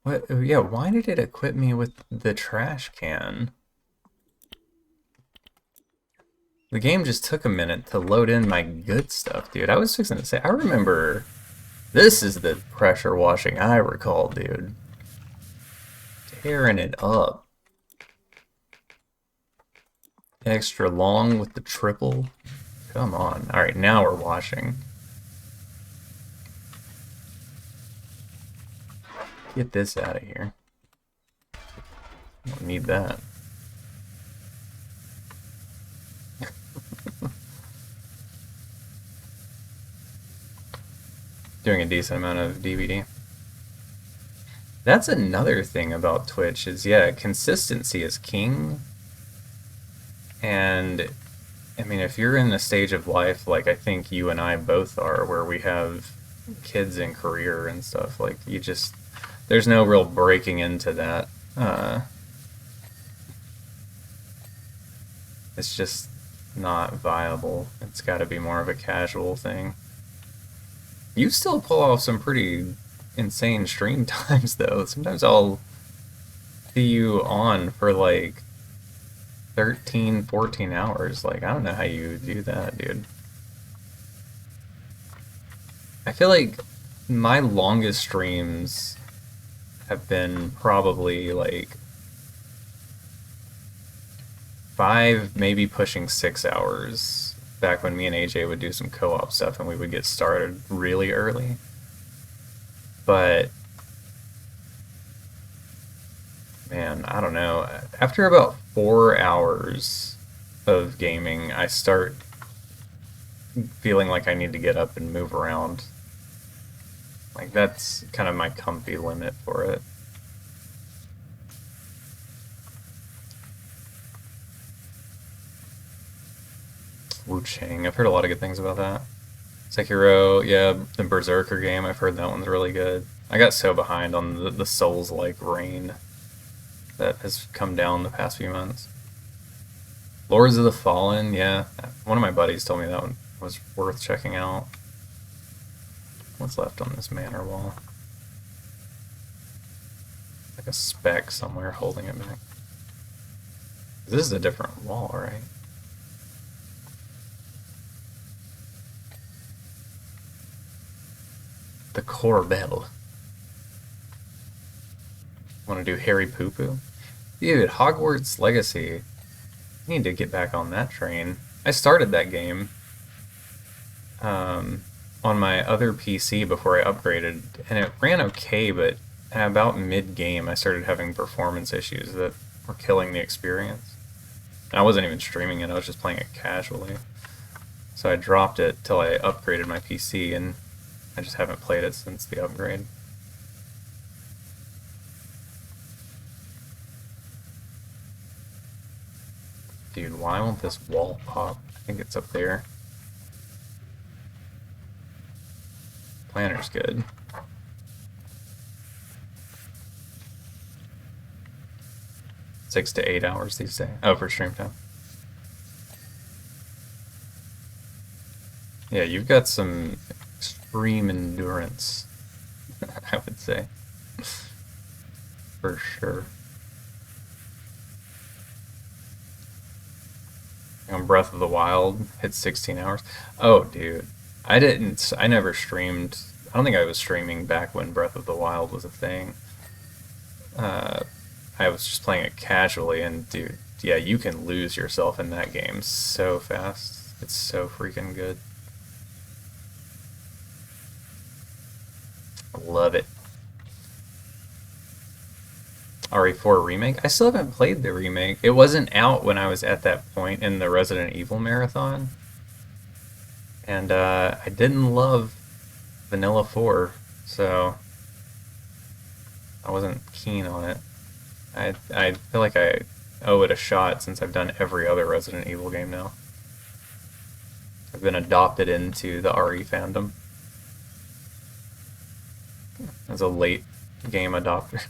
What? Yeah, why did it equip me with the trash can? The game just took a minute to load in my good stuff, dude. I was fixing to say, I remember... This is the pressure washing I recall, dude. Tearing it up. Extra long with the triple. Come on. Alright, now we're washing. Get this out of here. Don't need that. Doing a decent amount of DVD. That's another thing about Twitch is, yeah, consistency is king. And, I mean, if you're in a stage of life like I think you and I both are, where we have kids and career and stuff, like, you just, there's no real breaking into that. It's just not viable. It's got to be more of a casual thing. You still pull off some pretty insane stream times, though. Sometimes I'll see you on for like 13, 14 hours. Like, I don't know how you do that, dude. I feel like my longest streams have been probably like 5, maybe pushing 6 hours. Back when me and AJ would do some co-op stuff and we would get started really early. But, man, I don't know. After about 4 hours of gaming, I start feeling like I need to get up and move around. Like, that's kind of my comfy limit for it. Wu Chang. I've heard a lot of good things about that. Sekiro, yeah, the Berserker game, I've heard that one's really good. I got so behind on the Souls-like rain that has come down the past few months. Lords of the Fallen, yeah. One of my buddies told me that one was worth checking out. What's left on this manor wall? Like a speck somewhere holding it back. This is a different wall, right? The core bell. Want to do Harry Poo Poo? Dude, Hogwarts Legacy. I need to get back on that train. I started that game on my other PC before I upgraded, and it ran okay, but at about mid-game I started having performance issues that were killing the experience. And I wasn't even streaming it, I was just playing it casually. So I dropped it till I upgraded my PC, and I just haven't played it since the upgrade. Dude, why won't this wall pop? I think it's up there. Planner's good. Six to 8 hours these days. Oh, for stream time. Yeah, you've got some extreme endurance, I would say. For sure. On Breath of the Wild, hit 16 hours. Oh, dude. I never streamed. I don't think I was streaming back when Breath of the Wild was a thing. I was just playing it casually, and dude, yeah, you can lose yourself in that game so fast. It's so freaking good. Love it. RE4 remake? I still haven't played the remake. It wasn't out when I was at that point in the Resident Evil marathon. And I didn't love Vanilla 4, so I wasn't keen on it. I feel like I owe it a shot since I've done every other Resident Evil game now. I've been adopted into the RE fandom. as a late game adopter.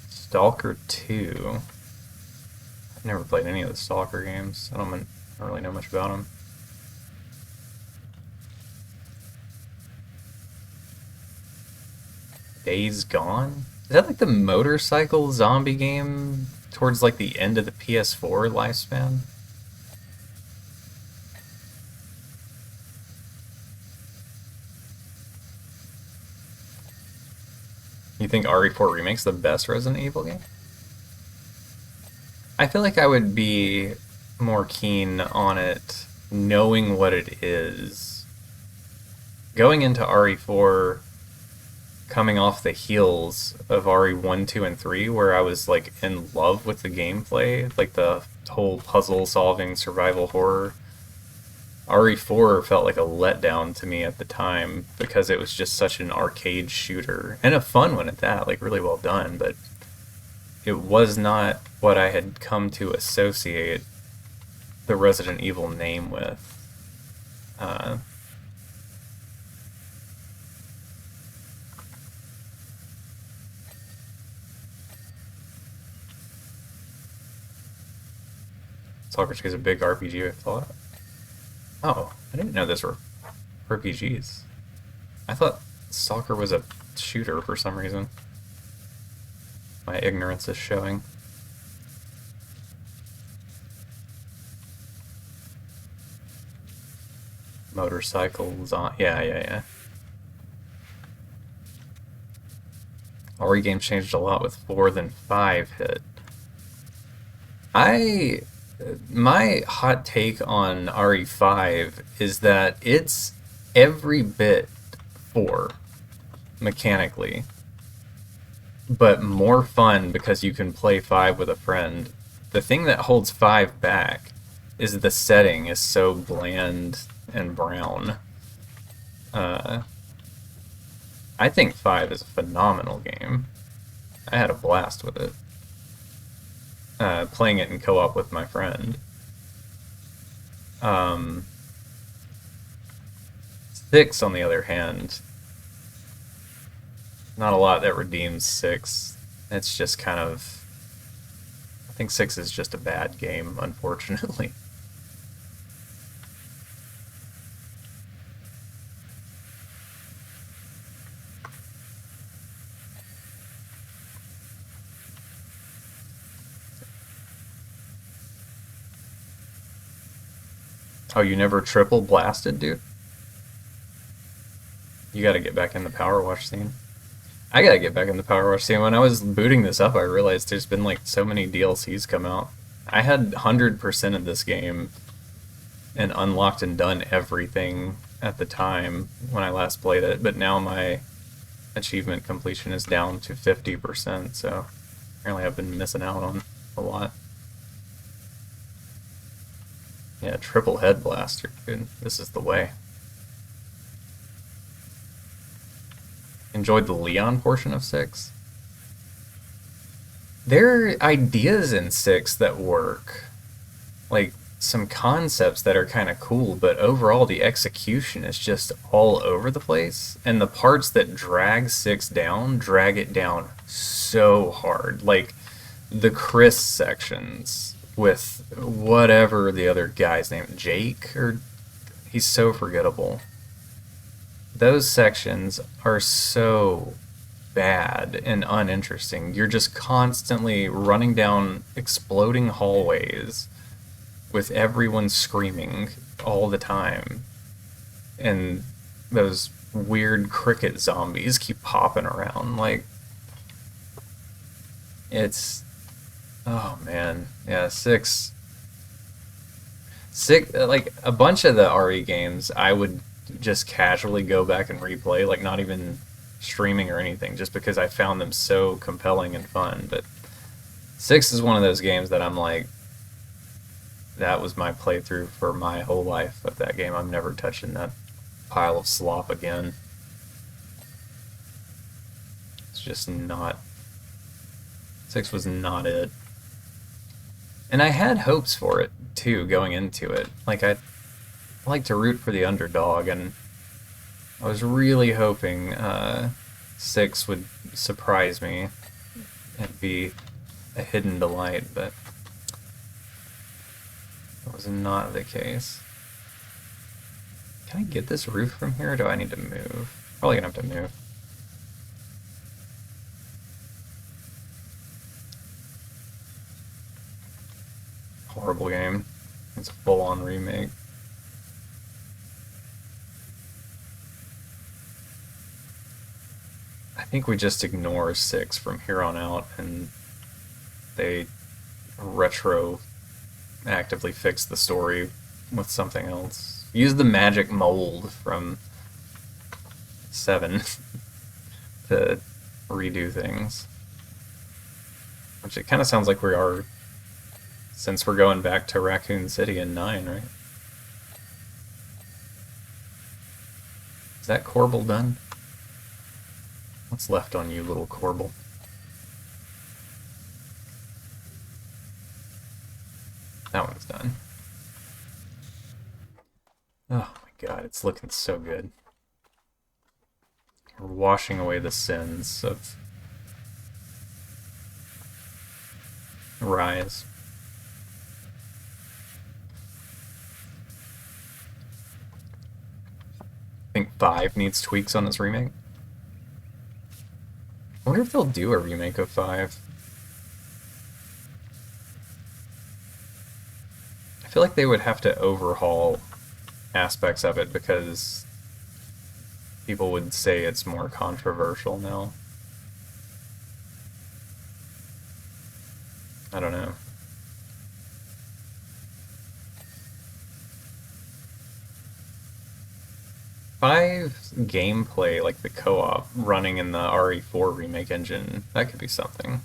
Stalker 2. I've never played any of the Stalker games. I don't really know much about them. Days Gone? Is that like the motorcycle zombie game towards like the end of the PS4 lifespan? You think RE4 Remake's the best Resident Evil game? I feel like I would be more keen on it knowing what it is. Going into RE4, coming off the heels of RE1, 2, and 3, where I was like in love with the gameplay, like the whole puzzle solving survival horror. RE4 felt like a letdown to me at the time because it was just such an arcade shooter and a fun one at that, like really well done, but it was not what I had come to associate the Resident Evil name with. Stalker 2 is a big RPG, I thought. Oh, I didn't know those were RPGs. I thought Stalker was a shooter for some reason. My ignorance is showing. Motorcycles on. Yeah. RE games changed a lot with 4 than 5 hit. My hot take on RE5 is that it's every bit 4 mechanically, but more fun because you can play 5 with a friend. The thing that holds 5 back is the setting is so bland and brown. I think 5 is a phenomenal game. I had a blast with it. Playing it in co-op with my friend. 6, on the other hand, not a lot that redeems 6. It's just kind of... I think 6 is just a bad game, unfortunately. Oh, you never triple blasted, dude? You gotta get back in the Power Wash scene. I gotta get back in the Power Wash scene. When I was booting this up, I realized there's been like so many DLCs come out. I had 100% of this game and unlocked and done everything at the time when I last played it, but now my achievement completion is down to 50%, so apparently I've been missing out on a lot. Yeah, triple head blaster, dude. This is the way. Enjoyed the Leon portion of 6. There are ideas in 6 that work. Like, some concepts that are kind of cool, but overall the execution is just all over the place. And the parts that drag 6 down, drag it down so hard. Like, the Chris sections with whatever the other guy's name, Jake, or he's so forgettable. Those sections are so bad and uninteresting. You're just constantly running down exploding hallways with everyone screaming all the time. And those weird cricket zombies keep popping around. Like, it's... Oh, man. Yeah, 6, like, a bunch of the RE games, I would just casually go back and replay, like, not even streaming or anything, just because I found them so compelling and fun. But 6 is one of those games that I'm like, that was my playthrough for my whole life of that game. I'm never touching that pile of slop again. It's just not... 6 was not it. And I had hopes for it too going into it. Like I like to root for the underdog, and I was really hoping 6 would surprise me and be a hidden delight, but that was not the case. Can I get this roof from here, or do I need to move? Probably gonna have to move. Horrible game. It's a full-on remake. I think we just ignore 6 from here on out, and they actively fix the story with something else. Use the magic mold from 7 to redo things. Which it kind of sounds like we are, since we're going back to Raccoon City in 9, right? Is that Corbel done? What's left on you, little Corbel? That one's done. Oh my god, it's looking so good. We're washing away the sins of Rise. I think 5 needs tweaks on its remake. I wonder if they'll do a remake of 5. I feel like they would have to overhaul aspects of it because people would say it's more controversial now. I don't know. Five gameplay, like the co-op, running in the RE4 remake engine, that could be something.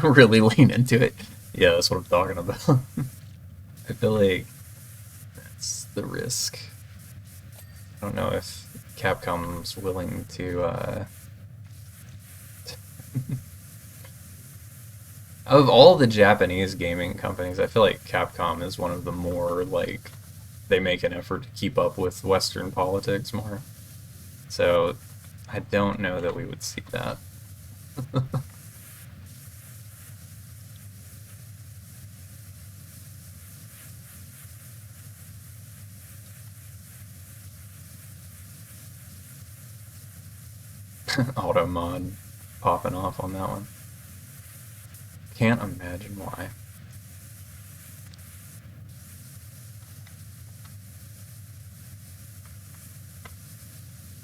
Really lean into it. Yeah, that's what I'm talking about. I feel like that's the risk. I don't know if Capcom's willing to, Of all the Japanese gaming companies, I feel like Capcom is one of the more, like, they make an effort to keep up with Western politics more. So, I don't know that we would see that. Auto mod popping off on that one. Can't imagine why.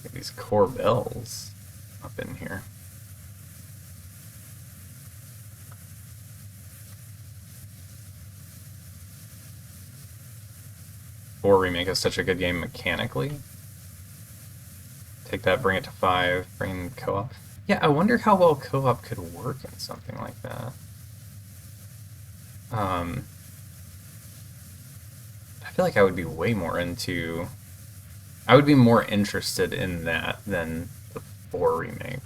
Get these core bells up in here. Four Remake is such a good game mechanically. Take that, bring it to 5, bring in co-op. Yeah, I wonder how well co-op could work in something like that. I feel like I would be way more into... I would be more interested in that than the 4 remake.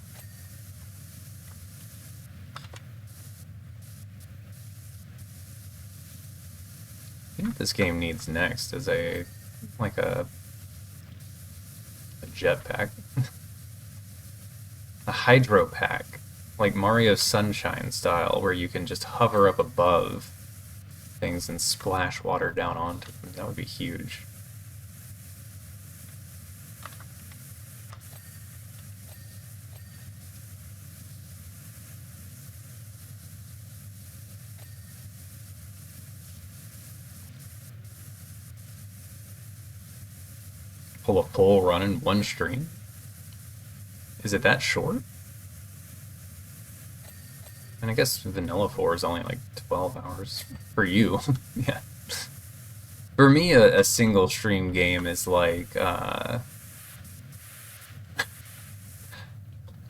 I think what this game needs next is a jetpack. A hydro pack, like Mario Sunshine style, where you can just hover up above things and splash water down onto them. That would be huge. Pull a full run in one stream? Is it that short? And I guess Vanilla 4 is only like 12 hours for you. Yeah. For me, a single stream game is like a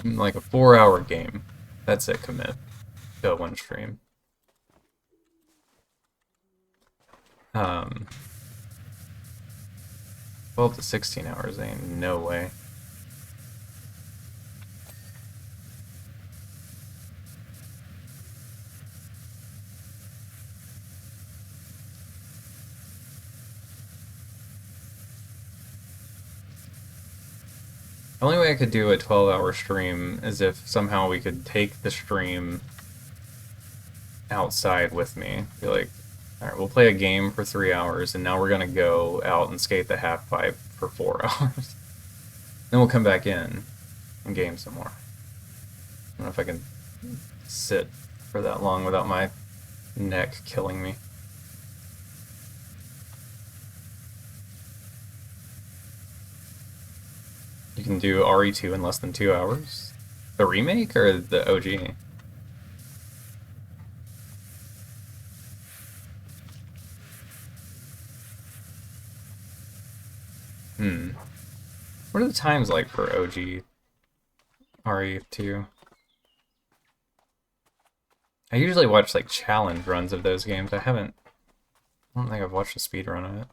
4-hour game. That's a commit to one stream. 12 to 16 hours, ain't no way. The only way I could do a 12-hour stream is if somehow we could take the stream outside with me. Be like, alright, we'll play a game for 3 hours, and now we're gonna go out and skate the half pipe for 4 hours. Then we'll come back in and game some more. I don't know if I can sit for that long without my neck killing me. You can do RE2 in less than 2 hours? The remake or the OG? What are the times like for OG RE2? I usually watch like challenge runs of those games. I don't think I've watched a speed run of it.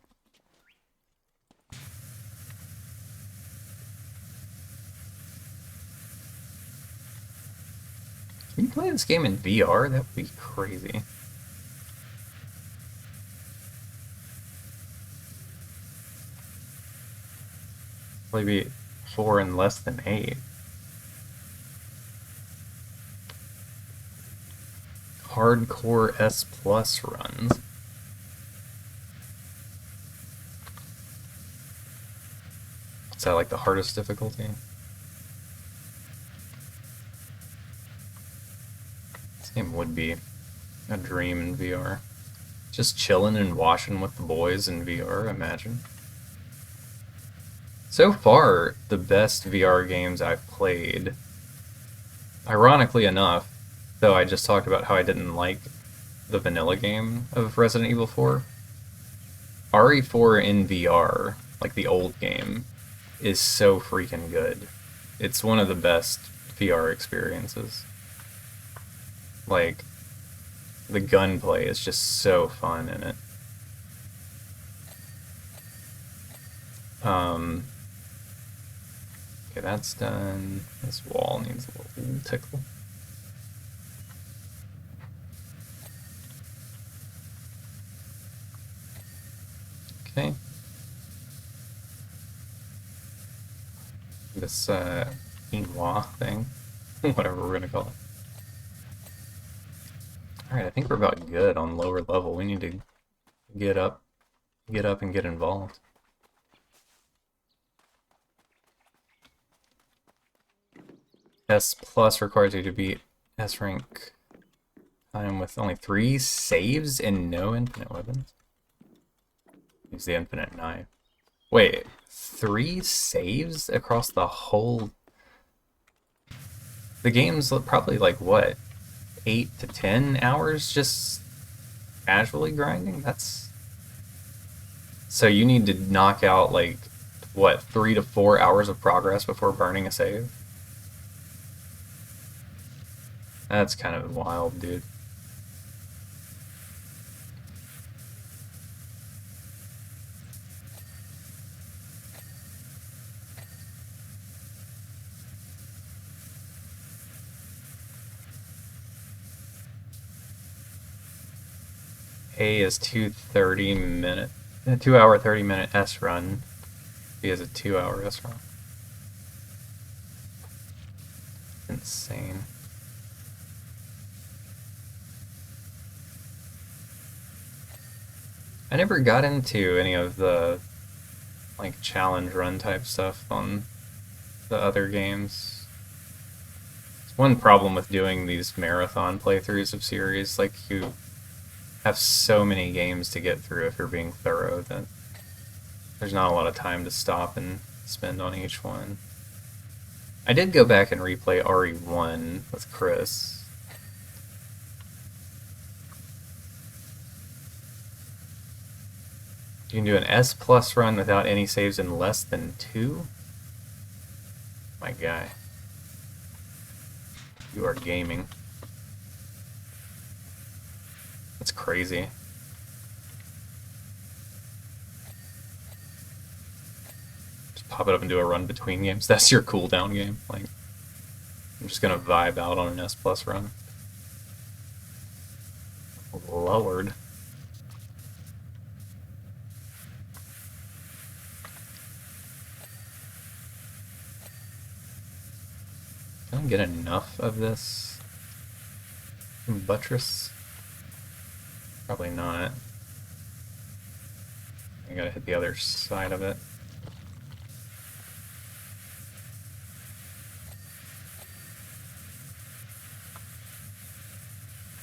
Can you play this game in VR? That would be crazy. Probably be 4 in less than 8. Hardcore S Plus runs. Is that like the hardest difficulty? This game would be a dream in VR. Just chilling and washing with the boys in VR, imagine. So far, the best VR games I've played, ironically enough, though I just talked about how I didn't like the vanilla game of Resident Evil 4, RE4 in VR, like the old game, is so freaking good. It's one of the best VR experiences. Like, the gunplay is just so fun in it. Okay, that's done. This wall needs a little tickle. Okay. This quinoa thing, whatever we're gonna call it. Alright, I think we're about good on lower level. We need to get up and get involved. S plus requires you to beat S rank time with only 3 saves and no infinite weapons. Use the infinite knife. Wait, 3 saves across the whole... The game's probably like, what, 8 to 10 hours just casually grinding? That's... So you need to knock out, like, what, 3 to 4 hours of progress before burning a save? That's kind of wild, dude. A is 2 hour 30-minute S run. B is a 2 hour S run. Insane. I never got into any of the like challenge run type stuff on the other games. It's one problem with doing these marathon playthroughs of series, like you have so many games to get through if you're being thorough that there's not a lot of time to stop and spend on each one. I did go back and replay RE1 with Chris. You can do an S plus run without any saves in less than 2? My guy. You are gaming. That's crazy. Just pop it up and do a run between games. That's your cooldown game. Like, I'm just gonna vibe out on an S plus run. Lord. Can I get enough of this buttress? Probably not. I gotta hit the other side of it.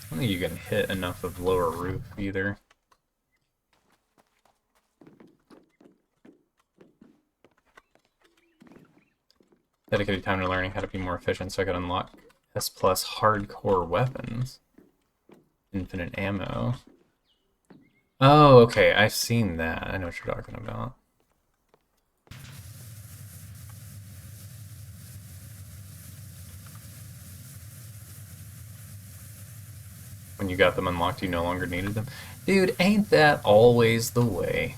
I don't think you can hit enough of lower roof either. Dedicated time to learning how to be more efficient so I could unlock S+ hardcore weapons. Infinite ammo. Oh, okay, I've seen that. I know what you're talking about. When you got them unlocked, you no longer needed them. Dude, ain't that always the way?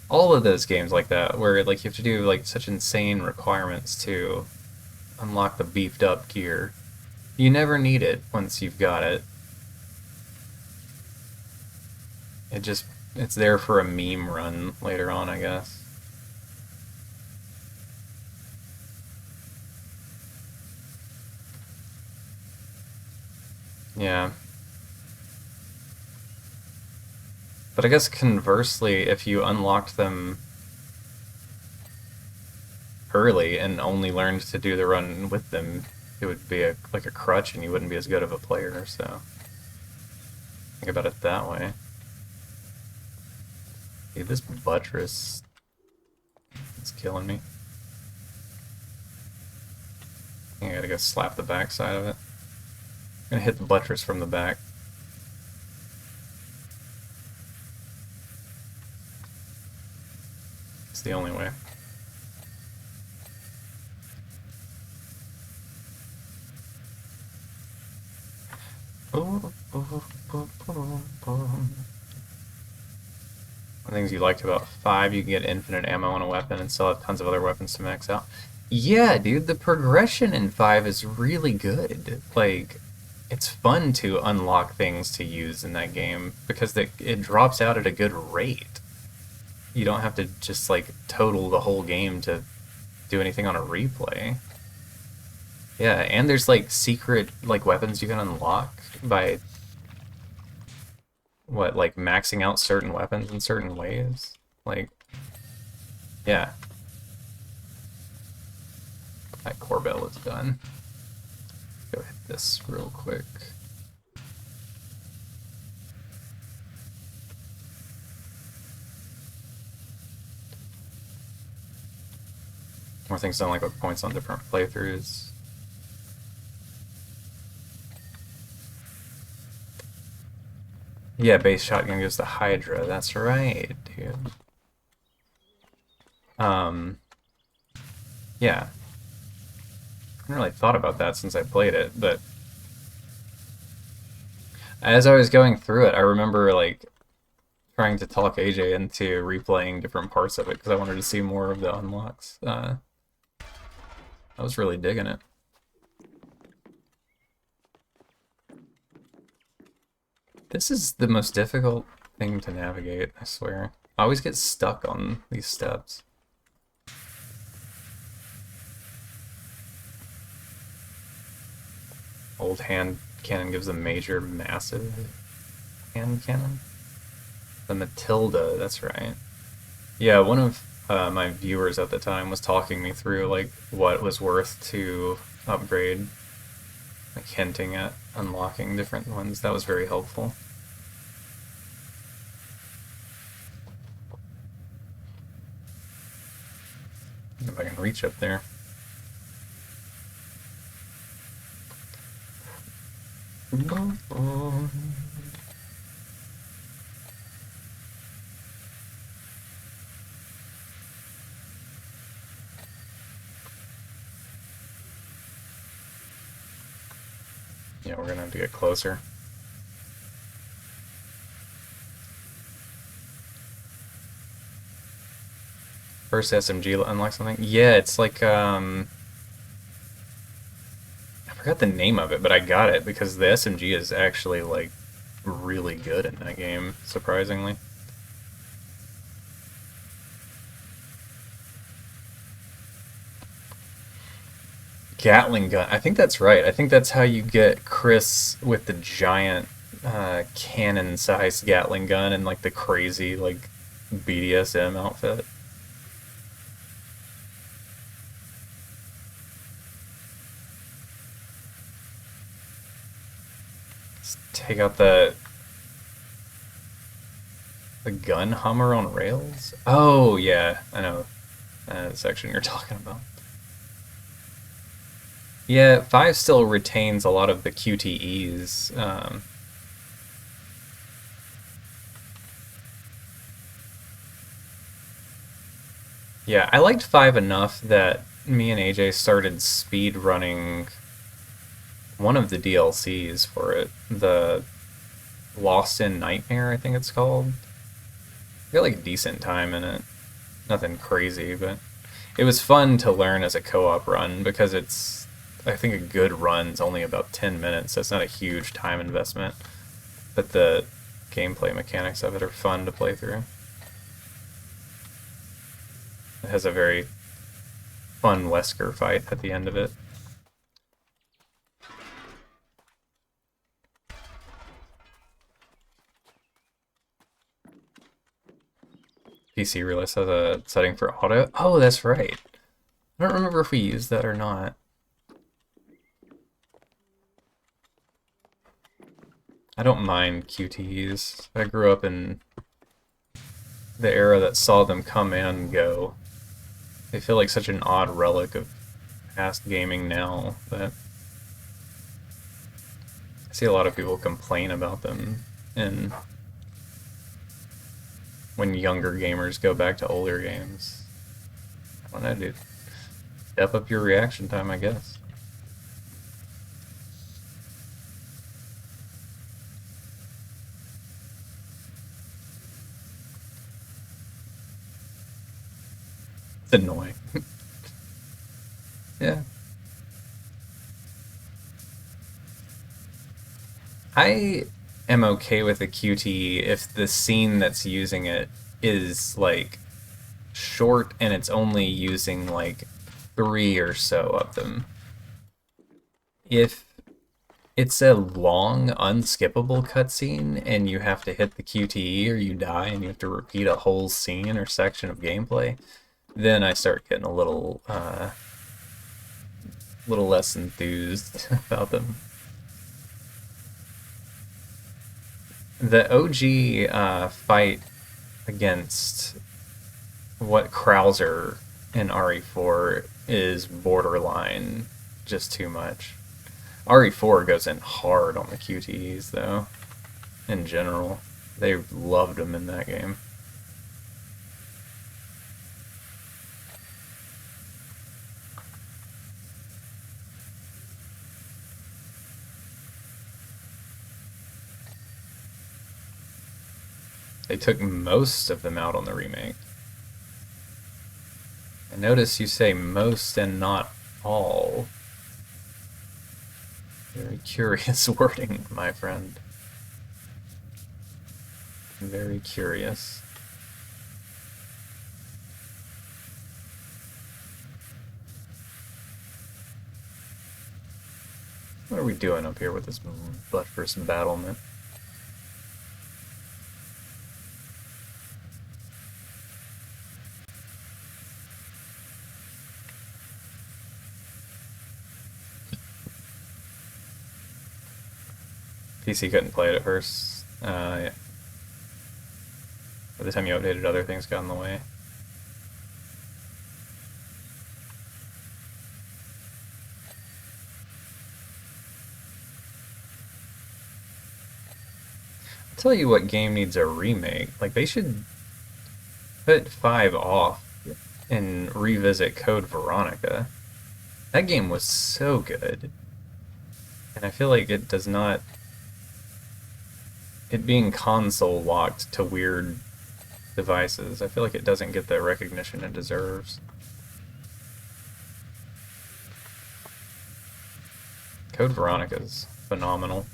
All of those games like that, where like you have to do like such insane requirements to unlock the beefed up gear. You never need it once you've got it. It's there for a meme run later on, I guess. Yeah. But I guess conversely, if you unlocked them early and only learned to do the run with them, it would be like a crutch and you wouldn't be as good of a player, so think about it that way. Dude, this buttress is killing me. I gotta go slap the back side of it. I'm gonna hit the buttress from the back. It's the only way. One of the things you liked about 5, you can get infinite ammo on a weapon and still have tons of other weapons to max out. Yeah, dude, the progression in 5 is really good. Like, it's fun to unlock things to use in that game because it drops out at a good rate. You don't have to just, like, total the whole game to do anything on a replay. Yeah, and there's, like, secret, like, weapons you can unlock by what, like maxing out certain weapons in certain ways? Like, yeah. That Corbell is done. Go hit this real quick. More things don't like with points on different playthroughs. Yeah, base shotgun goes to Hydra. That's right, dude. Yeah. I haven't really thought about that since I played it, but as I was going through it, I remember like trying to talk AJ into replaying different parts of it because I wanted to see more of the unlocks. I was really digging it. This is the most difficult thing to navigate, I swear. I always get stuck on these steps. Old hand cannon gives a major, massive hand cannon. The Matilda, that's right. Yeah, one of my viewers at the time was talking me through like what was worth to upgrade, like hinting at unlocking different ones. That was very helpful. If I can reach up there. Yeah, we're gonna have to get closer. First SMG unlock something? Yeah, it's like, I forgot the name of it, but I got it because the SMG is actually, like, really good in that game, surprisingly. Gatling gun. I think that's right. I think that's how you get Chris with the giant cannon-sized Gatling gun and like the crazy like BDSM outfit. Let's take out the gun Hummer on rails. Oh yeah, I know that section you're talking about. Yeah, 5 still retains a lot of the QTEs. Yeah, I liked 5 enough that me and AJ started speed running one of the DLCs for it. The Lost in Nightmare, I think it's called. I got like a decent time in it. Nothing crazy, but it was fun to learn as a co-op run because it's, I think a good run's only about 10 minutes, so it's not a huge time investment. But the gameplay mechanics of it are fun to play through. It has a very fun Wesker fight at the end of it. PC Realist has a setting for auto. Oh, that's right. I don't remember if we used that or not. I don't mind QTEs. I grew up in the era that saw them come and go. They feel like such an odd relic of past gaming now, but I see a lot of people complain about them and when younger gamers go back to older games. I don't know, dude. Step up your reaction time, I guess. It's annoying. Yeah. I am okay with a QTE if the scene that's using it is like short and it's only using like 3 or so of them. If it's a long, unskippable cutscene and you have to hit the QTE or you die and you have to repeat a whole scene or section of gameplay, then I start getting a little less enthused about them. The OG fight against what Krauser in RE4 is borderline just too much. RE4 goes in hard on the QTEs though, in general. They loved them in that game. They took most of them out on the remake. I notice you say most and not all. Very curious wording, my friend. Very curious. What are we doing up here with this buttress battlement? PC couldn't play it at first. Yeah. By the time you updated, other things got in the way. I'll tell you what game needs a remake. Like, they should put 5 off and revisit Code Veronica. That game was so good. And I feel like it does not... It being console locked to weird devices, I feel like it doesn't get the recognition it deserves. Code Veronica is phenomenal.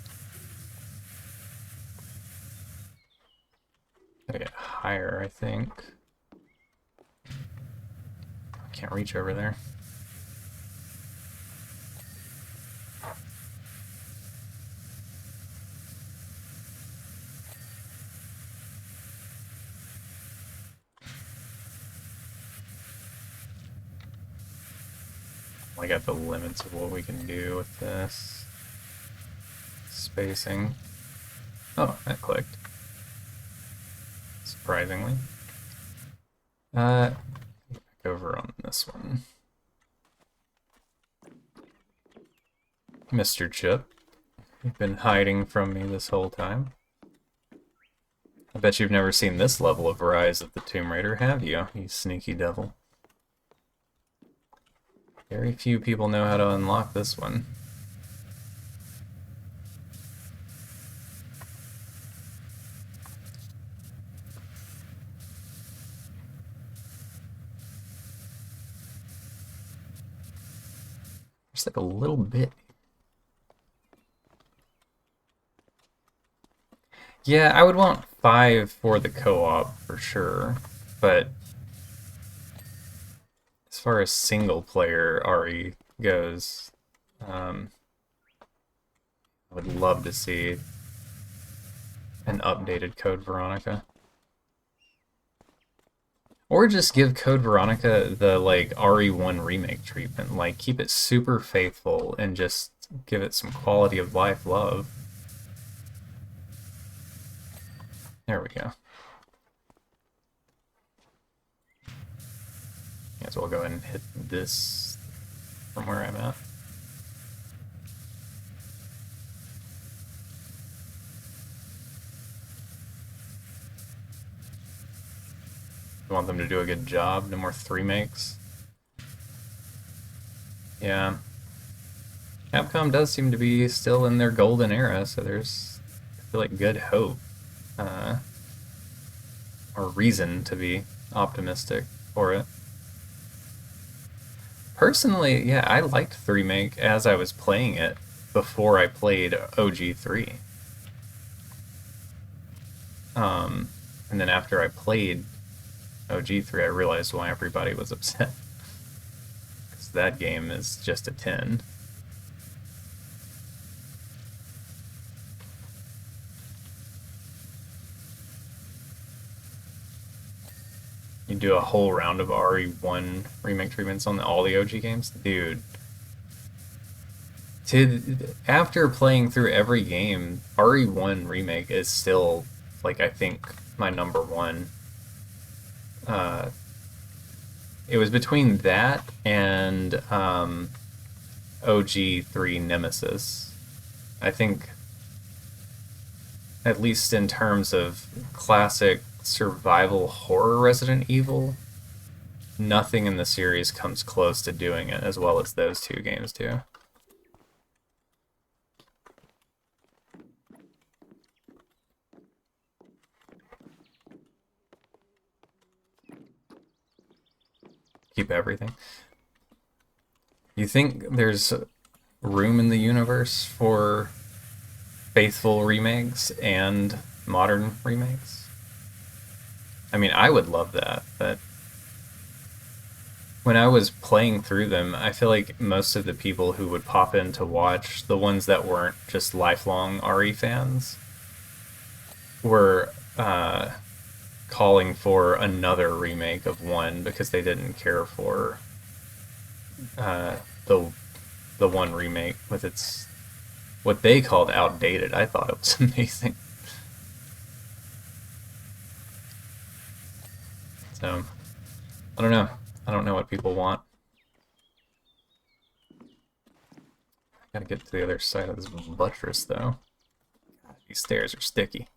Gotta get higher, I think. I can't reach over there. Definitely got the limits of what we can do with this spacing. Oh, that clicked. Surprisingly. Back over on this one. Mr. Chip, you've been hiding from me this whole time. I bet you've never seen this level of Rise of the Tomb Raider, have you, you sneaky devil? Very few people know how to unlock this one. Just like a little bit. Yeah, I would want 5 for the co-op for sure, but as far as single player RE goes, I would love to see an updated Code Veronica. Or just give Code Veronica the like RE1 remake treatment, like keep it super faithful and just give it some quality of life love. There we go. Might as well go ahead and hit this from where I'm at. You want them to do a good job, no more 3 makes. Yeah. Capcom does seem to be still in their golden era, so there's, I feel like, good hope. Or reason to be optimistic for it. Personally, yeah, I liked 3 Make as I was playing it before I played OG3. And then after I played OG3, I realized why everybody was upset. Because that game is just a 10. You do a whole round of RE1 remake treatments on all the OG games? Dude. After playing through every game, RE1 remake is still, like, I think, my number one. It was between that and OG3 Nemesis. I think, at least in terms of classic survival horror Resident Evil, nothing in the series comes close to doing it as well as those 2 games do. Keep everything. You think there's room in the universe for faithful remakes and modern remakes? I mean, I would love that, but when I was playing through them, I feel like most of the people who would pop in to watch, the ones that weren't just lifelong RE fans, were calling for another remake of 1 because they didn't care for the 1 remake with its, what they called outdated. I thought it was amazing. So, I don't know. I don't know what people want. I gotta get to the other side of this buttress, though. God, these stairs are sticky.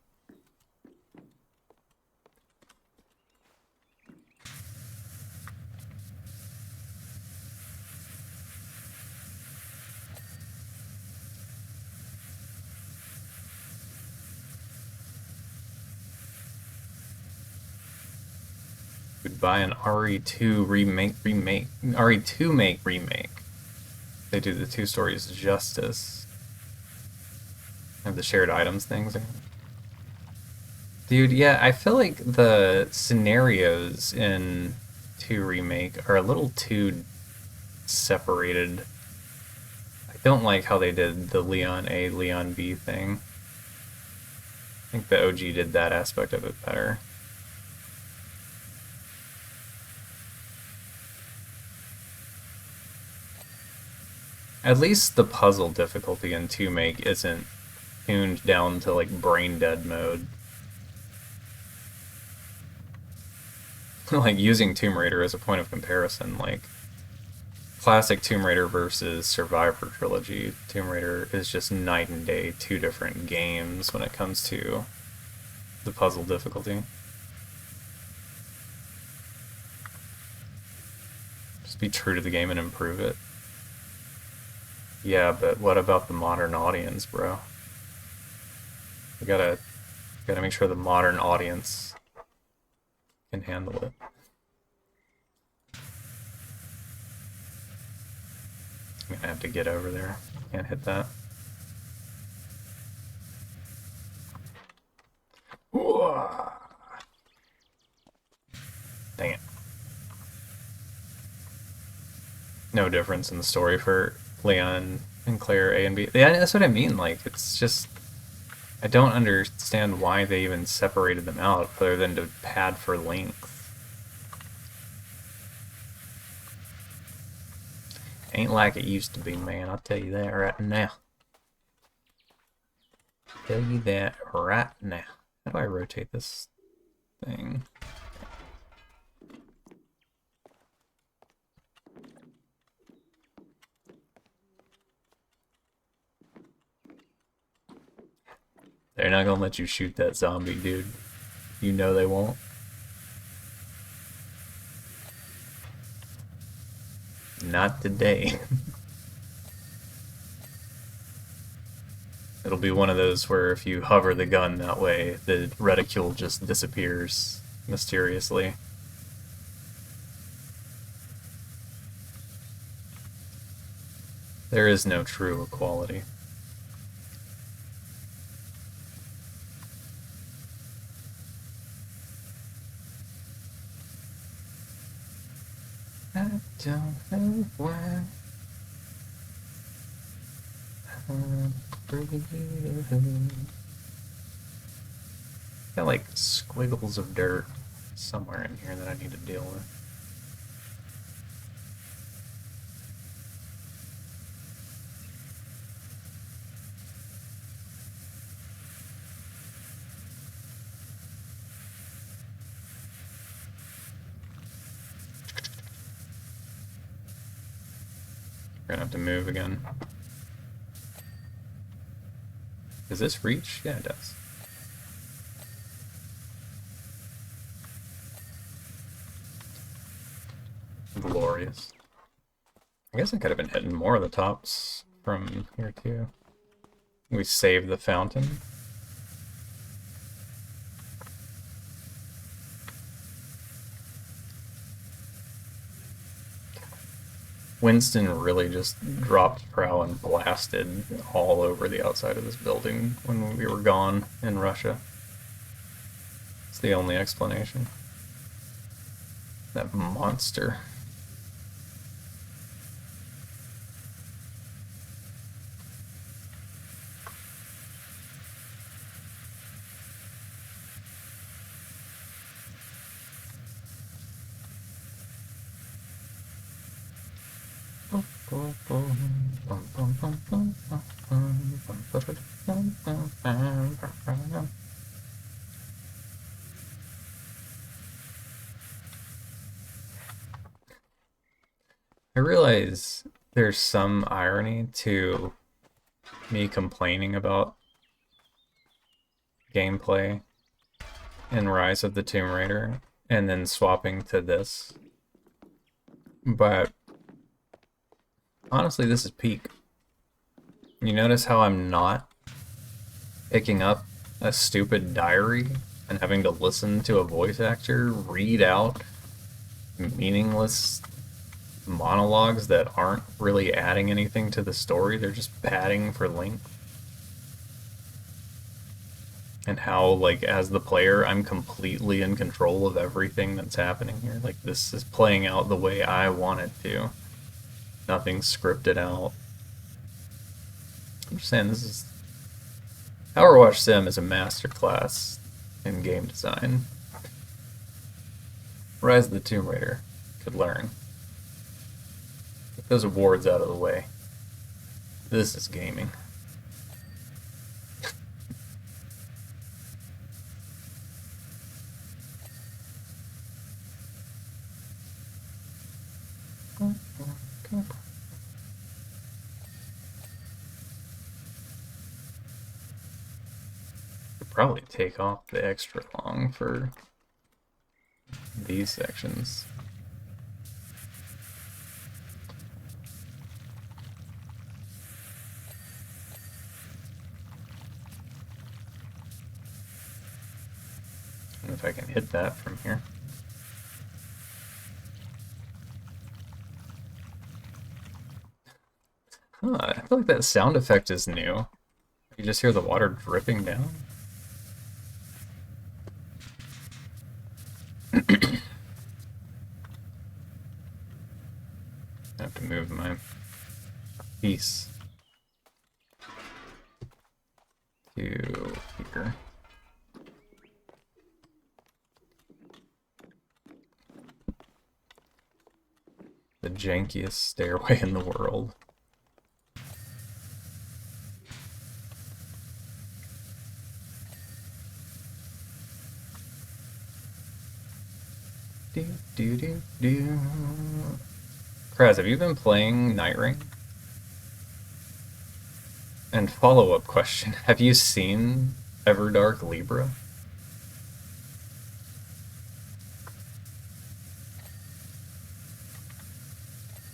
Would buy an RE2 RE2 make remake. They do the 2 stories justice. Have the shared items things. Dude, yeah, I feel like the scenarios in 2 remake are a little too separated. I don't like how they did the Leon A, Leon B thing. I think the OG did that aspect of it better. At least the puzzle difficulty in 2 Make isn't tuned down to like brain dead mode. Like using Tomb Raider as a point of comparison, like classic Tomb Raider versus Survivor Trilogy, Tomb Raider is just night and day, 2 different games when it comes to the puzzle difficulty. Just be true to the game and improve it. Yeah, but what about the modern audience, bro? We gotta make sure the modern audience can handle it. I'm gonna have to get over there. Can't hit that. Dang it. No difference in the story for Leon and Claire A and B. Yeah, that's what I mean. Like, it's just, I don't understand why they even separated them out other than to pad for length. Ain't like it used to be, man. I'll tell you that right now. Tell you that right now. How do I rotate this thing? They're not gonna let you shoot that zombie, dude. You know they won't. Not today. It'll be one of those where if you hover the gun that way, the reticule just disappears mysteriously. There is no true equality. I don't know why I'm breathing. Got like squiggles of dirt somewhere in here that I need to deal with. We're gonna have to move again. Does this reach? Yeah, it does. Glorious. I guess I could have been hitting more of the tops from here too. We saved the fountain. Winston really just dropped prow and blasted all over the outside of this building when we were gone in Russia. It's the only explanation. That monster. I realize there's some irony to me complaining about gameplay in Rise of the Tomb Raider and then swapping to this. But honestly, this is peak. You notice how I'm not picking up a stupid diary and having to listen to a voice actor read out meaningless monologues that aren't really adding anything to the story. They're just padding for length. And how, like, as the player, I'm completely in control of everything that's happening here. Like, this is playing out the way I want it to. Nothing's scripted out. I'm just saying, this is... Overwatch Sim is a masterclass in game design. Rise of the Tomb Raider could learn. Get those awards out of the way. This is gaming. Could probably take off the extra long for these sections. If I can hit that from here. Huh, I feel like that sound effect is new. You just hear the water dripping down. I have to move my piece to here. The jankiest stairway in the world. Do. Kraz, have you been playing Night Ring? And follow-up question, have you seen Everdark Libra?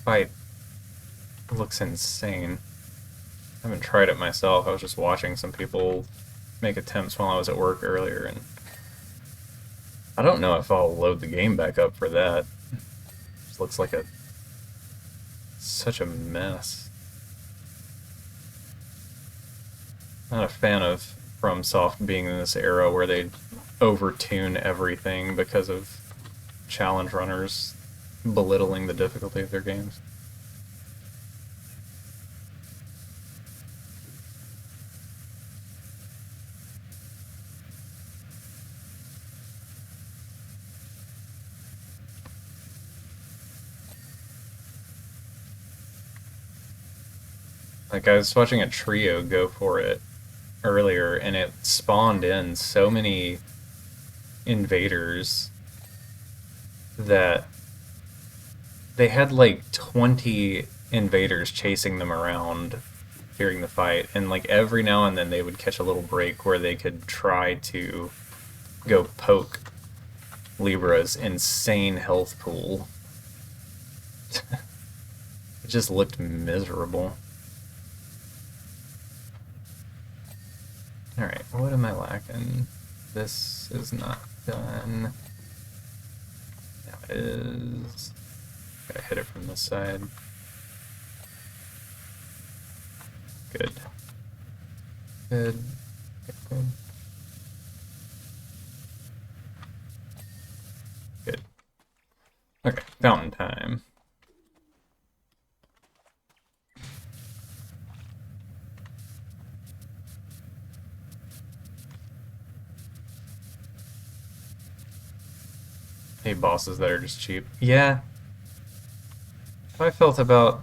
Fight looks insane. I haven't tried it myself. I was just watching some people make attempts while I was at work earlier, and I don't know if I'll load the game back up for that. It just looks like such a mess. Not a fan of FromSoft being in this era where they overtune everything because of challenge runners belittling the difficulty of their games. Like, I was watching a trio go for it earlier, and it spawned in so many invaders that they had like 20 invaders chasing them around during the fight, and like every now and then they would catch a little break where they could try to go poke Libra's insane health pool. It just looked miserable. Alright, what am I lacking? This is not done. Now it is. Gotta hit it from this side. Good. Good. Good. Good. Okay, fountain time. Hey, bosses that are just cheap. Yeah. How I felt about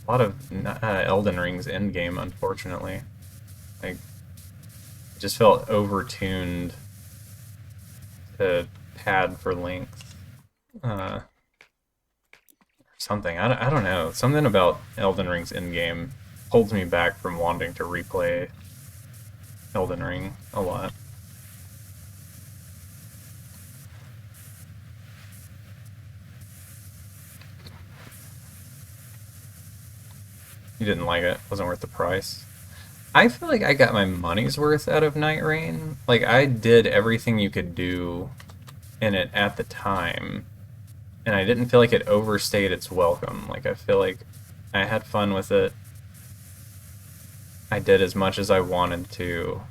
a lot of Elden Ring's endgame, unfortunately. Like, it just felt overtuned to pad for length. Something. I don't know. Something about Elden Ring's endgame holds me back from wanting to replay Elden Ring a lot. You didn't like it? Wasn't worth the price? I feel like I got my money's worth out of Night Rain. Like, I did everything you could do in it at the time, and I didn't feel like it overstayed its welcome. Like, I feel like I had fun with it. I did as much as I wanted to.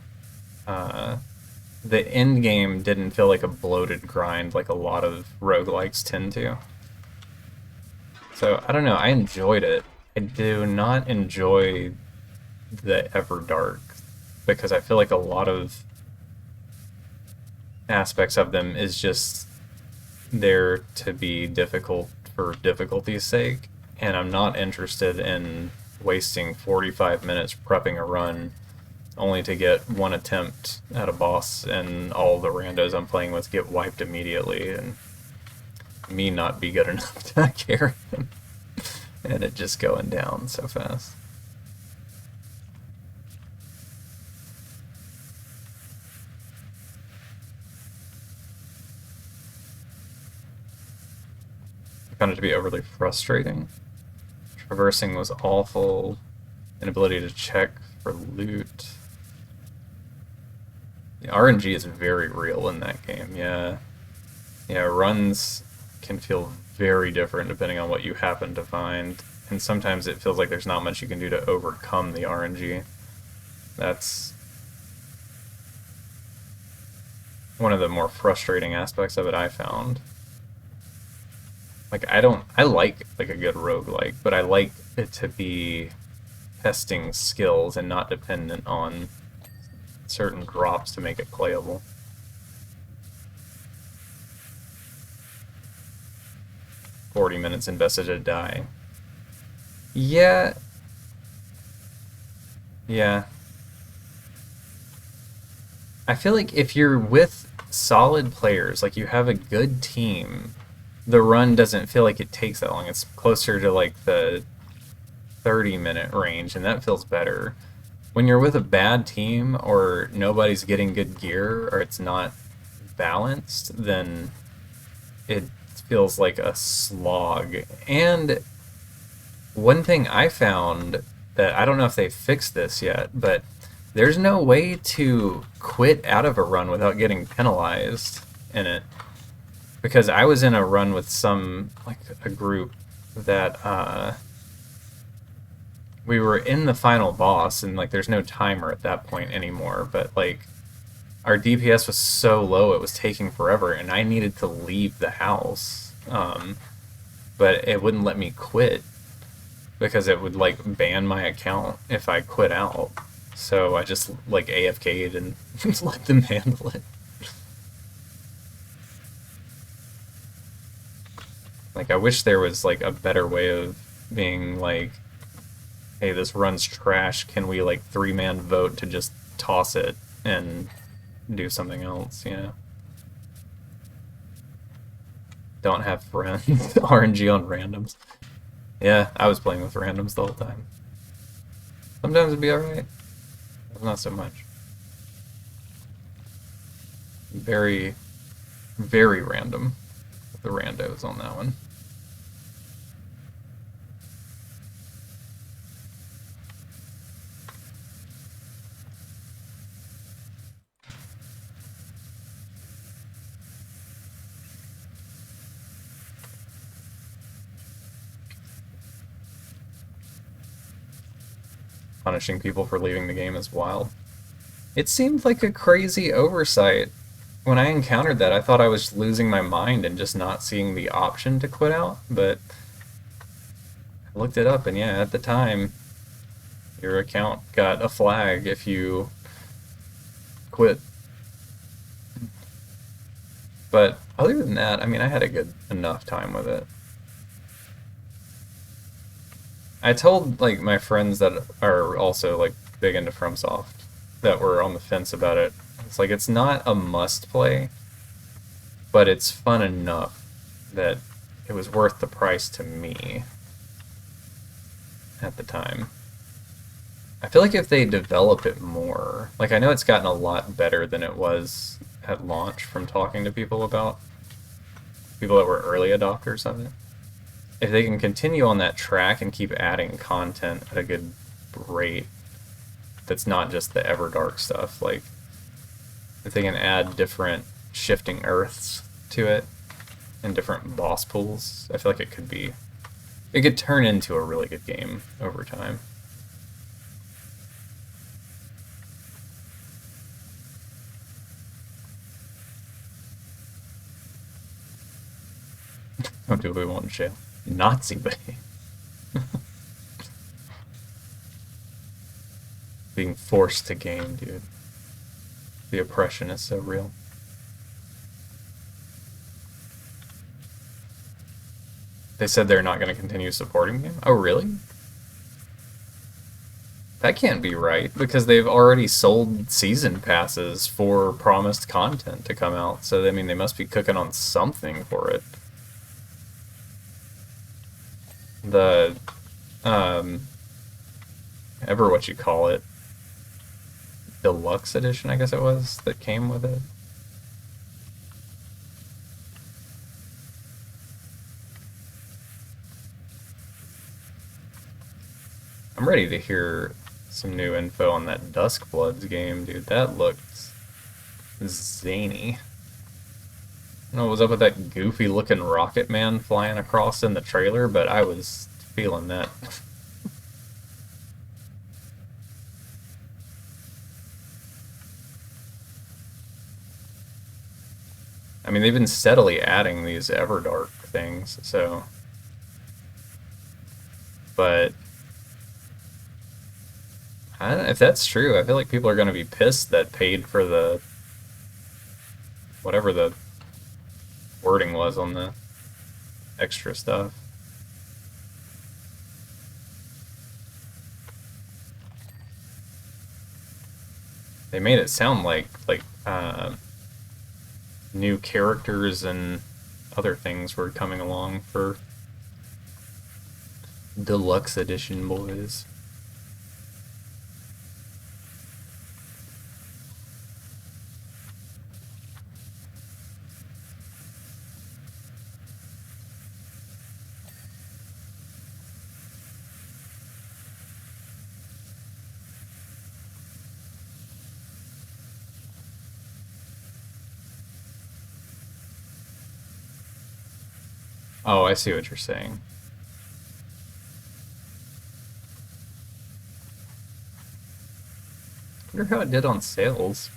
The end game didn't feel like a bloated grind like a lot of roguelikes tend to. So, I don't know, I enjoyed it. I do not enjoy the Everdark because I feel like a lot of aspects of them is just there to be difficult for difficulty's sake, and I'm not interested in wasting 45 minutes prepping a run only to get one attempt at a boss and all the randos I'm playing with get wiped immediately and me not be good enough to carry them and it just going down so fast. I found it to be overly frustrating. Traversing was awful. Inability to check for loot. The RNG is very real in that game, yeah. Yeah, runs can feel very different depending on what you happen to find. And sometimes it feels like there's not much you can do to overcome the RNG. That's one of the more frustrating aspects of it I found. Like, I like a good roguelike, but I like it to be testing skills and not dependent on certain drops to make it playable. "40 minutes invested to die." Yeah. Yeah. I feel like if you're with solid players, like you have a good team, the run doesn't feel like it takes that long. It's closer to like the 30-minute range, and that feels better. When you're with a bad team or nobody's getting good gear or it's not balanced, then it feels like a slog. And one thing I found that I don't know if they fixed this yet, but there's no way to quit out of a run without getting penalized in it. Because I was in a run with a group that, we were in the final boss, and, like, there's no timer at that point anymore, but, like, our DPS was so low it was taking forever, and I needed to leave the house. But it wouldn't let me quit, because it would, like, ban my account if I quit out. So I just, like, AFK'd and let them handle it. Like, I wish there was, like, a better way of being, like, hey, this run's trash, can we, like, 3-man vote to just toss it and do something else, you know? Don't have friends. RNG on randoms. Yeah, I was playing with randoms the whole time. Sometimes it'd be alright. Not so much. Very, very random. The randos on that one. Punishing people for leaving the game is wild. It seemed like a crazy oversight. When I encountered that, I thought I was losing my mind and just not seeing the option to quit out, but I looked it up, and yeah, at the time, your account got a flag if you quit. But other than that, I mean, I had a good enough time with it. I told, like, my friends that are also, like, big into FromSoft that were on the fence about it. It's like, it's not a must-play, but it's fun enough that it was worth the price to me at the time. I feel like if they develop it more, like, I know it's gotten a lot better than it was at launch from talking to people about, people that were early adopters of it. If they can continue on that track and keep adding content at a good rate that's not just the Everdark stuff, like, if they can add different shifting earths to it and different boss pools, I feel like it could turn into a really good game over time. What do we want in jail? Nazi Bay. Being forced to game, dude. The oppression is so real. They said they're not going to continue supporting the game? Oh, really? That can't be right, because they've already sold season passes for promised content to come out, so I mean they must be cooking on something for it. The ever what you call it, deluxe edition, I guess it was, that came with it. I'm ready to hear some new info on that Duskbloods game, dude. That looked zany. I don't know what was up with that goofy looking Rocket Man flying across in the trailer, but I was feeling that. I mean, they've been steadily adding these Everdark things, so... But... I don't know, if that's true, I feel like people are going to be pissed that paid for the... whatever the wording was on the extra stuff. They made it sound like new characters and other things were coming along for deluxe edition boys. Oh, I see what you're saying. I wonder how it did on sales.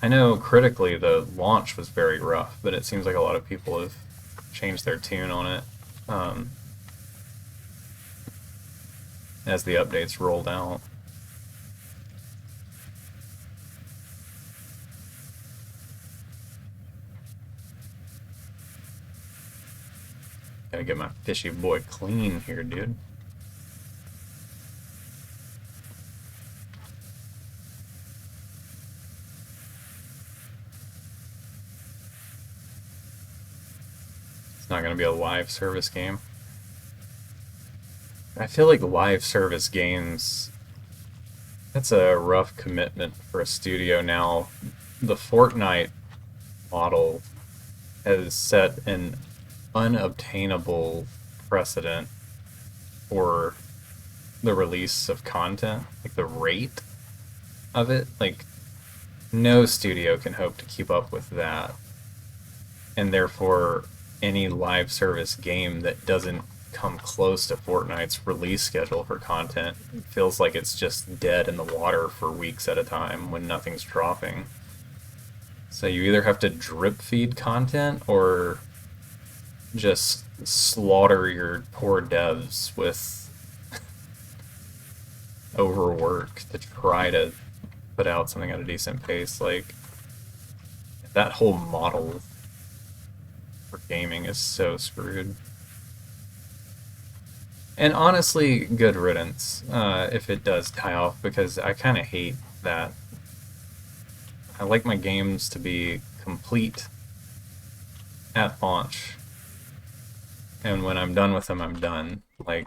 I know critically the launch was very rough, but it seems like a lot of people have changed their tune on it as the updates rolled out. Gotta get my fishy boy clean here, dude. It's not gonna be a live service game. I feel like live service games, that's a rough commitment for a studio now. The Fortnite model has set an unobtainable precedent for the release of content, like the rate of it. Like, no studio can hope to keep up with that, and therefore any live service game that doesn't come close to Fortnite's release schedule for content feels like it's just dead in the water for weeks at a time when nothing's dropping. So you either have to drip feed content or just slaughter your poor devs with overwork to try to put out something at a decent pace. Like, that whole model for gaming is so screwed. And honestly, good riddance if it does die off, because I kind of hate that. I like my games to be complete at launch, and when I'm done with them, I'm done. Like,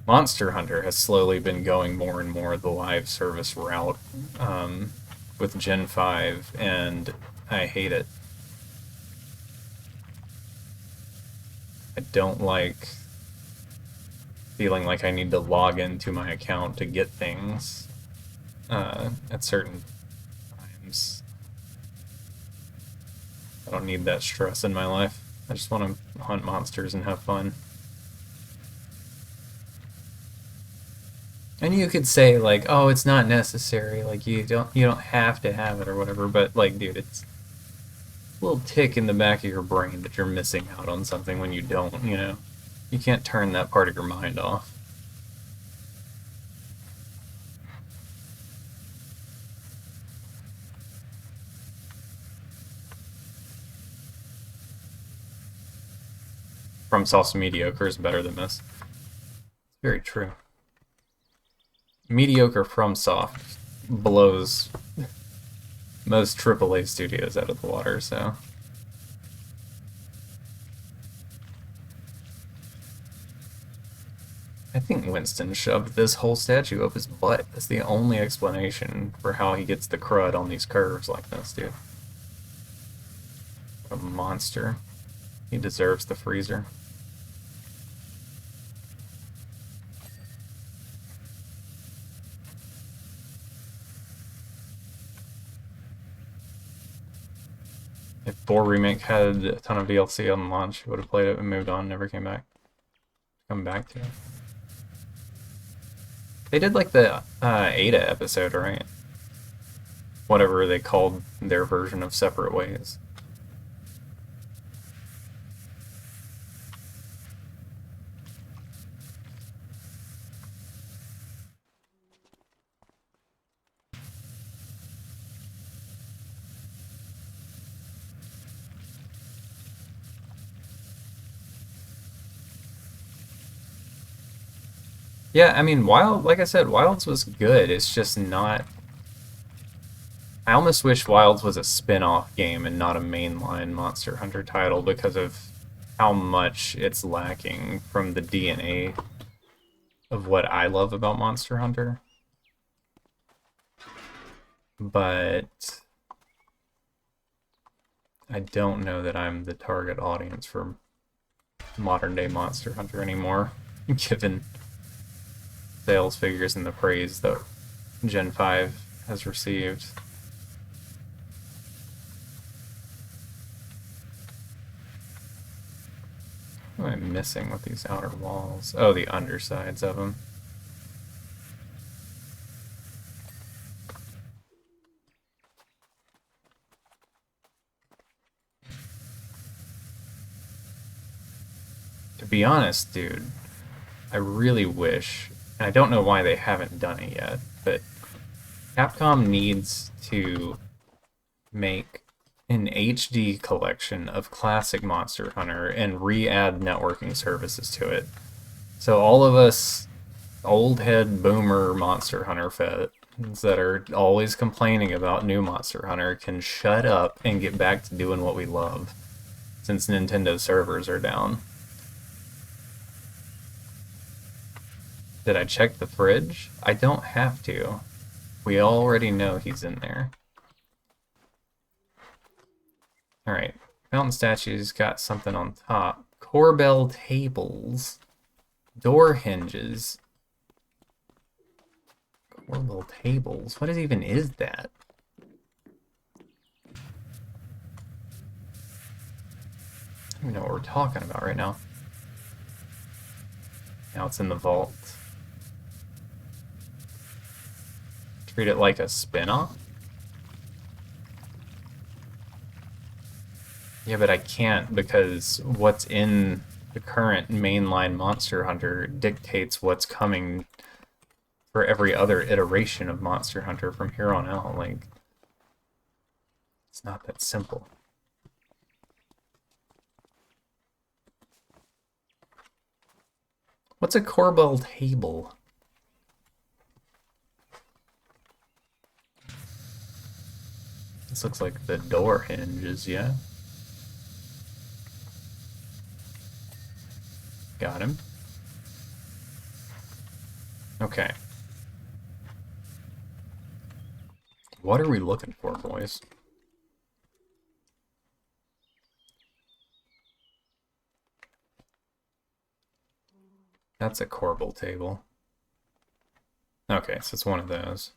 Monster Hunter has slowly been going more and more the live service route with Gen 5, and I hate it. I don't like feeling like I need to log into my account to get things at certain times. I don't need that stress in my life. I just want to hunt monsters and have fun. And you could say like, oh, it's not necessary, like you don't have to have it or whatever, but like, dude, it's a little tick in the back of your brain that you're missing out on something when you don't, you know? You can't turn that part of your mind off. FromSoft's mediocre is better than this. Very true. Mediocre FromSoft blows most AAA studios out of the water, so... I think Winston shoved this whole statue up his butt. That's the only explanation for how he gets the crud on these curves like this, dude. What a monster. He deserves the freezer. If 4 Remake had a ton of DLC on launch, he would have played it and moved on, never came back. Come back to it. They did like the Ada episode, right? Whatever they called their version of Separate Ways. Yeah, I mean, like I said, Wilds was good. It's just not... I almost wish Wilds was a spin-off game and not a mainline Monster Hunter title because of how much it's lacking from the DNA of what I love about Monster Hunter. But I don't know that I'm the target audience for modern-day Monster Hunter anymore, given sales figures and the praise that Gen 5 has received. What am I missing with these outer walls? Oh, the undersides of them. To be honest, dude, I really wish, and I don't know why they haven't done it yet, but Capcom needs to make an HD collection of classic Monster Hunter and re-add networking services to it. So all of us old head boomer Monster Hunter fans that are always complaining about new Monster Hunter can shut up and get back to doing what we love, since Nintendo servers are down. Did I check the fridge? I don't have to. We already know he's in there. Alright, fountain statue's got something on top. Corbell tables. Door hinges. Corbell tables? What even is that? I don't even know what we're talking about right now. Now it's in the vault. Treat it like a spin-off? Yeah, but I can't because what's in the current mainline Monster Hunter dictates what's coming for every other iteration of Monster Hunter from here on out. Like, it's not that simple. What's a Corbell table? This looks like the door hinges, yeah? Got him. Okay. What are we looking for, boys? That's a Corbell table. Okay, so it's one of those.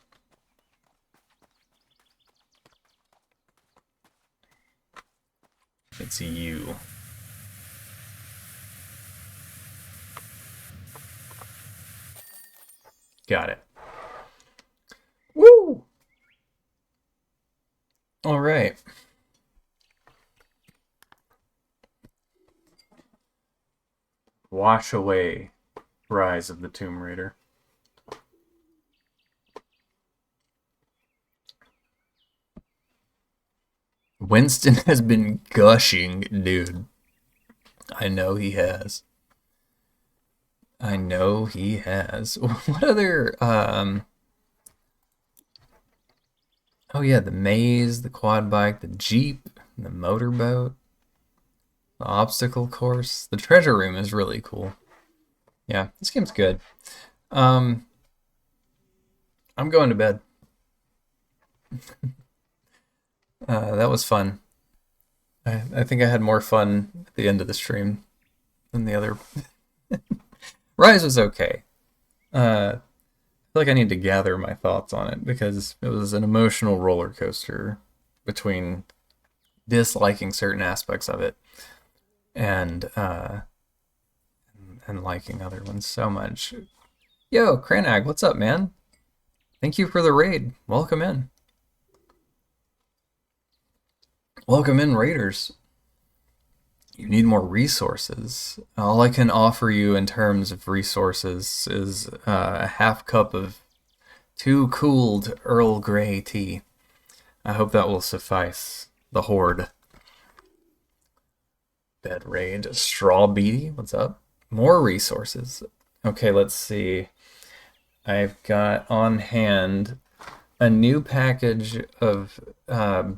It's you. Got it. Woo! All right. Wash away Rise of the Tomb Raider. Winston has been gushing, dude. I know he has. I know he has. What other, oh yeah, the maze, the quad bike, the jeep, the motorboat, the obstacle course. The treasure room is really cool. Yeah, this game's good. Um, I'm going to bed. That was fun. I think I had more fun at the end of the stream than the other. Rise was okay. I feel like I need to gather my thoughts on it because it was an emotional roller coaster between disliking certain aspects of it and liking other ones so much. Yo, Cranag, what's up, man? Thank you for the raid. Welcome in. Welcome in, raiders. You need more resources. All I can offer you in terms of resources is a half cup of too cooled Earl Grey tea. I hope that will suffice the horde. Bed raid. Straw Beady, what's up? More resources. Okay, let's see. I've got on hand a new package of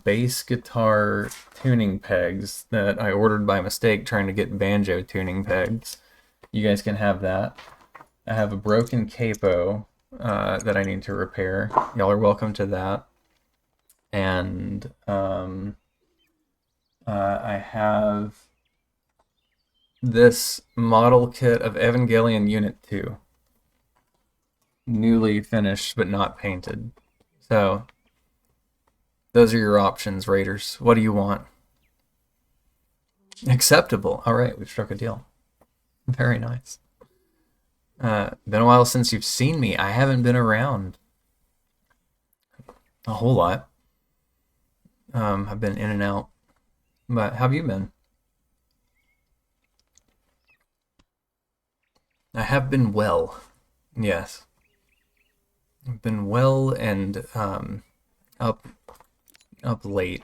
bass guitar tuning pegs that I ordered by mistake trying to get banjo tuning pegs. You guys can have that. I have a broken capo that I need to repair. Y'all are welcome to that. And I have this model kit of Evangelion Unit 2. Newly finished but not painted. So, those are your options, Raiders. What do you want? Acceptable. All right, we've struck a deal. Very nice. Been a while since you've seen me. I haven't been around a whole lot. I've been in and out. But how have you been? I have been well. Yes. I've been well and up late.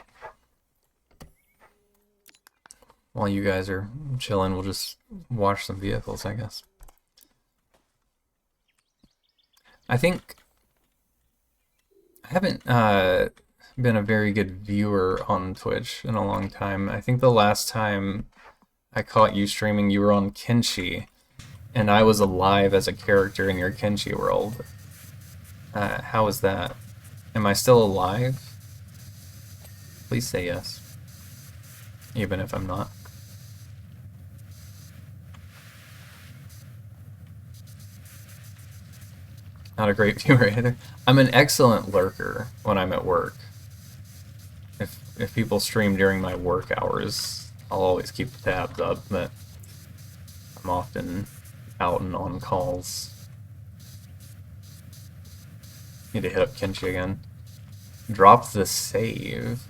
While you guys are chilling, we'll just watch some vehicles, I guess. I think I haven't been a very good viewer on Twitch in a long time. I think the last time I caught you streaming, you were on Kenshi, and I was alive as a character in your Kenshi world. How was that? Am I still alive? Please say yes. Even if I'm not. Not a great viewer either. I'm an excellent lurker when I'm at work. If people stream during my work hours, I'll always keep the tabs up, but I'm often out and on calls. Need to hit up Kenshi again. Drop the save.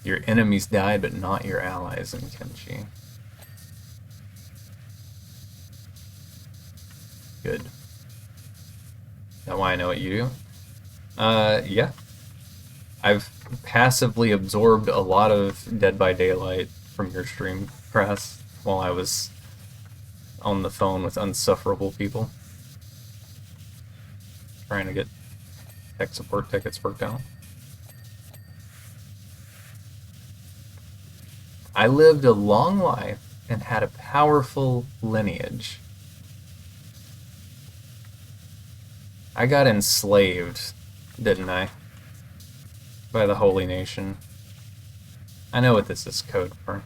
Your enemies died, but not your allies in Kenshi. Good. Is that why I know what you do? Yeah. I've passively absorbed a lot of Dead by Daylight from your stream press while I was on the phone with unsufferable people. Trying to get tech support tickets worked out. I lived a long life and had a powerful lineage. I got enslaved, didn't I? By the Holy Nation. I know what this is code for.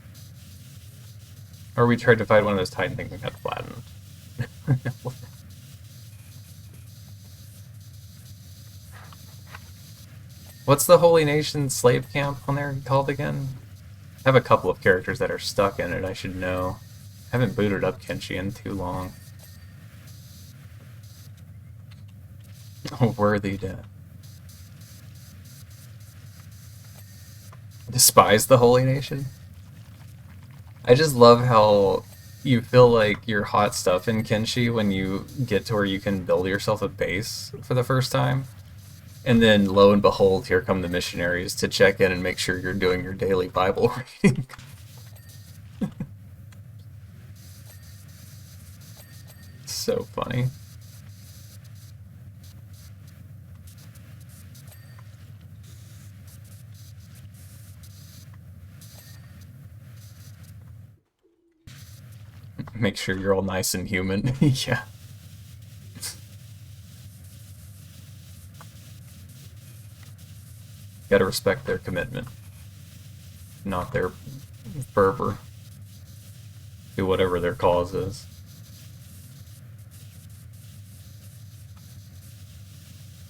Or we tried to fight one of those Titan things and got flattened. What's the Holy Nation slave camp on there called again? I have a couple of characters that are stuck in it, I should know. I haven't booted up Kenshi in too long. A worthy death. Despise the Holy Nation? I just love how you feel like you're hot stuff in Kenshi when you get to where you can build yourself a base for the first time. And then, lo and behold, here come the missionaries to check in and make sure you're doing your daily Bible reading. So funny. Make sure you're all nice and human. Yeah. Gotta respect their commitment, not their fervor to whatever their cause is.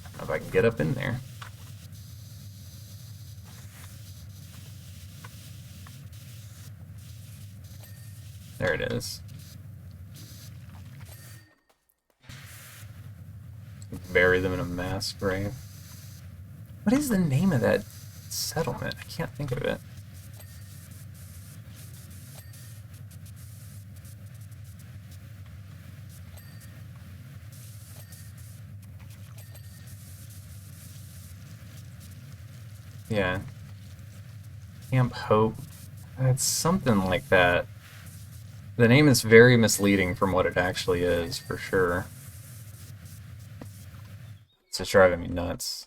I don't know if I can get up in there. There it is. Bury them in a mass grave. What is the name of that settlement? I can't think of it. Yeah. Camp Hope. It's something like that. The name is very misleading from what it actually is, for sure. It's just driving me nuts.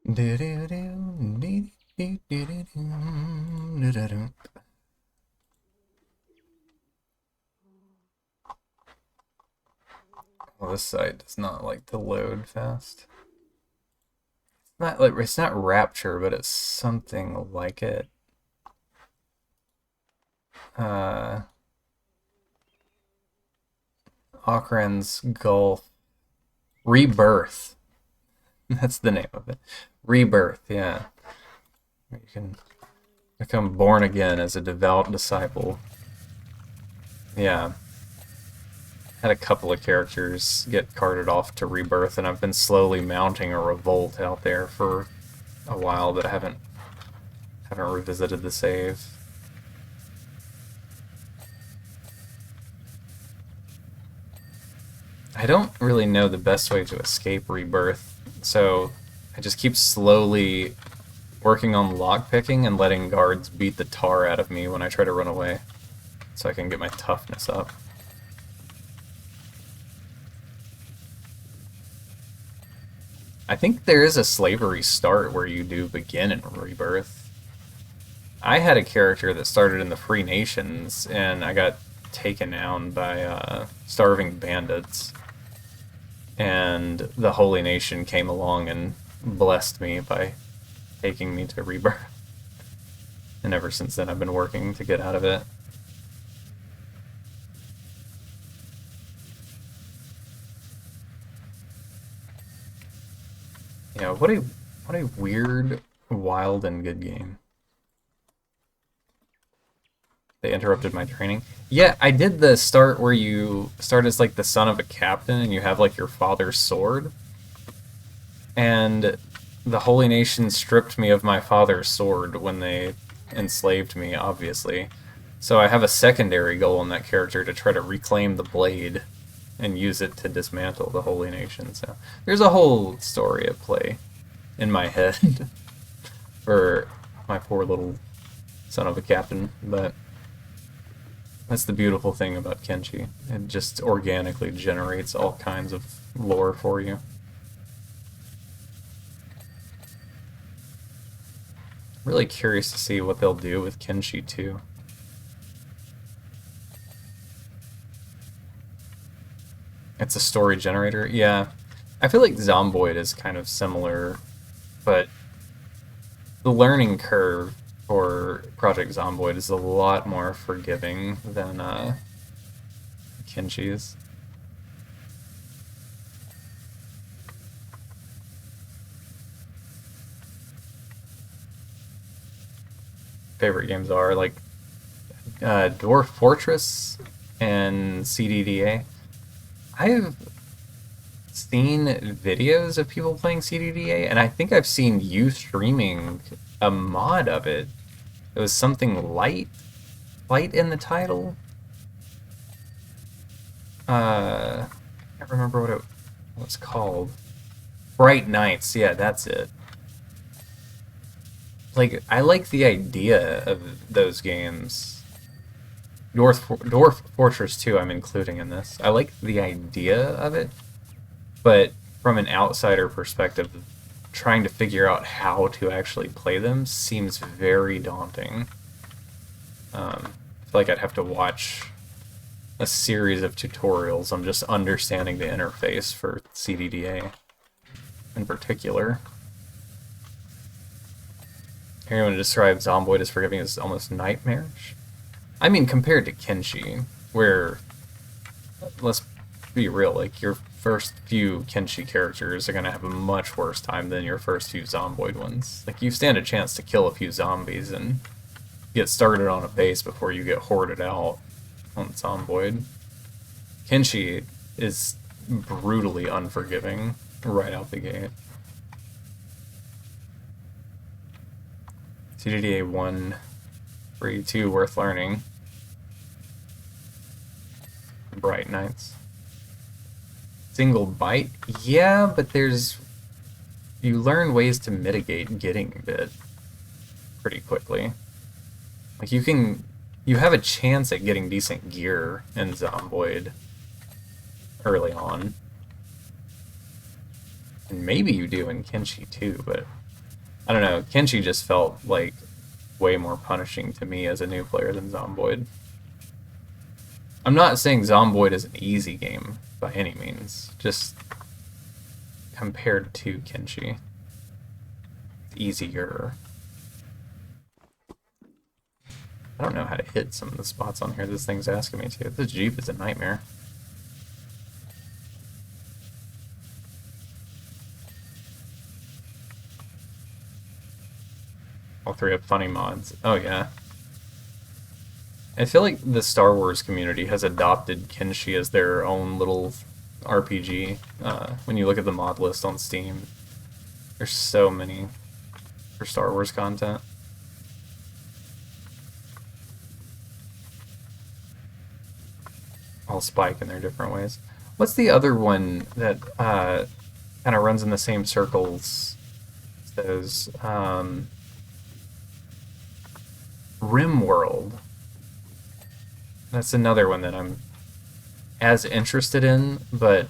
Well, this site does not like to load fast. It's not Rapture, but it's something like it. Okran's Gulf. Rebirth. That's the name of it. Rebirth, yeah. You can become born again as a devout disciple. Yeah. Had a couple of characters get carted off to Rebirth, and I've been slowly mounting a revolt out there for a while, but I haven't revisited the save. I don't really know the best way to escape Rebirth, so I just keep slowly working on lockpicking and letting guards beat the tar out of me when I try to run away, so I can get my toughness up. I think there is a slavery start where you do begin in Rebirth. I had a character that started in the Free Nations, and I got taken down by starving bandits. And the Holy Nation came along and blessed me by taking me to Rebirth. And ever since then I've been working to get out of it. Yeah, what a weird, wild, and good game. They interrupted my training. Yeah, I did the start where you start as like the son of a captain and you have like your father's sword. And the Holy Nation stripped me of my father's sword when they enslaved me, obviously. So I have a secondary goal in that character to try to reclaim the blade and use it to dismantle the Holy Nation. So there's a whole story at play in my head for my poor little son of a captain, but that's the beautiful thing about Kenshi. It just organically generates all kinds of lore for you. Really curious to see what they'll do with Kenshi 2. It's a story generator. Yeah. I feel like Zomboid is kind of similar, but the learning curve for Project Zomboid is a lot more forgiving than Kenshi's. Favorite games are like Dwarf Fortress and CDDA. I have seen videos of people playing CDDA, and I think I've seen you streaming a mod of it It was something light in the title. I can't remember what it was called. Bright Nights, yeah, that's it. Like, I like the idea of those games. Dwarf Fortress 2 I'm including in this. I like the idea of it, but from an outsider perspective, trying to figure out how to actually play them seems very daunting. I feel like I'd have to watch a series of tutorials on just understanding the interface for CDDA in particular. Anyone describe Zomboid as forgiving as almost nightmarish? I mean, compared to Kenshi, where, let's be real, like, your first few Kenshi characters are going to have a much worse time than your first few Zomboid ones. Like, you stand a chance to kill a few zombies and get started on a base before you get hoarded out on Zomboid. Kenshi is brutally unforgiving right out the gate. CDDA 1, 3, 2, worth learning. Bright Nights. Single bite? Yeah, but you learn ways to mitigate getting bit pretty quickly. Like, you have a chance at getting decent gear in Zomboid early on. And maybe you do in Kenshi too, but I don't know. Kenshi just felt like way more punishing to me as a new player than Zomboid. I'm not saying Zomboid is an easy game by any means, just compared to Kenshi. It's easier. I don't know how to hit some of the spots on here this thing's asking me to. This Jeep is a nightmare. All three have funny mods. Oh yeah. I feel like the Star Wars community has adopted Kenshi as their own little RPG. When you look at the mod list on Steam, there's so many for Star Wars content. All spike in their different ways. What's the other one that kind of runs in the same circles as those? RimWorld. That's another one that I'm as interested in, but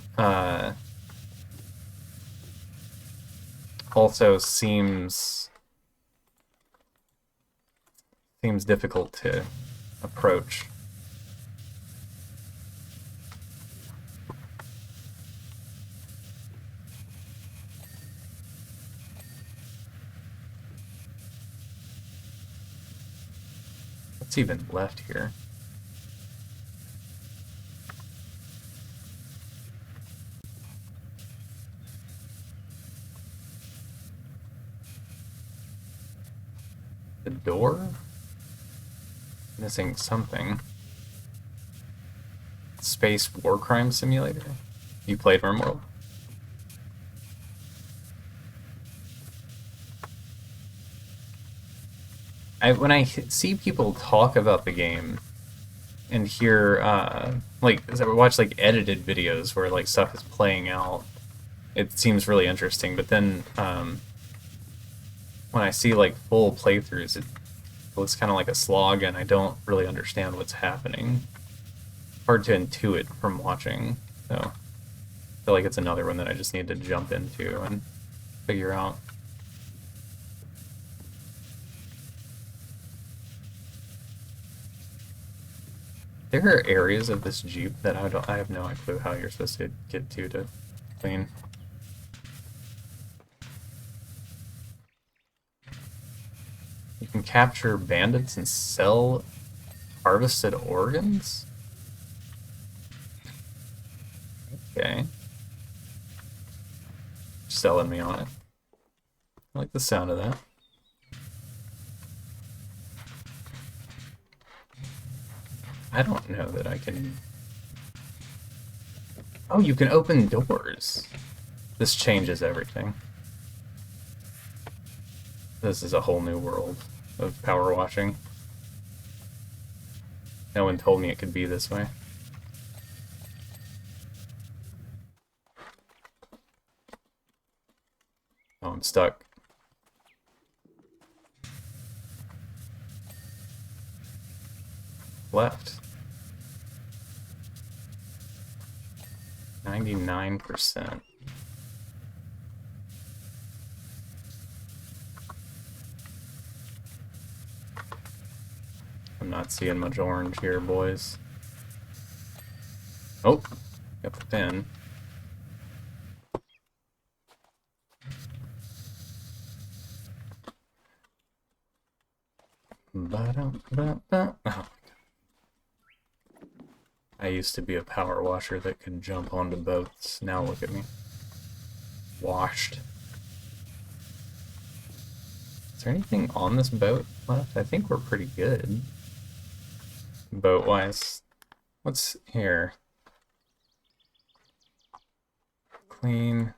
also seems difficult to approach. What's even left here? The door? Missing something. Space War Crime Simulator? You played RimWorld? When I see people talk about the game and hear, like, as I watch, like, edited videos where, like, stuff is playing out, it seems really interesting, but then, when I see, like, full playthroughs, it looks kind of like a slog, and I don't really understand what's happening. Hard to intuit from watching, so I feel like it's another one that I just need to jump into and figure out. There are areas of this Jeep that I have no clue how you're supposed to get to clean. You can capture bandits and sell harvested organs? Okay. Selling me on it. I like the sound of that. I don't know that I can... Oh, you can open doors. This changes everything. This is a whole new world. of power washing. No one told me it could be this way. Oh, I'm stuck. Left. 99%. I'm not seeing much orange here, boys. Oh, got the pin. Oh. I used to be a power washer that could jump onto boats. Now look at me. Washed. Is there anything on this boat left? I think we're pretty good. Boat-wise. What's here? Clean.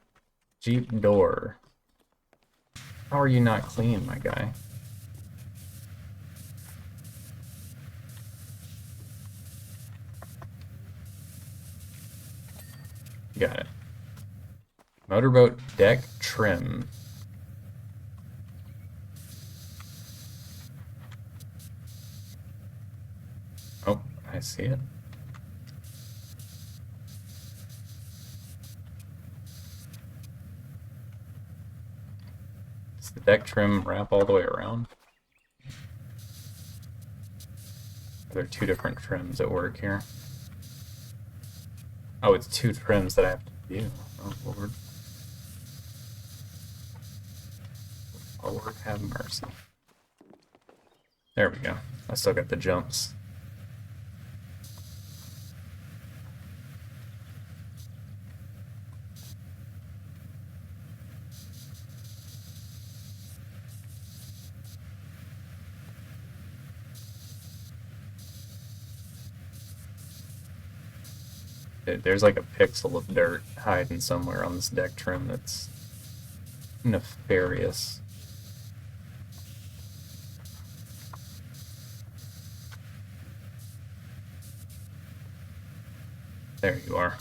Jeep door. How are you not clean, my guy? Got it. Motorboat deck trim. Oh, I see it. Does the deck trim wrap all the way around? There are two different trims at work here. Oh, it's two trims that I have to do. Oh, Lord. Lord have mercy. There we go. I still got the jumps. There's like a pixel of dirt hiding somewhere on this deck trim that's nefarious. There you are.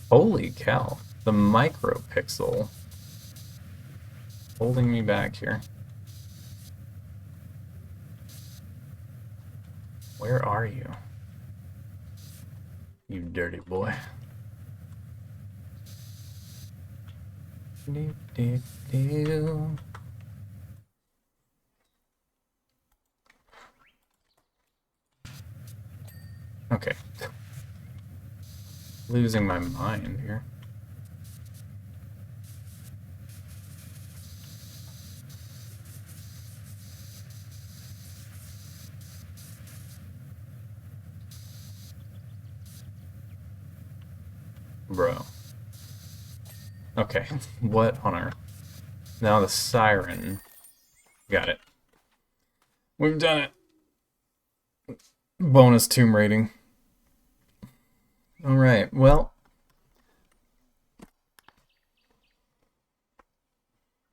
Holy cow, the micropixel holding me back here. Where are you? You dirty boy. Do, do, do. Okay. Losing my mind here. Bro. Okay, what on earth? Now the siren. Got it. We've done it. Bonus tomb rating. Alright, well.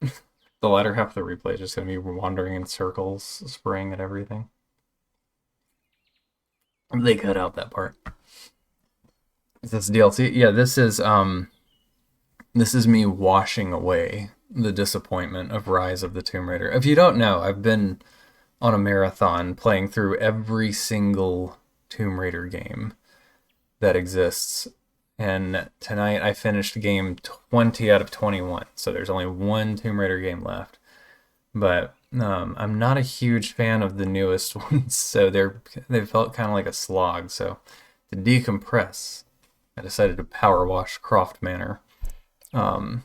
The latter half of the replay is just going to be wandering in circles, spraying at everything. They cut out that part. Is this DLC? Yeah, this is me washing away the disappointment of Rise of the Tomb Raider. If you don't know, I've been on a marathon playing through every single Tomb Raider game that exists. And tonight I finished game 20 out of 21. So there's only one Tomb Raider game left. But I'm not a huge fan of the newest ones, so they felt kind of like a slog. So to decompress, I decided to power wash Croft Manor, and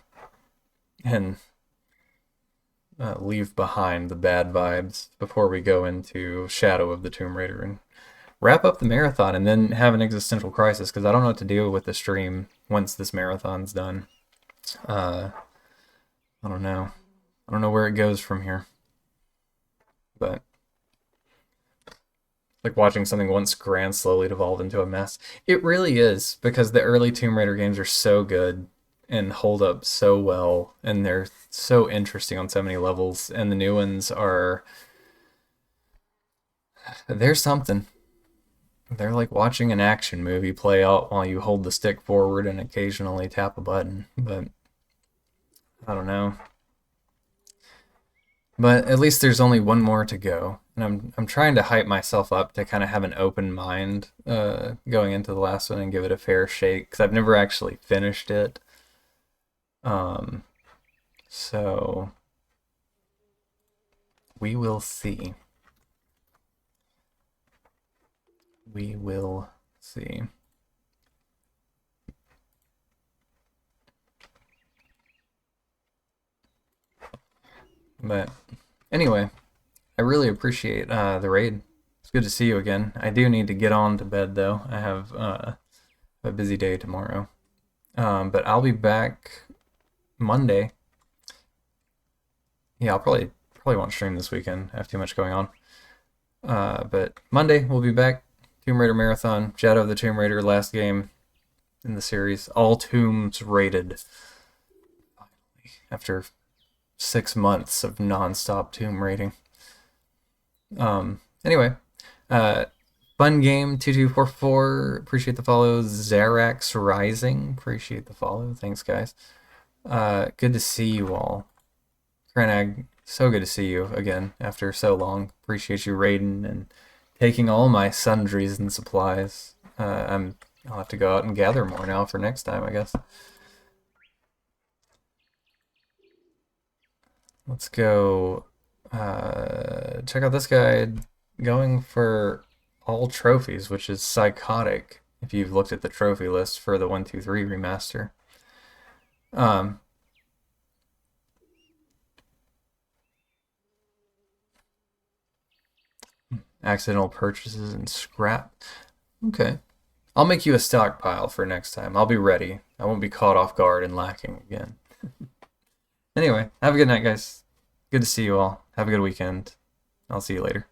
leave behind the bad vibes before we go into Shadow of the Tomb Raider and wrap up the marathon, and then have an existential crisis because I don't know what to do with the stream once this marathon's done. I don't know. I don't know where it goes from here, but like watching something once grand slowly devolve into a mess. It really is, because the early Tomb Raider games are so good, and hold up so well, and they're so interesting on so many levels. And the new ones are, they're something. They're like watching an action movie play out while you hold the stick forward and occasionally tap a button. But I don't know. But at least there's only one more to go, and I'm trying to hype myself up to kind of have an open mind going into the last one and give it a fair shake because I've never actually finished it. So we will see. We will see. But anyway, I really appreciate the raid. It's good to see you again. I do need to get on to bed though. I have a busy day tomorrow. But I'll be back Monday. Yeah, I'll probably won't stream this weekend. I have too much going on. But Monday we'll be back. Tomb Raider Marathon, Shadow of the Tomb Raider, last game in the series. All tombs rated. Finally, after 6 months of non-stop tomb raiding. Anyway, fun game 2244. Appreciate the follow. Zarax Rising. Appreciate the follow. Thanks, guys. Good to see you all. Kranag, so good to see you again after so long. Appreciate you raiding and taking all my sundries and supplies. I'll have to go out and gather more now for next time, I guess. Let's go check out this guy going for all trophies, which is psychotic if you've looked at the trophy list for the 1-2-3 remaster. Accidental purchases and scrap. Okay. I'll make you a stockpile for next time. I'll be ready. I won't be caught off guard and lacking again. Anyway, have a good night, guys. Good to see you all. Have a good weekend. I'll see you later.